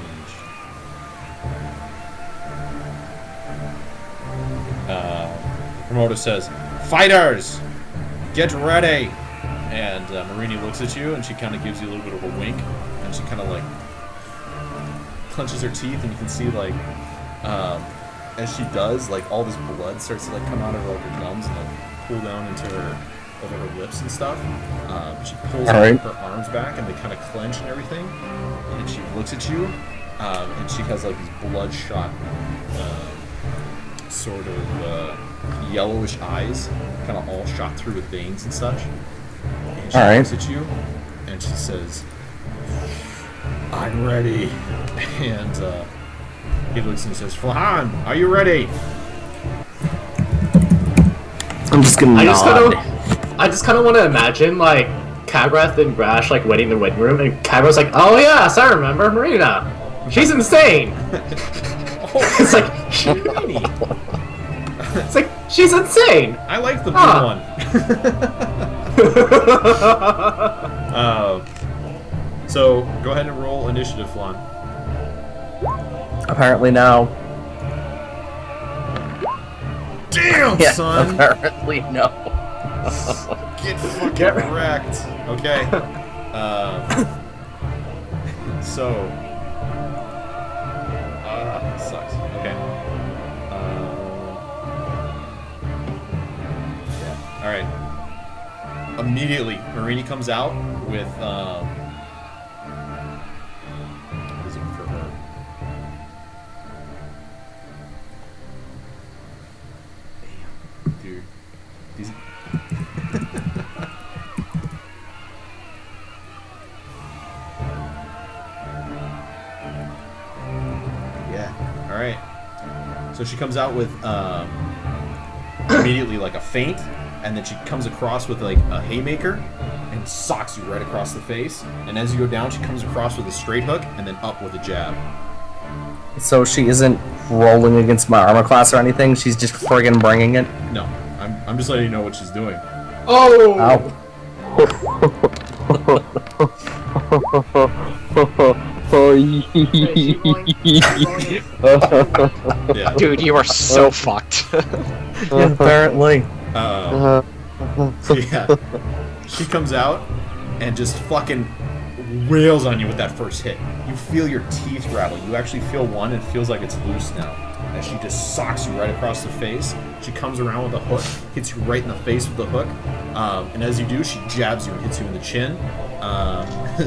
Promoter says, "Fighters, get ready!" And Marini looks at you, and she kind of gives you a little bit of a wink, and she kind of like clenches her teeth, and you can see like as she does, like all this blood starts to like come out of like her gums and like pull down into her over her lips and stuff. She pulls Alright. her arms back, and they kind of clench and everything. And she looks at you, and she has like these bloodshot, sort of yellowish eyes, kind of all shot through with veins and such. And she Alright. looks at you, and she says, "I'm ready." And he looks and he says, "Flahan, are you ready?" I'm just gonna I nod. just kind of want to imagine like Kagrath and Grash like waiting in the waiting room, and Kagrath's like, "Oh yes, I remember Marina. She's insane." It's like, Marini. it's like she's insane. I like the blue Huh. one. So go ahead and roll initiative, Flan. Apparently now. Damn, Yeah, son! apparently no. Get fucking Get- wrecked. Okay. So Sucks. Okay. Yeah. All right. Immediately, Marini comes out with what is it for her? Damn, dude. These. Yeah. All right. So she comes out with immediately like a feint, and then she comes across with like a haymaker and socks you right across the face. And as you go down, she comes across with a straight hook and then up with a jab. So she isn't rolling against my armor class or anything. She's just friggin' bringing it. No, I'm just letting you know what she's doing. Oh! Ow. Yeah. Dude, you are so fucked. Yeah, apparently. So yeah, she comes out and just fucking wails on you with that first hit. You feel your teeth rattle. You actually feel one, and it feels like it's loose now. And she just socks you right across the face. She comes around with a hook, hits you right in the face with the hook. And as you do, she jabs you and hits you in the chin.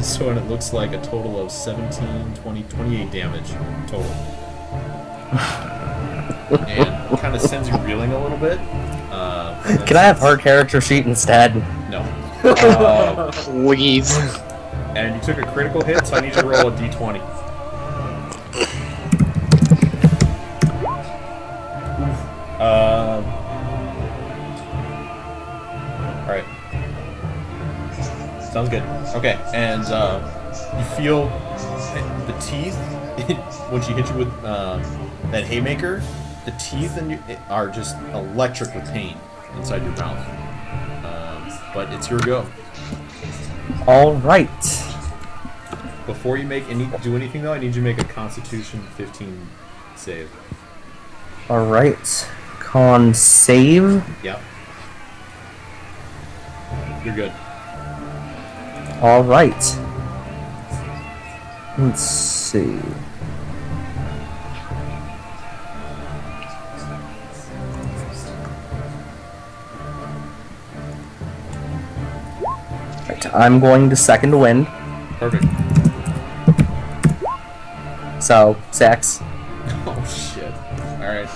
So and it looks like a total of 17, 20, 28 damage total. And kind of sends you reeling a little bit. Can I have her character sheet instead? No. Please. And you took a critical hit, so I need you to roll a d20. Alright. Sounds good. Okay, and you feel the teeth, when she hit you with that haymaker, the teeth are just electric with pain inside your mouth. But it's your go. All right. Before you do anything though, I need you to make a Constitution 15 save. All right. Con save. Yep. You're good. All right. Let's see. Right, I'm going to second wind. Perfect. So 6. Oh shit. Alright.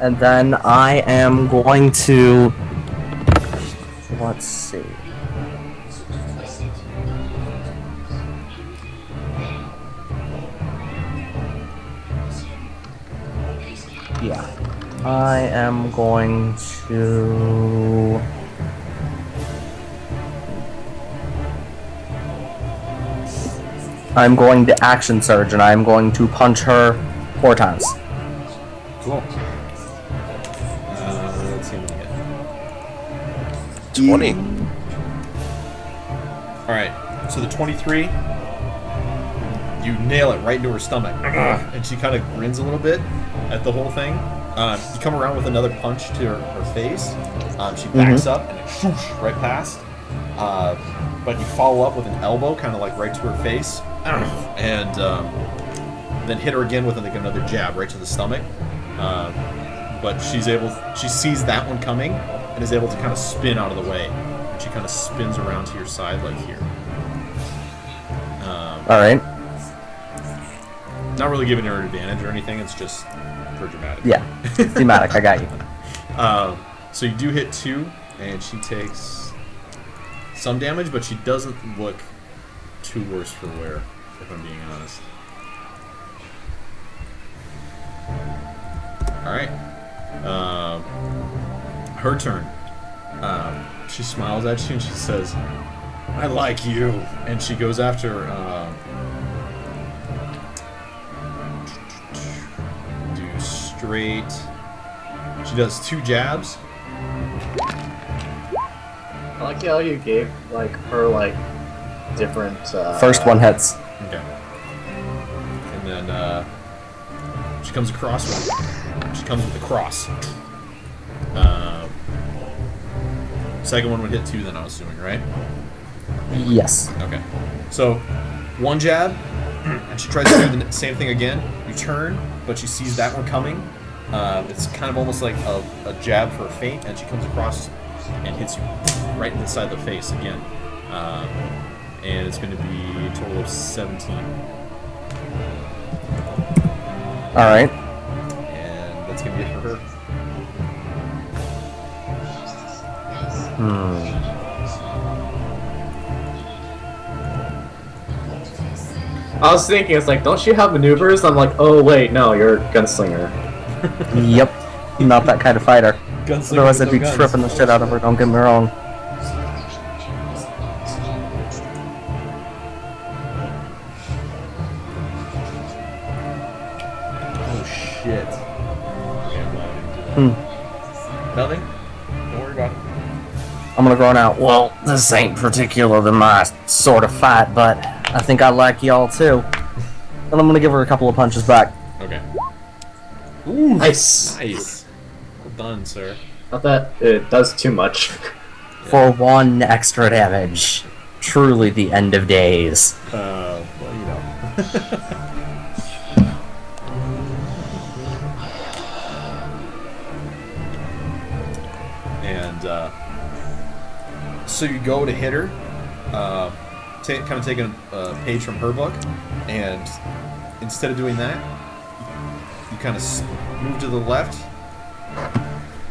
And then I am going to. Let's see. Yeah. I am going to. I'm going to action surge and I'm going to punch her 4 times. Cool. Let's see what we get. 20. Alright, so the 23, you nail it right into her stomach. And she kind of grins a little bit at the whole thing. You come around with another punch to her face. She backs up and it whoosh, right past. But you follow up with an elbow, kind of like right to her face. And then hit her again with like another jab right to the stomach. But she sees that one coming and is able to kind of spin out of the way. And she kind of spins around to your side like here. Alright. Not really giving her an advantage or anything, it's just for dramatic. Yeah. Thematic, I got you. So you do hit 2, and she takes some damage, but she doesn't look too worse for wear, if I'm being honest. Alright. Her turn. She smiles at you and she says, I like you. And she goes after do straight. She does 2 jabs. I like how you gave like her like different. First one hits. Okay. And then she comes across with. She comes with a cross. Second one would hit 2, then I'm assuming, right? Yes. Okay. So, 1 jab, and she tries to do the same thing again. You turn, but she sees that one coming. It's kind of almost like a jab for a feint, and she comes across and hits you right in the side of the face again. And it's going to be a total of 17. Alright. And that's going to be it for her. I was thinking, it's like, don't she have maneuvers? I'm like, oh wait, no, you're a gunslinger. Yep. Not that kind of fighter. Gunslinger Otherwise, with I'd no be guns. tripping the shit out of her, don't get me wrong. Oh shit. Nothing? Don't worry about it. I'm gonna groan out. Well, this ain't particularly my sort of fight, but I think I like y'all too. And I'm gonna give her a couple of punches back. Okay. Nice. Nice. Well done, sir. Not that it does too much. For 1 extra damage. Truly the end of days. Well, you know. And, so you go to hit her, kind of taking a page from her book, and instead of doing that, you kind of move to the left,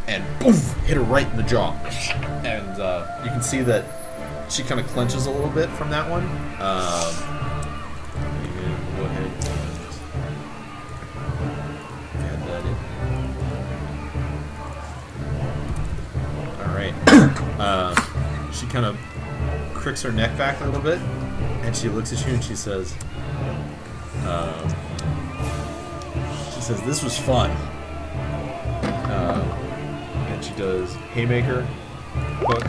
and boom, hit her right in the jaw. And you can see that she kind of clenches a little bit from that one. And go ahead and add that in. All right. She kind of cricks her neck back a little bit, and she looks at you and she says, "This was fun." And she does haymaker, hook,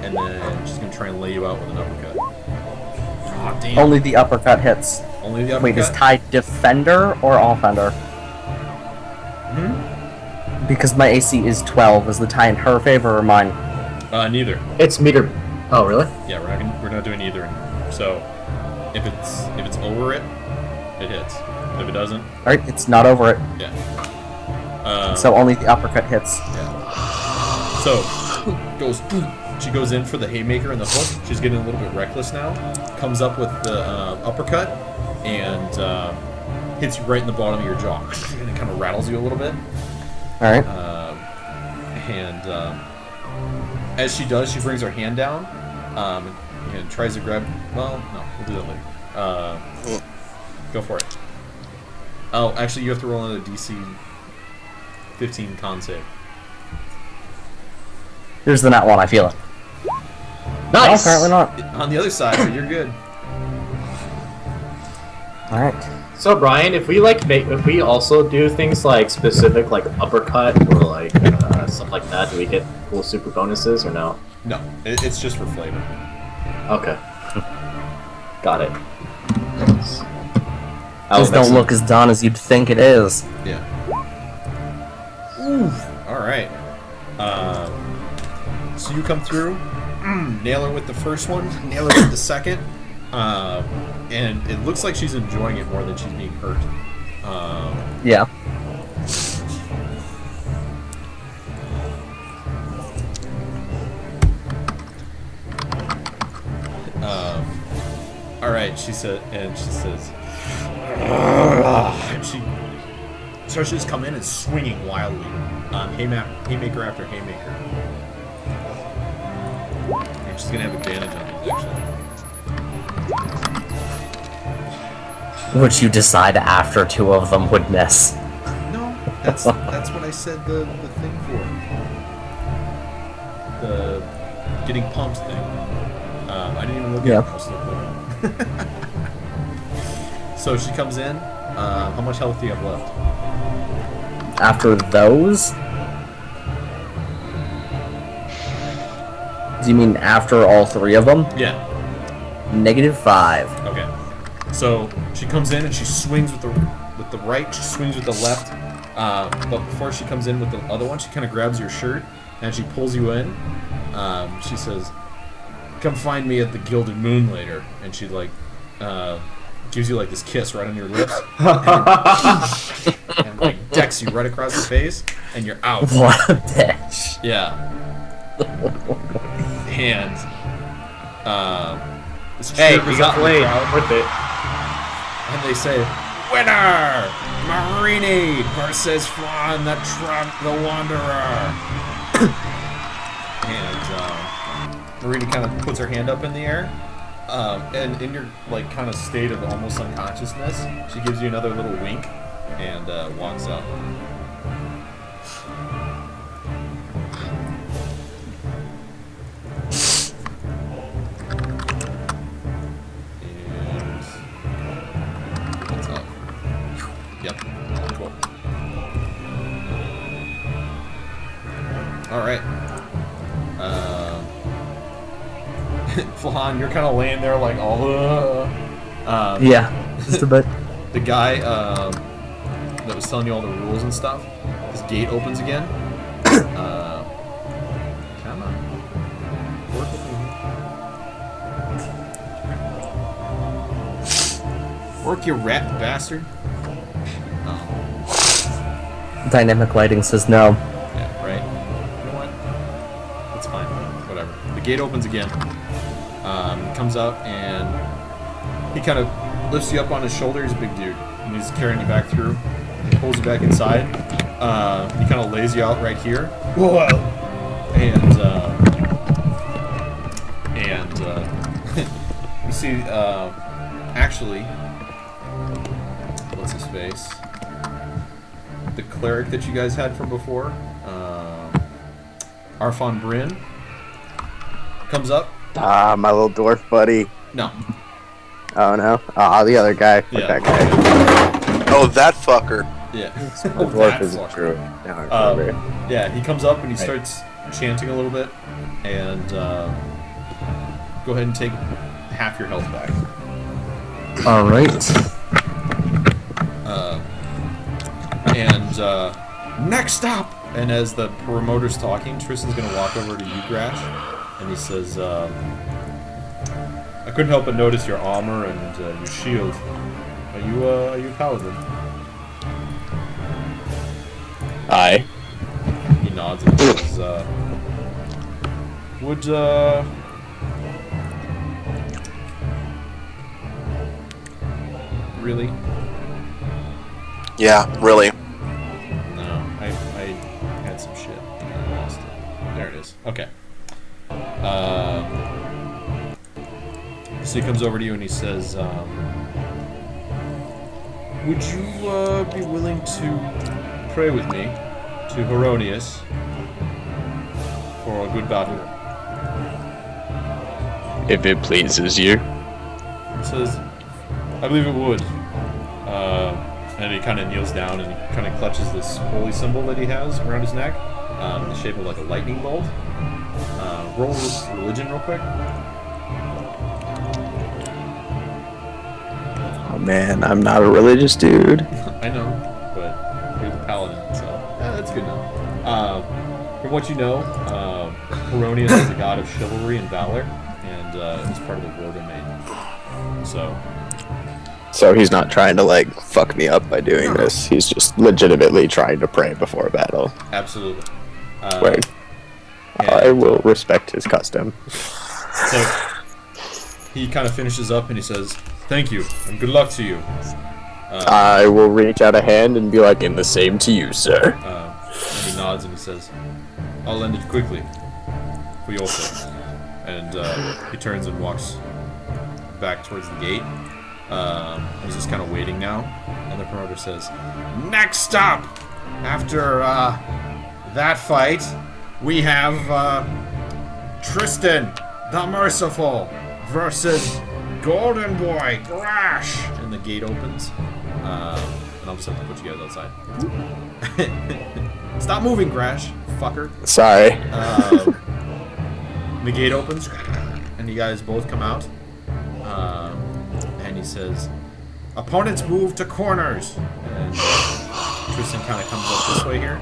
and then she's gonna try and lay you out with an uppercut. Oh, damn. Only the uppercut hits. Only the uppercut. Wait, is Ty defender or offender? Because my AC is 12. Is the tie in her favor or mine? Neither. It's meter. Oh, really? Yeah, we're not doing either anymore. So if it's over it, it hits. If it doesn't, Alright, it's not over it. yeah. So only the uppercut hits. Yeah. So she goes in for the haymaker and the hook. She's getting a little bit reckless now. Comes up with the uppercut and hits you right in the bottom of your jaw, and it kind of rattles you a little bit. Alright. As she does, she brings her hand down and tries to grab. Well, no, we'll do that later. Go for it. Oh, actually, you have to roll another DC 15 con save. Here's the nat one, I feel it. Nice. No, apparently not. On the other side, but you're good. Alright. So Brian, if we also do things like specific like uppercut or like stuff like that, do we get cool super bonuses or no? No, it's just for flavor. Okay. Got it. Just don't look as done as you'd think it is. Yeah. Ooh. All right. So you come through, nail her with the first one, nail her with the second, and it looks like she's enjoying it more than she's being hurt. Yeah. All right, she says, and she starts to just come in and swinging wildly, haymaker after haymaker. And she's gonna have advantage on these actually. Which you decide after 2 of them would miss. No, that's what I said the thing for. The getting pumped thing. I didn't even look at it. I was still clicking. So she comes in. How much health do you have left? After those? Do you mean after all 3 of them? Yeah. -5. Okay. So she comes in and she swings with the right. She swings with the left. But before she comes in with the other one, she kind of grabs your shirt and she pulls you in. She says, "Come find me at the Gilded Moon later." And she gives you like this kiss right on your lips, and like decks you right across the face, and you're out. What a bitch. Yeah. And this Hey, cheer you goes got up in the played. crowd, Worth it. and they say, "Winner, Marini versus Flan the Wanderer." And Marini kind of puts her hand up in the air, and in your like kind of state of almost unconsciousness, she gives you another little wink and walks up. And what's up? Yep. Cool. All right. Flan, you're kind of laying there like all. Yeah, just a bit. The guy that was telling you all the rules and stuff, his gate opens again. Come on. Work with me. Work, you rat bastard. Oh, Dynamic lighting says no. yeah, right. You know what? That's fine. Whatever. The gate opens again. Comes up and he kind of lifts you up on his shoulder. He's a big dude, and he's carrying you back through. He pulls you back inside. He kind of lays you out right here. Whoa! And you see, actually, what's his face? The cleric that you guys had from before, Arfon Bryn, comes up. Ah, my little dwarf buddy. No. Oh no. Ah, the other guy. Fuck Yeah. that guy. Oh, that fucker. Yeah. My dwarf That isn't fucker. true. Now I remember. Yeah, he comes up and he Right. starts chanting a little bit, and go ahead and take half your health back. Alright. Next up! And as the promoter's talking, Tristan's gonna walk over to you, Grash, and he says, I couldn't help but notice your armor and your shield. Are you a paladin? Aye. He nods and he says, would, really? Yeah, really. No, I had some shit and I lost it. There it is. Okay. So he comes over to you and he says, would you be willing to pray with me to Heronius for a good battle? If it pleases you. He says, I believe it would. And he kind of kneels down and he kind of clutches this holy symbol that he has around his neck, in the shape of like a lightning bolt. Roll religion real quick. Oh man, I'm not a religious dude. I know, but you're the paladin, so that's good enough. From what you know, Heronius is a god of chivalry and valor, and he's part of the War Domain. So he's not trying to like fuck me up by doing this. He's just legitimately trying to pray before battle. Absolutely. Wait. I will respect his custom. So he kind of finishes up and he says, "Thank you and good luck to you." I will reach out a hand and be like, "In the same to you, sir." And he nods and he says, "I'll end it quickly, for your sake." And he turns and walks back towards the gate. He's just kind of waiting now. And the promoter says, "Next up, after that fight, we have Tristan the Merciful versus Golden Boy Grash." And the gate opens. And I'll just have to put you guys outside. Stop moving, Grash, fucker. Sorry. The gate opens, and you guys both come out. And he says, "Opponents move to corners." And Tristan kind of comes up this way here,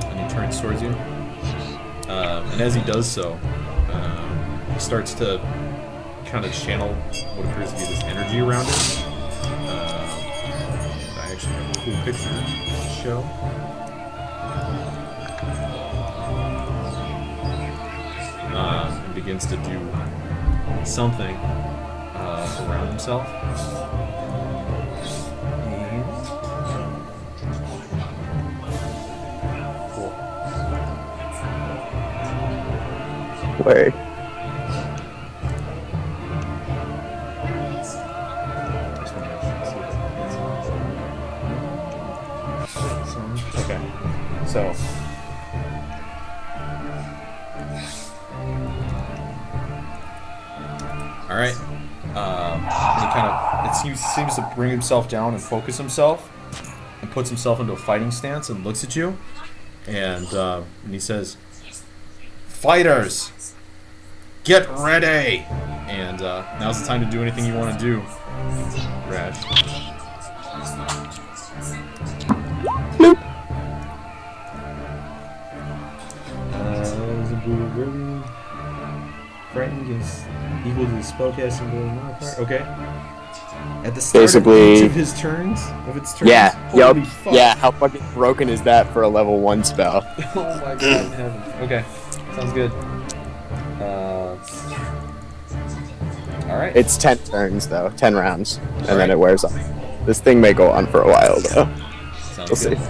and he turns towards you. And as he does so, he starts to kind of channel what appears to be this energy around it. I actually have a cool picture to show. And begins to do something around himself. Cool. Wait. Okay. So. All right. He kind of seems to bring himself down and focus himself, and puts himself into a fighting stance and looks at you, and he says, "Fighters, get ready!" And now's the time to do anything you want to do, Rash. Frightened is equal to the spellcasting modifier. Okay. At the start Basically, of each of his turns, Yeah, Holy fuck. yeah, how fucking broken is that for a level 1 spell? Oh my god in heaven. Okay, sounds good. Alright. It's 10 turns though, 10 rounds, and Right. then it wears off. This thing may go on for a while though. Sounds We'll good. see.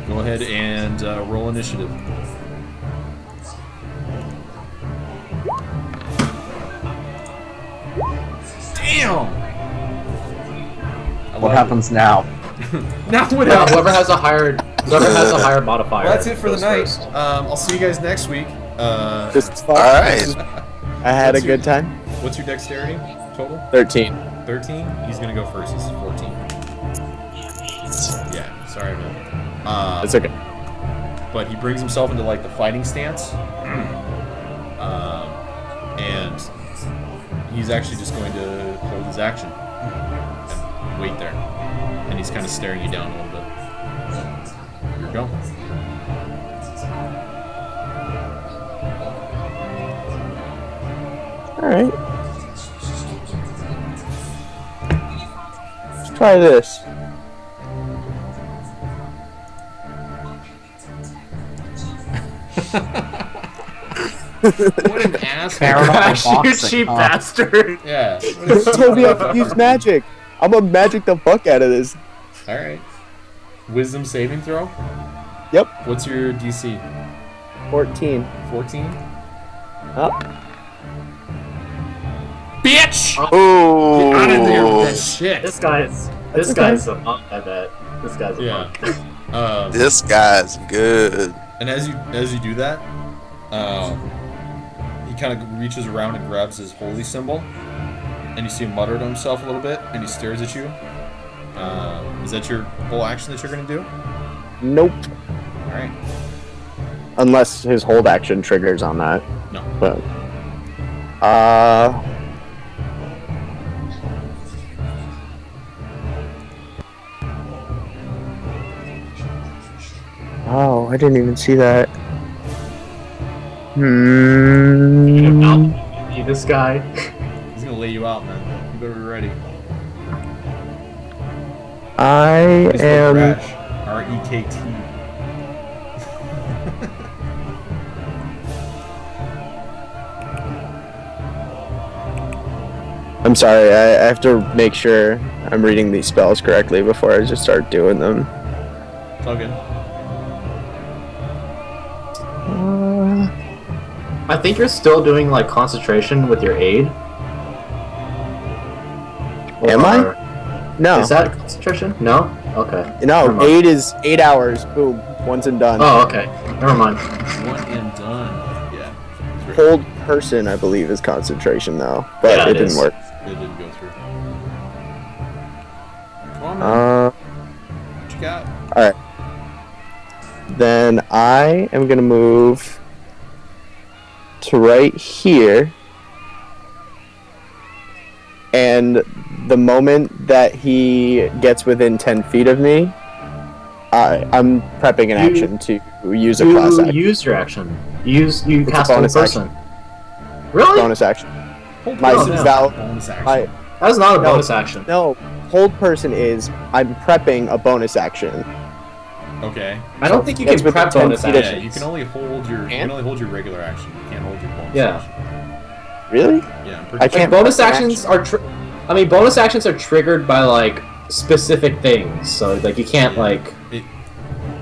Go ahead and roll initiative. Damn! What happens now? Now what Yeah, happens? whoever has a higher modifier. Well, that's it for the goes night. first. I'll see you guys next week. This is fun. Alright. I had a What's your- good time. What's your dexterity total? 13. 13? He's gonna go first. He's 14. Yeah, sorry, man. It's okay. But he brings himself into like the fighting stance, and he's actually just going to hold his action and wait there. And he's kind of staring you down a little bit. Here we go. Alright. Let's try this. What an asshole! Crash, you boxing, cheap huh? bastard! Yeah. You told me I could use magic. I'm gonna magic the fuck out of this. All right. Wisdom saving throw. Yep. What's your DC? 14. 14. Up. Bitch! Ooh. Get out of there with that shit. This guy's a monk, I bet. This guy's a Yeah. monk. This guy's good. And as you do that, he kind of reaches around and grabs his holy symbol, and you see him mutter to himself a little bit, and he stares at you. Is that your full action that you're gonna do? Nope. All right. Unless his hold action triggers on that. No. But. Oh, I didn't even see that. This guy. He's gonna lay you out, man. You better be ready. I He's am. Rash. R-E-K-T. I'm sorry. I have to make sure I'm reading these spells correctly before I just start doing them. It's all good. I think you're still doing like concentration with your aid. Am I? Or- No. Is that concentration? No? Okay. No, Never mind. 8 is 8 hours. Boom. Once and done. Oh, okay. Never mind. One and done. Yeah. It's right. Hold person, I believe, is concentration though, but Yeah, it it didn't is. work. It didn't go through. Come on, man. What you got? Alright. Then I am gonna move to right here. And the moment that he gets within 10 feet of me, I'm prepping an action to use a class You action. used your action. You It's cast a hold bonus person. Really? Bonus action. Hold My person is val- a bonus action. my- That is not a No. bonus action. No, hold person is I'm prepping a bonus action. Okay. I don't think you That's can within prep 10 bonus feet of Yeah, actions. you can only hold your regular action. You can't hold your bonus Yeah. action. Really? Yeah, I'm I pretty can't- Like, bonus prep an actions are. Bonus actions are triggered by like specific things. So like you can't like.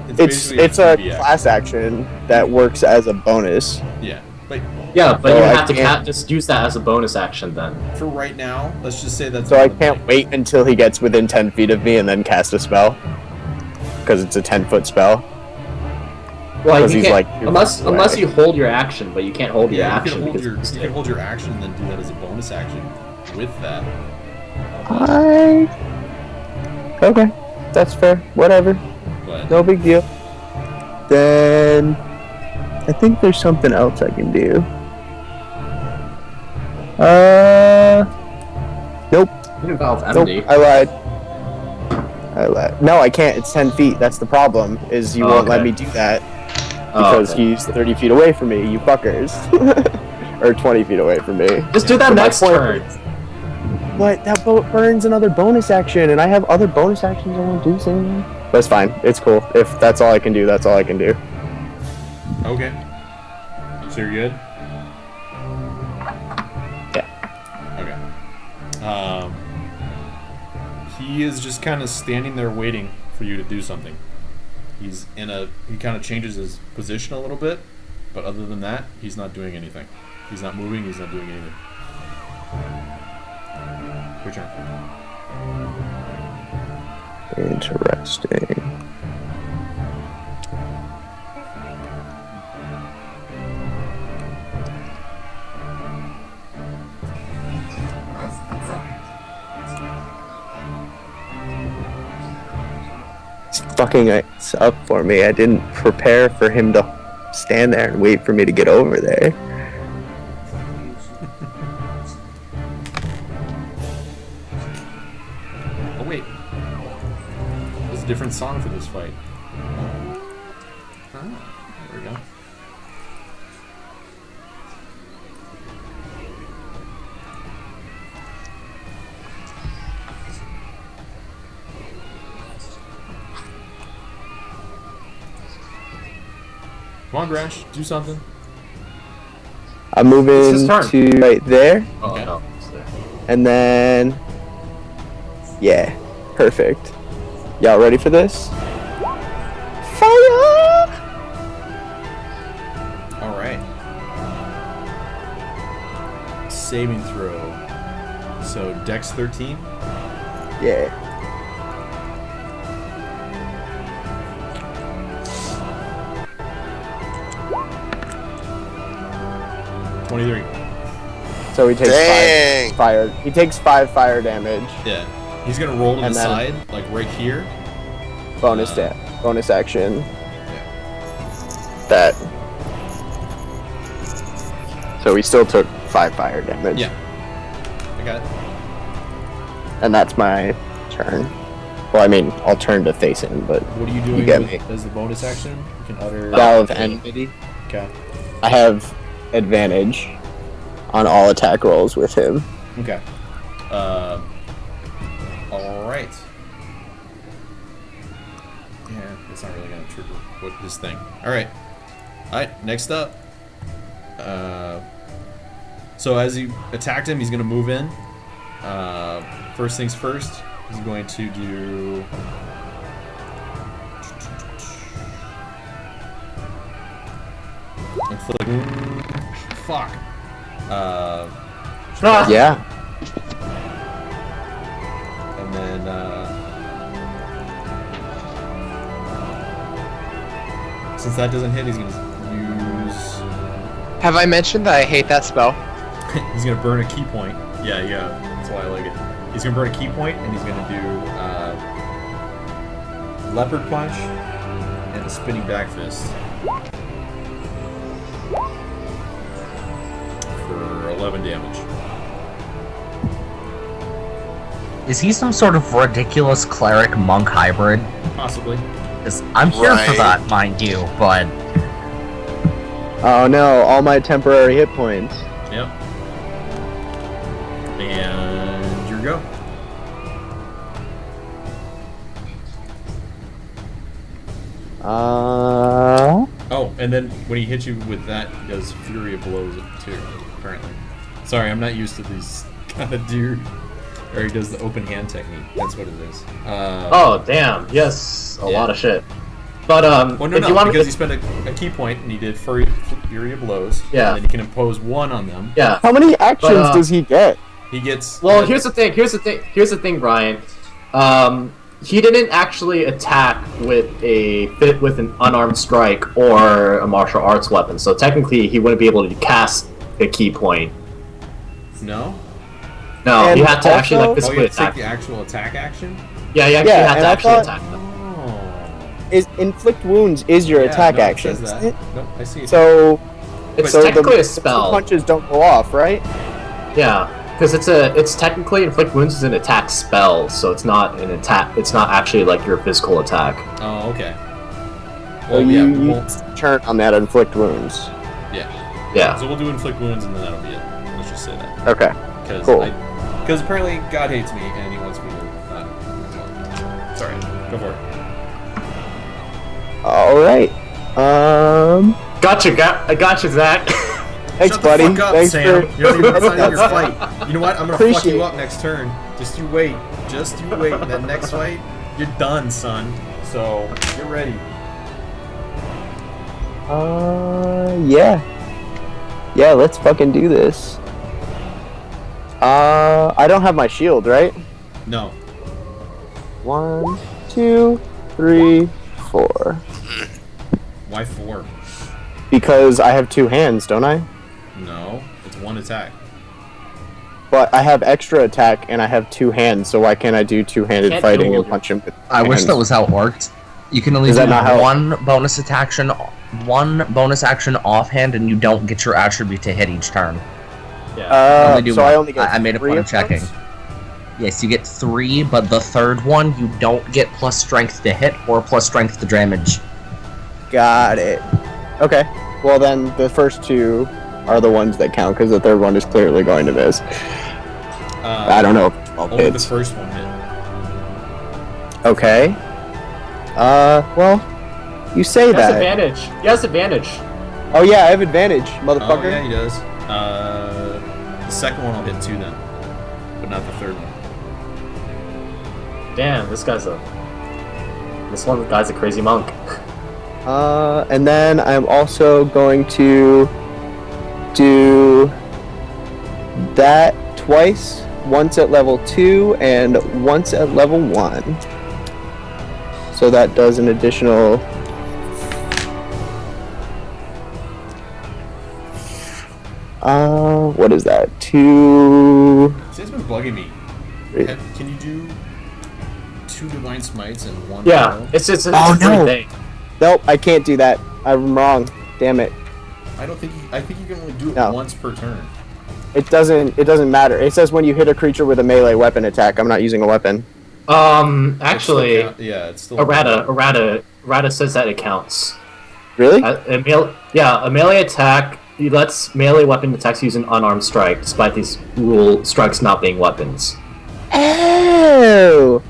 It's basically a 3D action. class action that works as a bonus. Yeah, but Yeah, but So you I have to can't- just use that as a bonus action then. for right now, let's just say that's. So I one of the can't wait until he gets within 10 feet of me and then cast a spell. Because it's a 10-foot spell. Well, 'Cause you he's, can't, like, 2 unless feet away. unless you hold your action, but you can't hold your Yeah, action you because can it's you can hold your action and then do that as a bonus action with that. Okay, that's fair. Whatever. But No big deal. Then I think there's something else I can do. Nope. You can Valve Nope. MD. I lied. No, I can't. It's 10 feet. That's the problem. Is you won't let okay. me do that Oh, because okay. he's 30 feet away from me. You fuckers. Or 20 feet away from me. Just do that So my next point turn. But that boat burns another bonus action, and I have other bonus actions I want to do soon. But it's fine. It's cool. If that's all I can do, that's all I can do. okay. So you're good. Yeah. Okay. He is just kind of standing there waiting for you to do something. He kind of changes his position a little bit, but other than that, he's not doing anything. He's not moving, he's not doing anything. Your turn. Interesting. It's fucking it's up for me. I didn't prepare for him to stand there and wait for me to get over there. Oh wait. There's a different song for this fight. There we go. Come on, Grash, do something. I'm It's moving his turn. to right there, Oh, Okay. no. and then yeah, perfect. Y'all ready for this? Fire! All right. Saving throw. So Dex 13. Yeah. So he takes Dang. 5 fire. He takes 5 fire damage. Yeah. He's gonna roll to And the then- side, like right here. Bonus action. That. So he still took 5 fire damage. Yeah. I got it. And that's my turn. Well, I mean, I'll turn to face him, but What are you doing get with, me. as the bonus action? You can utter. Vow of Enmity. Okay. I have advantage on all attack rolls with him. Okay. All right. Yeah, it's not really gonna trigger what this thing. All right. All right. Next up. So as you attacked him, he's gonna move in. First things first, he's going to do. Fuck. Yeah. And then, since that doesn't hit, he's gonna use. Have I mentioned that I hate that spell? He's gonna burn a key point. Yeah, that's why I like it. He's gonna burn a key point, and he's gonna do leopard punch and a spinning back fist for 11 damage. Is he some sort of ridiculous cleric monk hybrid? Possibly. 'Cause I'm here for Right. that, mind you, but Oh no, all my temporary hit points. Yep. And your go. Oh, and then when he hits you with that, he does Fury of Blows too, apparently. Sorry, I'm not used to these kind of dude. Or he does the open hand technique. That's what it is. Oh, damn. Yes. A lot of shit. But, well, no, if you want because he spent a key point and he did Fury of Blows. Yeah. And then you can impose 1 on them. Yeah. How many actions does he get? He gets... Well, here's the thing, Brian. He didn't actually attack with an unarmed strike or a martial arts weapon, so technically he wouldn't be able to cast a key point. No? No, And he had to actually like Oh, you physically have to take attack. the actual attack action? Yeah, he actually had and to I actually thought- attack them. Oh. Is inflict wounds is your Yeah, attack no, it action, says isn't that. it? Nope, I see it. So, It's so technically the a spell. punches don't go off, right? Yeah, because it's technically inflict wounds is an attack spell, so it's not an attack. It's not actually like your physical attack. Oh, okay. So Well, yeah, you we'll, turn on that inflict wounds. Yeah. so we'll do Inflict Wounds and then that'll be it. Let's just say that. Okay. Because Cool. apparently God hates me and he wants me to not. Sorry, go for it. All right. Gotcha, I gotcha, Zach. Thanks, Shut the buddy. fuck up, Thanks Sam. for. You're not even in your fight. You know what? I'm gonna fuck Appreciate you it. up next turn. Just you wait. Just you wait. That next fight, you're done, son. So get ready. Yeah. Yeah, let's fucking do this. I don't have my shield, right? No. 1, 2, 3, 4. Why 4? Because I have 2 hands, don't I? No. It's 1 attack. But I have extra attack and I have 2 hands, so why can't I do two-handed Can't fighting dual and punch him with I wish hands? that was how it worked. You can only Is do that not how- one bonus action offhand, and you don't get your attribute to hit each turn. Yeah. Only do so one. I only get I made a 3 point of of checking. those? Yes, you get 3, but the third one you don't get plus strength to hit or plus strength to damage. Got it. Okay. Well, then the first 2 are the ones that count, because the third one is clearly going to miss. I don't know if 12 Only the hits. first one hit. Okay. Well, you say He has that. advantage. He has advantage. Oh yeah, I have advantage, Oh motherfucker. yeah, he does. The second one I'll hit 2 then, but not the third one. Damn, this guy's a crazy monk. And then I'm also going to do that twice, once at level 2 and once at level 1. So that does an additional... what is that? 2... See, it's been bugging me. Three. Can you do 2 Divine Smites and 1 Yeah, Blow? it's a Oh, free no. thing. Nope, I can't do that. I'm wrong. Damn it. I think you can only do it No. once per turn. It doesn't matter. It says when you hit a creature with a melee weapon attack. I'm not using a weapon. Actually, Yeah, it's still. Errata says that it counts. Really? A melee attack. He lets melee weapon attacks use an unarmed strike, despite these rule strikes not being weapons. Oh,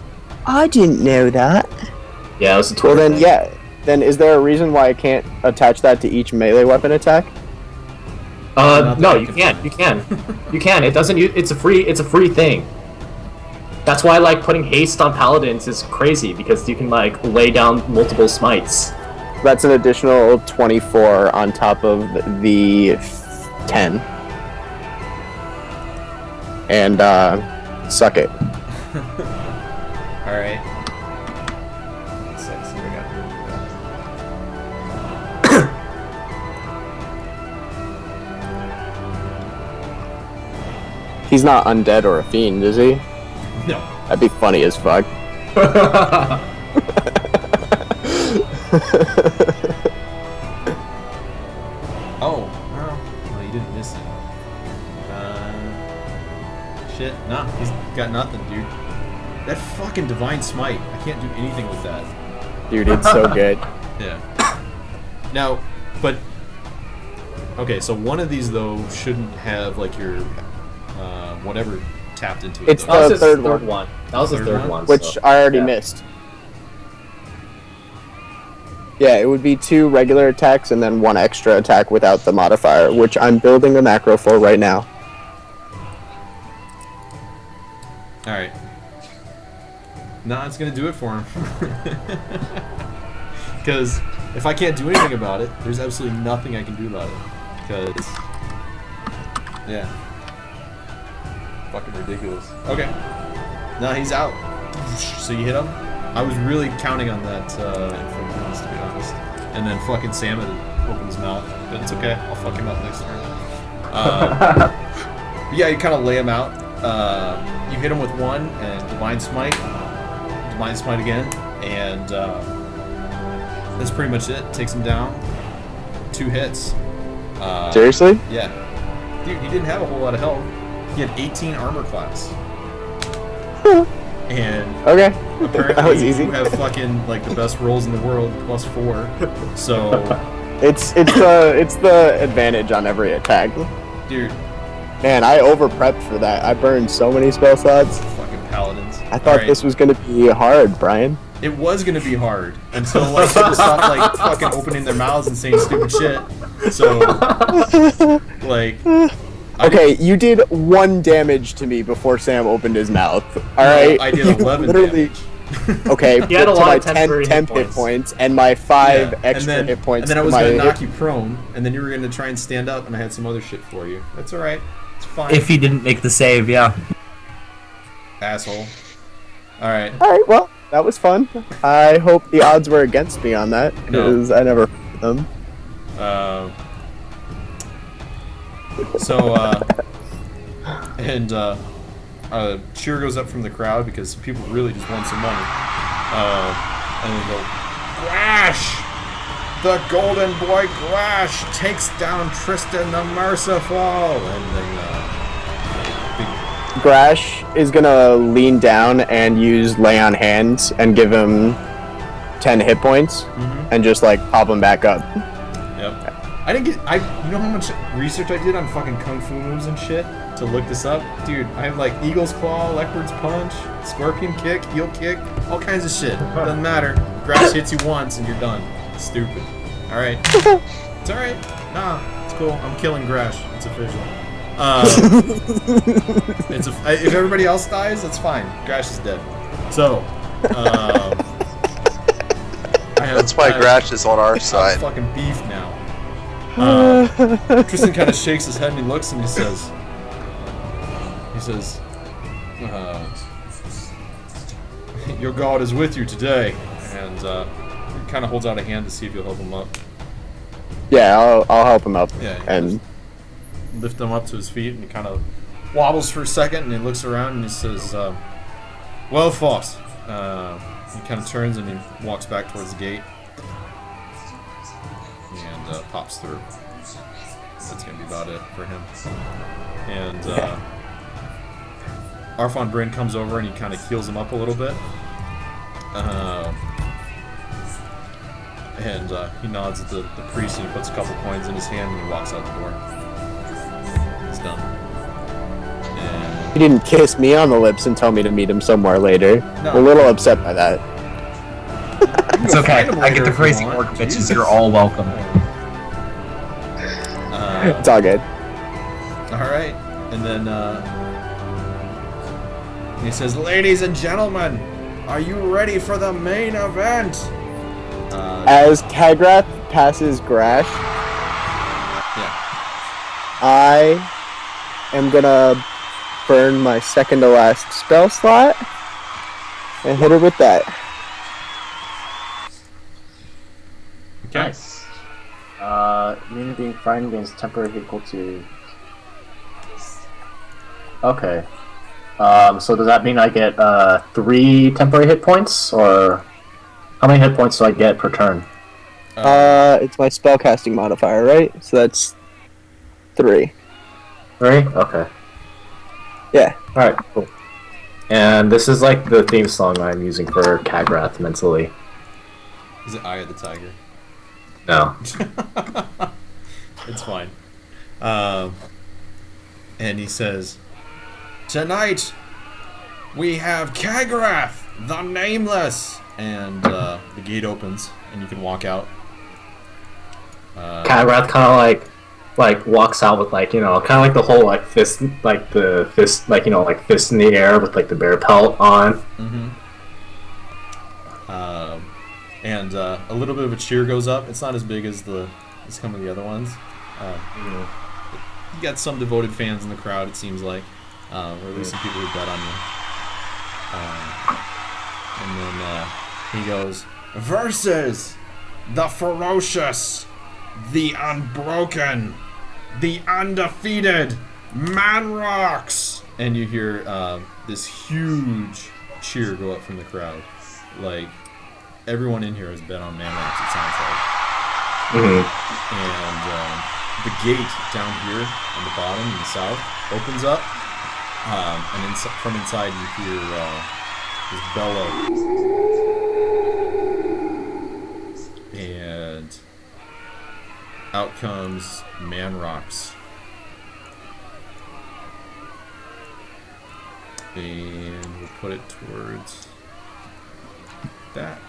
I didn't know that. Yeah, it was a Well Twitter then, thing. yeah. Then is there a reason why I can't attach that to each melee weapon attack? Not that No, I you can can't. You can. You can. It doesn't. It's a free thing. That's why like putting haste on paladins is crazy because you can like lay down multiple smites. That's an additional 24 on top of the 10. And suck it. All right. 6. Here we go. He's not undead or a fiend, is he? No. That'd be funny as fuck. Oh, well, you didn't miss it. Shit, nah, he's got nothing, dude. That fucking Divine Smite, I can't do anything with that. Dude, it's so good. Yeah. Now, but Okay, so one of these though shouldn't have like your whatever tapped into it. It's though. That was the his third third one. one. That was his Third third one? one. Which so. I already Yeah. missed. Yeah, it would be 2 regular attacks and then 1 extra attack without the modifier, which I'm building a macro for right now. All right. Nah, it's gonna do it for him. Because if I can't do anything about it, there's absolutely nothing I can do about it. Because yeah, fucking ridiculous. Okay. No, he's out. So you hit him. I was really counting on that, if I'm honest, to be honest. And then fucking Sam had opened his mouth, but it's okay. I'll fuck him up next turn. Yeah, you kind of lay him out. You hit him with 1 and Divine Smite again, and that's pretty much it. Takes him down. 2 hits. Seriously? Yeah. Dude, he didn't have a whole lot of health. He had 18 armor class. And Okay. apparently That was easy. you have fucking like the best rolls in the world, +4. So, It's the advantage on every attack. dude, Man, I over prepped for that. I burned so many spell slots. fucking paladins. I thought this was gonna be hard, Brian. It was gonna be hard until like people stopped like fucking opening their mouths and saying stupid shit. So, like, Okay, you did 1 damage to me before Sam opened his mouth. All right, I did You 11 literally. damage. Okay, He had a to lot my of temporary 10 hit hit points and my 5 extra and then, hit points. And then I to was my gonna knock hit- you prone, and then you were gonna try and stand up, and I had some other shit for you. That's all right. It's fine. If he didn't make the save, yeah. Asshole. All right. All right, well, that was fun. I hope the odds were against me on that because I never heard them. So, cheer goes up from the crowd because people really just want some money. And they go, Grash! The golden boy Grash takes down Tristan the Merciful! And then, Grash is gonna lean down and use Lay on Hands and give him 10 hit points and just like pop him back up. Yep. I didn't get. You know how much research I did on fucking kung fu moves and shit to look this up, dude. I have like Eagle's Claw, Leopard's Punch, Scorpion Kick, Heel Kick, all kinds of shit. Doesn't matter. Grass hits you once and you're done. Stupid. All right. It's all right. Nah, it's cool. I'm killing Grash. It's official. If everybody else dies, that's fine. Grash is dead. So. That's why Grash is on our I'm side. fucking beef now. Tristan kind of shakes his head and he looks and he says, your god is with you today. And he kind of holds out a hand to see if you'll help him up. Yeah, I'll help him up. Yeah, And lift him up to his feet and he kind of wobbles for a second and he looks around and he says, well fought. He kind of turns and he walks back towards the gate and pops through. That's gonna be about it for him. And Arfon Bryn comes over and he kind of heals him up a little bit. And he nods at the priest and he puts a couple coins in his hand and he walks out the door. He's done. And he didn't kiss me on the lips and tell me to meet him somewhere later. No. I'm a little upset by that. It's okay. find him I get later the if you crazy want. orc bitches. Jesus. You're all welcome. It's all good. Alright, and then he says, ladies and gentlemen, are you ready for the main event? As Kagrath passes Grash, Yeah. I am gonna burn my second to last spell slot and hit her with that. Okay. Nice. Immunity being frightened gains temporary equal to. Okay. So does that mean I get 3 temporary hit points, or how many hit points do I get per turn? It's my spellcasting modifier, right? So that's 3. 3? Okay. Yeah. Alright, cool. And this is like the theme song I'm using for Kagrath mentally. Is it Eye of the Tiger? No. It's fine. And he says, "Tonight we have Kagrath, the Nameless." And the gate opens, and you can walk out. Kagrath kind of like walks out with like, you know, kind of like the whole like fist, like the fist, like, you know, like fist in the air with like the bear pelt on. Mm-hmm. And a little bit of a cheer goes up. It's not as big as some of the other ones. You know, you got some devoted fans in the crowd, it seems like, or at least some people who bet on you. And then he goes, "Versus the ferocious, the unbroken, the undefeated Manrox." And you hear this huge cheer go up from the crowd. Like, everyone in here has bet on Manrox, it sounds like. And the gate down here on the bottom in the south opens up, and from inside you hear this bellow. And out comes Manrox. And we'll put it towards that.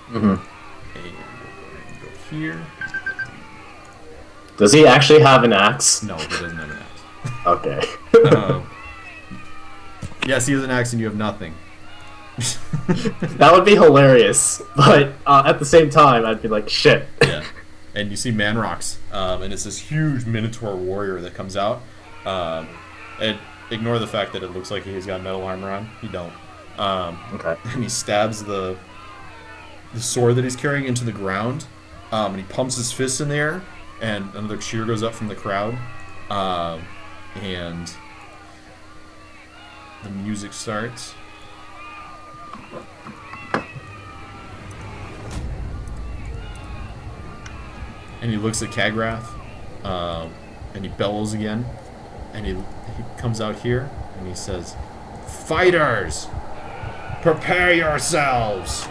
And we'll go ahead and go here. Does he actually have an axe? No, he doesn't have an axe. Okay. Yes, he has an axe and you have nothing. That would be hilarious, but at the same time, I'd be like, shit. Yeah. And you see Manrox, and it's this huge Minotaur warrior that comes out. And ignore the fact that it looks like he's got metal armor on. He don't. Okay. And he stabs the sword that he's carrying into the ground, and he pumps his fist in the air, and another cheer goes up from the crowd, and the music starts. And he looks at Kagrath, and he bellows again, and he comes out here, and he says, "Fighters, prepare yourselves!"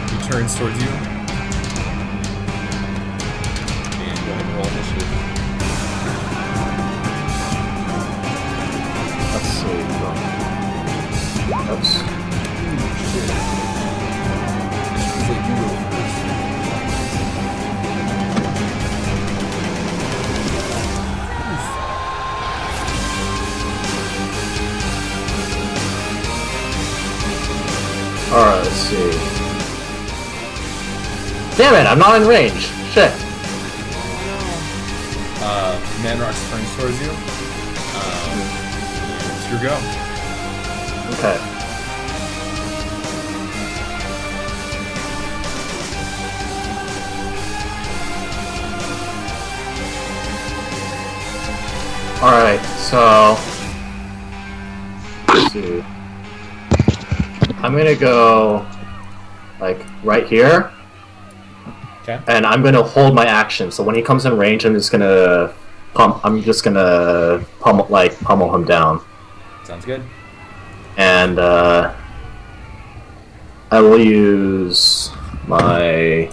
And he turns towards you, and go ahead and roll initiative. Let's see. Oops. Alright, let's see. Damn it, I'm not in range. Shit. Manrox turns towards you. And it's your go. Okay. Alright, so let's see. I'm gonna go like right here. Okay. And I'm gonna hold my action. So when he comes in range, I'm just gonna pummel him down. Sounds good. And I will use my.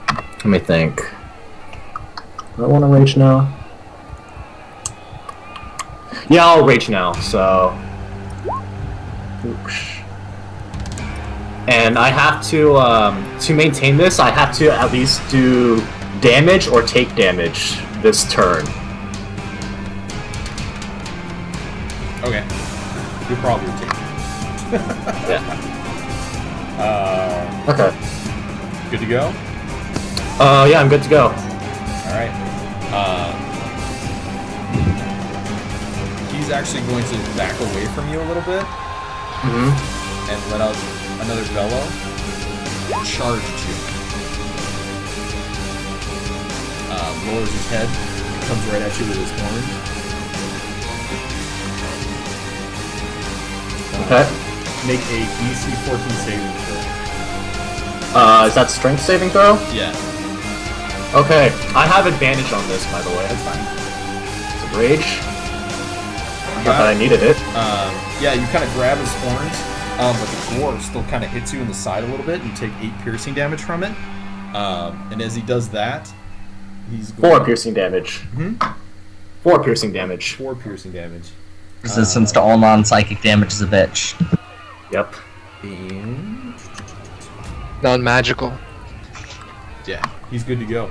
Let me think. Do I want to rage now? Yeah, I'll rage now. So. Oops. And I have to maintain this. I have to at least do damage or take damage this turn. Okay. You'll probably take it. Yeah. Okay. Good to go? Yeah, I'm good to go. Alright. He's actually going to back away from you a little bit. And let out another bellow. Charge at you. Lowers his head and comes right at you with his horns. Okay. Make a DC 14 saving throw. Is that strength saving throw? Yeah. Okay. I have advantage on this, by the way. That's fine. It's a rage. got I it. needed it. Yeah, you kind of grab his horns, but the gore still kind of hits you in the side a little bit. You take 8 piercing damage from it. And as he does that, he's going 4 piercing damage. Hmm? 4 piercing damage. 4 piercing damage. Resistance to all non-psychic damage is a bitch. Yep. And Non-magical. yeah, he's good to go.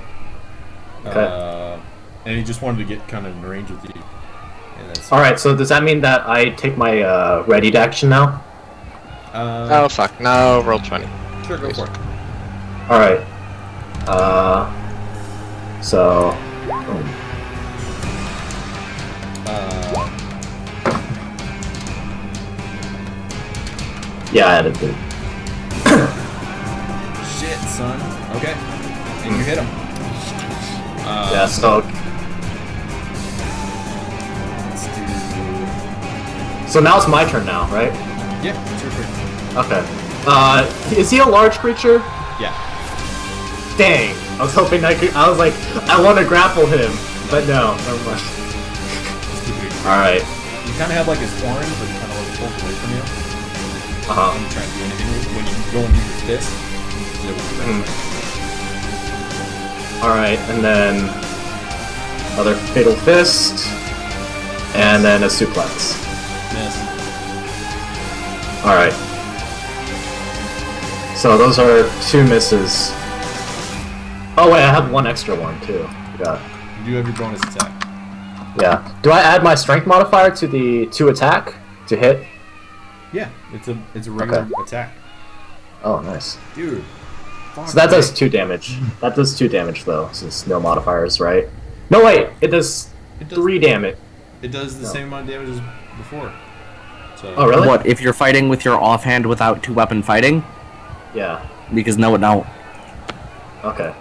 Okay. And he just wanted to get kind of in range with you. And that's, Alright, so does that mean that I take my readied action now? Oh fuck, no, roll 20. Sure, go for it. Alright. So. Yeah, I added 3. Shit, son. Okay. And you hit him. Yeah, so. Let's do... So now it's my turn now, right? Yeah, it's your turn. Okay. Is he a large creature? Yeah. Dang. I was hoping I could. I was like, I want to grapple him. But no, never mind. Alright. You kind of have like his horns, but kind of like pulled away from you. When you try and do anything with when you go and do your fist. It will be Alright, and then another fatal fist, and then a suplex. miss. Alright. So those are 2 misses. Oh wait, I have 1 extra one too. Forgot. You do have your bonus attack. Yeah. Do I add my strength modifier to the to attack to hit? Yeah, it's a regular attack. Oh, nice. Dude. Fuck, So that does man. 2 damage. That does 2 damage though, since no modifiers, right? No, wait. It does It does 3 damage. It does the same amount of damage as before. So Oh, really? What, if you're fighting with your offhand without 2-weapon fighting? Yeah. Because no, it don't. Okay.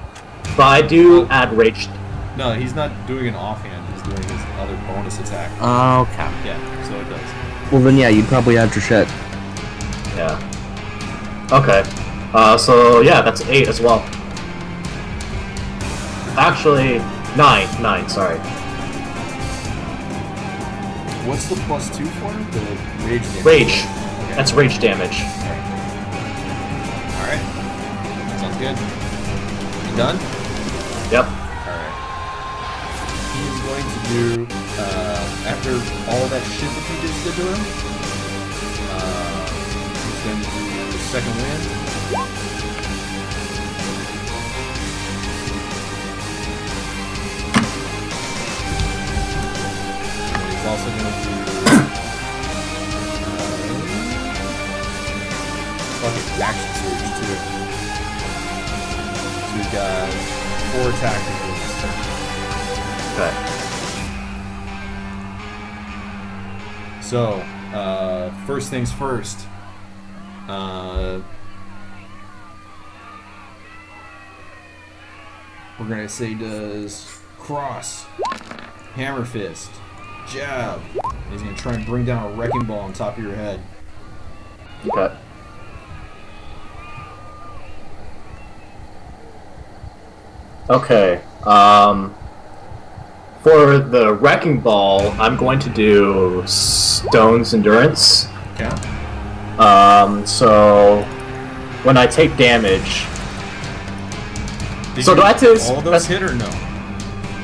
But I do add rage. No, he's not doing an offhand. He's doing his other bonus attack. Okay. Yeah, so it does. Well then, yeah, you'd probably add your shit. Yeah. Okay. So yeah, that's 8 as well. Actually, 9. 9, sorry. What's the +2 for? The rage damage. Rage. Okay. That's rage damage. Alright. Sounds good. You done? Yep. Alright. He's going to do, after all that shit that you just did to him, he's going to do second wind. And he's also going to do, fucking action surge too. So we've got 4 attacks in this turn. Okay. So, first things first. We're gonna say does cross, hammer fist, jab. He's gonna try and bring down a wrecking ball on top of your head. Okay. Okay. For the wrecking ball, I'm going to do Stone's Endurance. Okay. So when I take damage, Did So you- do I have to- all of those hit or no?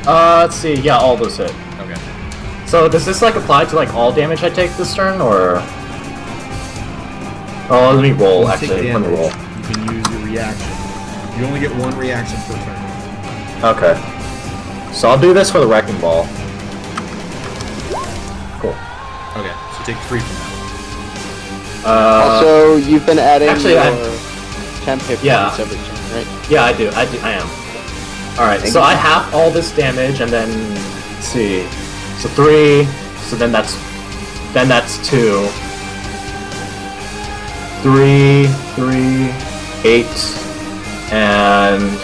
let's see. Yeah, all those hit. Okay. So does this like apply to like all damage I take this turn, or? Oh, let me roll. When you take Actually, let me roll. damage, you can use your reaction. You only get 1 reaction per turn. Okay. So I'll do this for the wrecking ball. Cool. Okay, so take 3 from that. Also, you've been adding actually, your I- temp hit Yeah. points every turn, right? Yeah, I do. I am. Alright, Thank so you. I have all this damage, and then, let's see. So 3, so then that's 2. 3, 3, 8, and...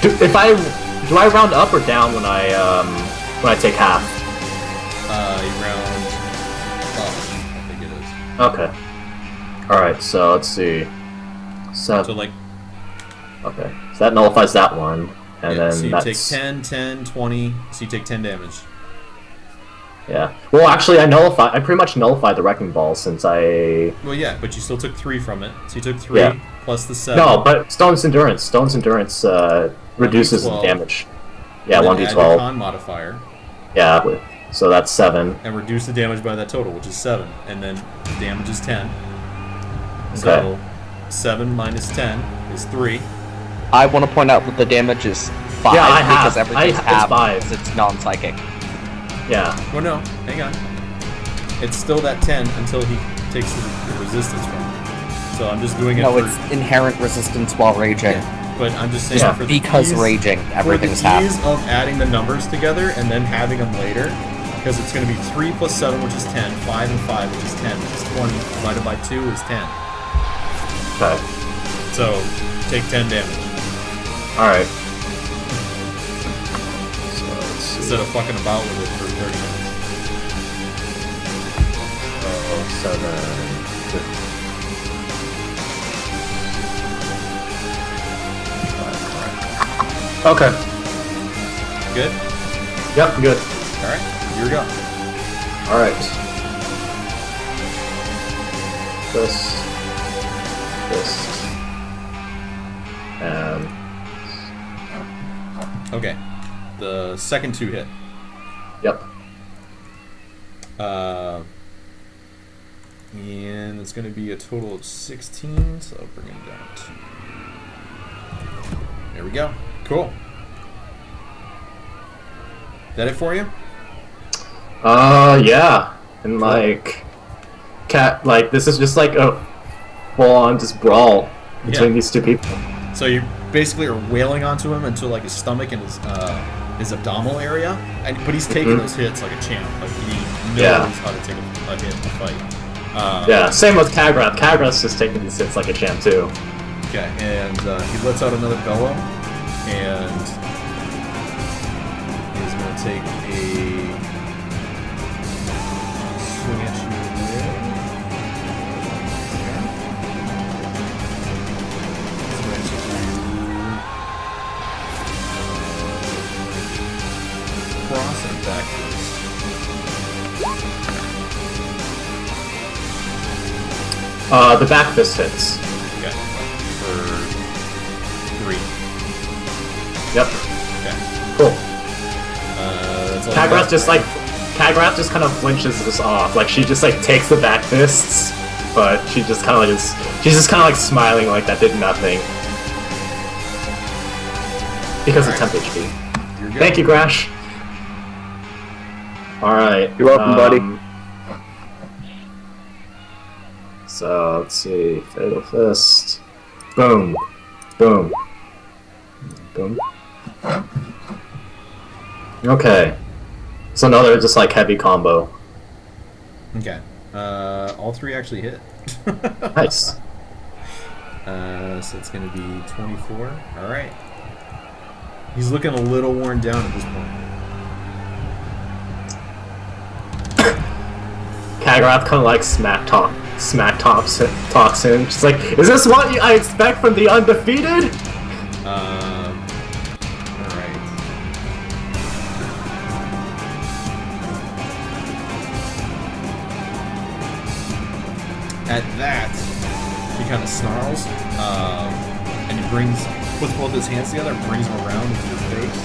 Do I round up or down when I take half? You round up, I think it is. Okay. Alright, so let's see. So 7. like, Okay, so that nullifies that one, and yeah, then so you that's... take 10, 10, 20, so you take 10 damage. Yeah. Well, actually, I pretty much nullified the Wrecking Ball since I... Well, yeah, but you still took 3 from it. So you took 3 Yeah. plus the 7. No, but Stone's Endurance reduces the 1d12. damage. Yeah, And then add your 1d12. con modifier. Yeah, so that's 7. And reduce the damage by that total, which is 7. And then damage is 10. Okay. So 7 minus 10 is 3. I want to point out that the damage is 5 Yeah, I because have. everything's It's halved 5. because it's non-psychic. Yeah. Well, no, hang on. It's still that 10 until he takes the resistance from it. So I'm just doing it No, for... it's inherent resistance while raging. Yeah, but I'm just saying Yeah, for the Because ease, raging, everything's for the halved. ease of adding the numbers together and then having them later, because it's going to be 3 plus 7, which is 10, 5 and 5, which is 10, which is 20, divided by 2 is 10. Okay. So, take 10 damage. Alright. So let's see. Instead of fucking about with it for 30 minutes. Oh, 7. Okay. Good? Yep, good. Alright, here we go. Alright. This. And... Okay. The second 2 hit. Yep. And it's going to be a total of 16, so I'll bring him down to... There we go. Cool. That it for you? Yeah. And this is just like a full-on just brawl between these two people. So you basically are wailing onto him until like his stomach and his abdominal area, but he's taking those hits like a champ. Like he knows how to take a hit in a fight. Yeah, same with Kagrath. Kagrath's just taking these hits like a champ too. Okay, and he lets out another bellow, and he's going to take a swing at you with... Cross and backwards. The back fist hits. Okay. For 3. Yep. Okay. Cool. That's all you got. Kagrath just kind of flinches this off. Like she just like takes the back fists, but she just kind of she's just kind of like smiling like that did nothing. Because of temp HP. You're good. Thank you, Grash. Alright. You're welcome, buddy. So, let's see. Fatal Fist. Boom. Boom. Boom. Okay. So another just like heavy combo. Okay. All 3 actually hit. Nice. So it's going to be 24. Alright. He's looking a little worn down at this point. Kagrath kind of like talks him. She's like, "Is this what I expect from the undefeated?" Alright. At that, he kind of snarls, and he puts both his hands together and brings them around into your face.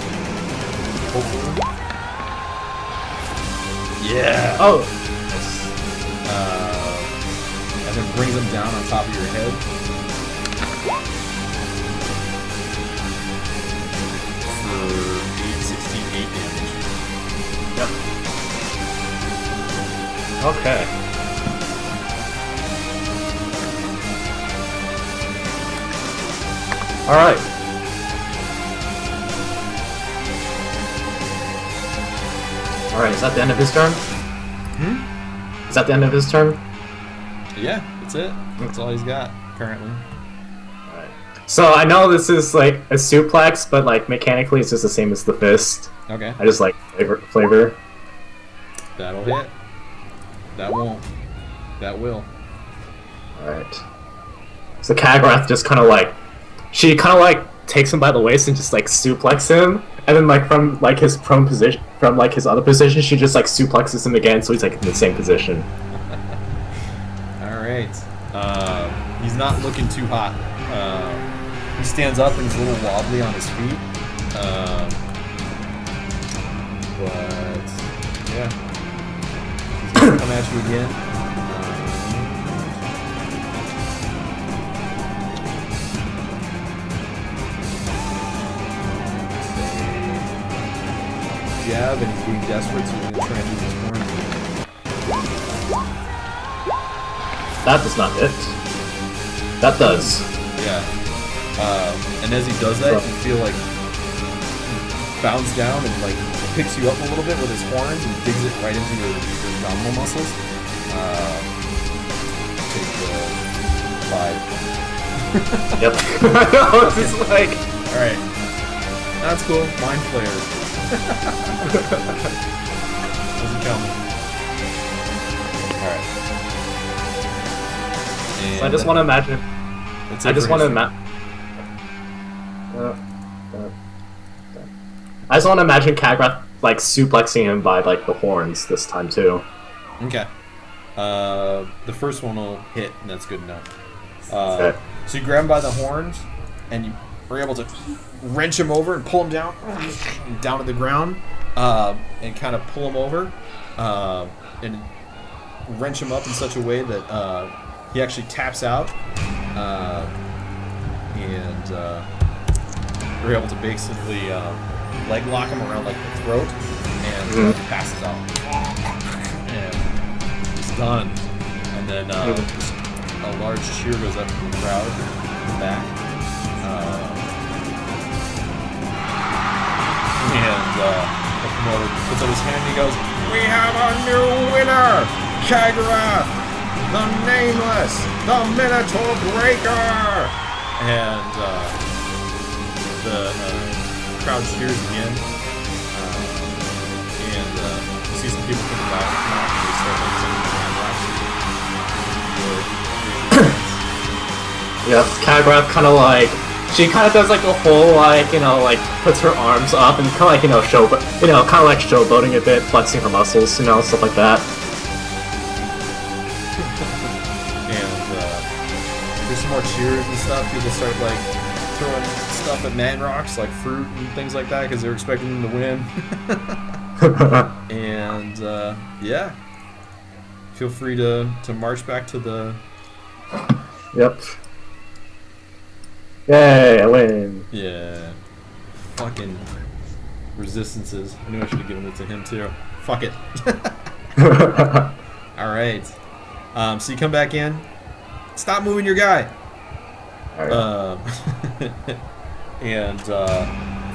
Hopefully. Yeah! Oh. And then brings them down on top of your head. For 868 damage. Yep. Okay. Alright. Alright, is that the end of his turn? Is that the end of his turn? Yeah, that's it. That's all he's got currently. Alright. So I know this is like a suplex, but like mechanically it's just the same as the fist. Okay. I just like flavor. That'll hit. That won't. That will. Alright. So Kagrath just kind of like... She kind of like takes him by the waist and just like suplex him. And then like from like his prone position, from like his other position, she just like suplexes him again, so he's like in the same position. All right. He's not looking too hot. He stands up and he's a little wobbly on his feet. But yeah, he's gonna come at you again. Jab, and he's being desperate, so he's gonna try and do his horn. That does not hit. That does. Yeah. And as he does that, you feel like he bounds down and like picks you up a little bit with his horns and digs it right into your abdominal muscles. Take the 5. Yep. I was just like, all right, that's cool. Mind flares. Doesn't count. All right. so I just want to imagine. That's I it just for want to history. I just want to imagine Kagrath like suplexing him by like the horns this time too. Okay. The first one will hit, and that's good enough. Okay. So you grab him by the horns, and you are able to wrench him over and pull him down to the ground, and kind of pull him over, and wrench him up in such a way that he actually taps out, and you're able to basically leg lock him around like the throat, and passes out. And he's done. And then a large cheer goes up from the crowd in the back. And the promoter puts up his hand and he goes, "We have a new winner! Kagrath, the Nameless, the Minotaur Breaker!" And the crowd cheers again. And you see some people from the back come out and they start like singing Yep, Kagrath kind of like, she kind of does like a whole like, you know, like puts her arms up and kind of like, you know, kind of like showboating a bit, flexing her muscles, you know, stuff like that. And there's some more cheers and stuff. People start like throwing stuff at Man Rocks, like fruit and things like that, because they're expecting them to win. And yeah, feel free to march back to the. Yep. Yay, I win. Yeah. Fucking resistances. I knew I should have given it to him too. Fuck it. Alright. So you come back in. Stop moving your guy. And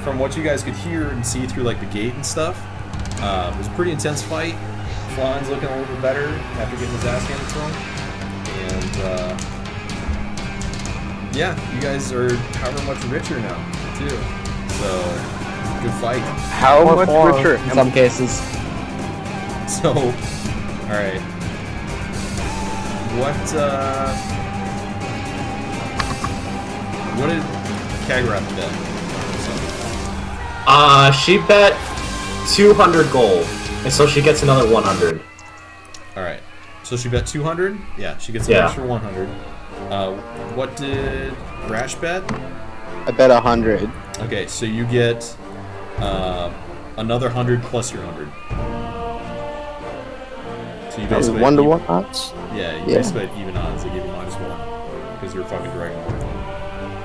from what you guys could hear and see through like the gate and stuff, it was a pretty intense fight. Flan's looking a little bit better after getting his ass handed to him. And yeah, you guys are however much richer now, too. So, good fight. How Or much four richer? in some cases. So, alright. What did Kagrath bet? She bet 200 gold, and so she gets another 100. Alright. So she bet 200? Yeah, she gets an extra 100. What did Rash bet? I bet 100. Okay, so you get another 100 plus your 100. So you That was basically 1-to-1 odds? Yeah, you Yeah. basically had even odds. They give you -1 because you're a fucking Dragonborn.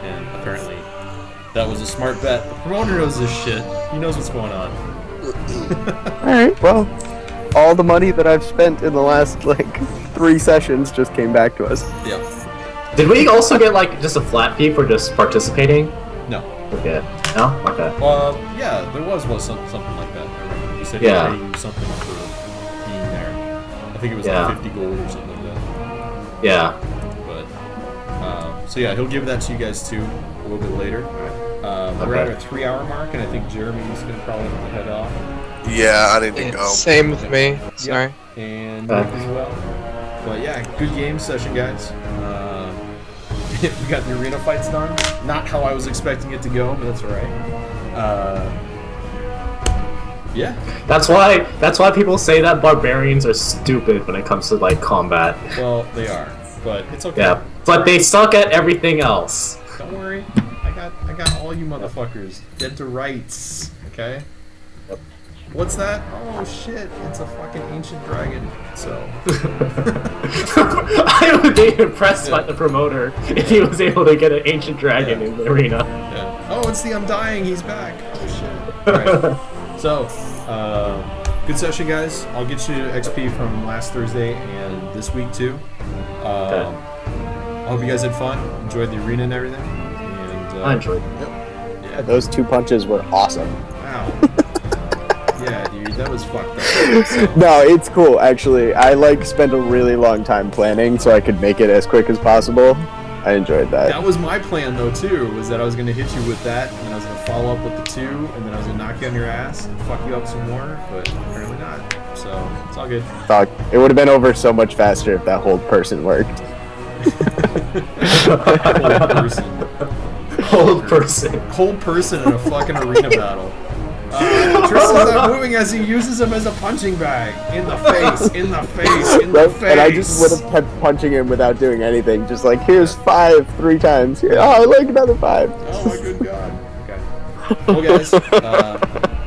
And apparently, that was a smart bet. The promoter knows this shit. He knows what's going on. Alright, well, all the money that I've spent in the last, like, 3 sessions just came back to us. Yep. Did we also get like just a flat fee for just participating? No. Okay. No? Okay. Yeah, there was something like that. I remember you said Yeah. you paid something for being there. I think it was Yeah. like 50 gold or something like that. Yeah. But so yeah, he'll give that to you guys too a little bit later. We're at our 3-hour mark, and I think Jeremy's gonna probably have to head off. Yeah, I need to go. Same with me. Sorry. And Nick as well. But yeah, good game session, guys. We got the arena fights done. Not how I was expecting it to go, but that's alright. Yeah. That's why people say that barbarians are stupid when it comes to like combat. Well, they are, but it's okay. Yeah, but they suck at everything else. Don't worry. I got all you motherfuckers dead to rights. Okay. Yep. What's that? Oh shit! It's a fucking ancient dragon. So. I would be impressed by the promoter if he was able to get an ancient dragon in the arena. Yeah. Oh, it's the Undying. He's back. Oh shit. Alright. So, good session, guys. I'll get you XP from last Thursday and this week too. I hope you guys had fun. Enjoyed the arena and everything. And I enjoyed it. yeah. Those 2 punches were awesome. Wow. Yeah, dude, that was fucked up. So. No, it's cool actually. I like spent a really long time planning so I could make it as quick as possible. I enjoyed that. That was my plan though too, was that I was gonna hit you with that, and then I was gonna follow up with the 2, and then I was gonna knock you on your ass and fuck you up some more, but apparently not. So it's all good. Fuck. It would have been over so much faster if that hold person worked. Hold person. Old person. Cold person in a fucking arena battle. Tristan's not moving as he uses him as a punching bag. In the face, in the face, in the face. And I just would have kept punching him without doing anything. Just like, here's 5 3 times. Oh, I like another 5. Oh my good god. Okay. Well, guys,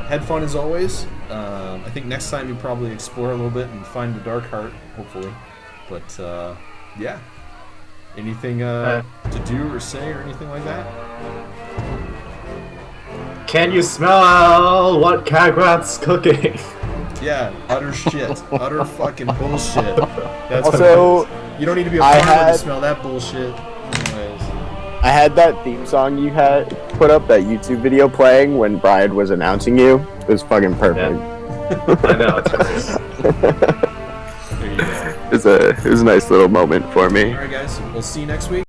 had fun as always. I think next time you probably explore a little bit and find the Dark Heart, hopefully. But, yeah. Anything to do or say or anything like that? Can you smell what Kagrath's cooking? Yeah, utter shit. Utter fucking bullshit. That's Also, what it is. You don't need to be a farmer to smell that bullshit. Anyways. I had that theme song you had put up, that YouTube video playing when Brian was announcing you. It was fucking perfect. Yeah. I know, it's great. There you go. It was a nice little moment for me. Alright guys, we'll see you next week.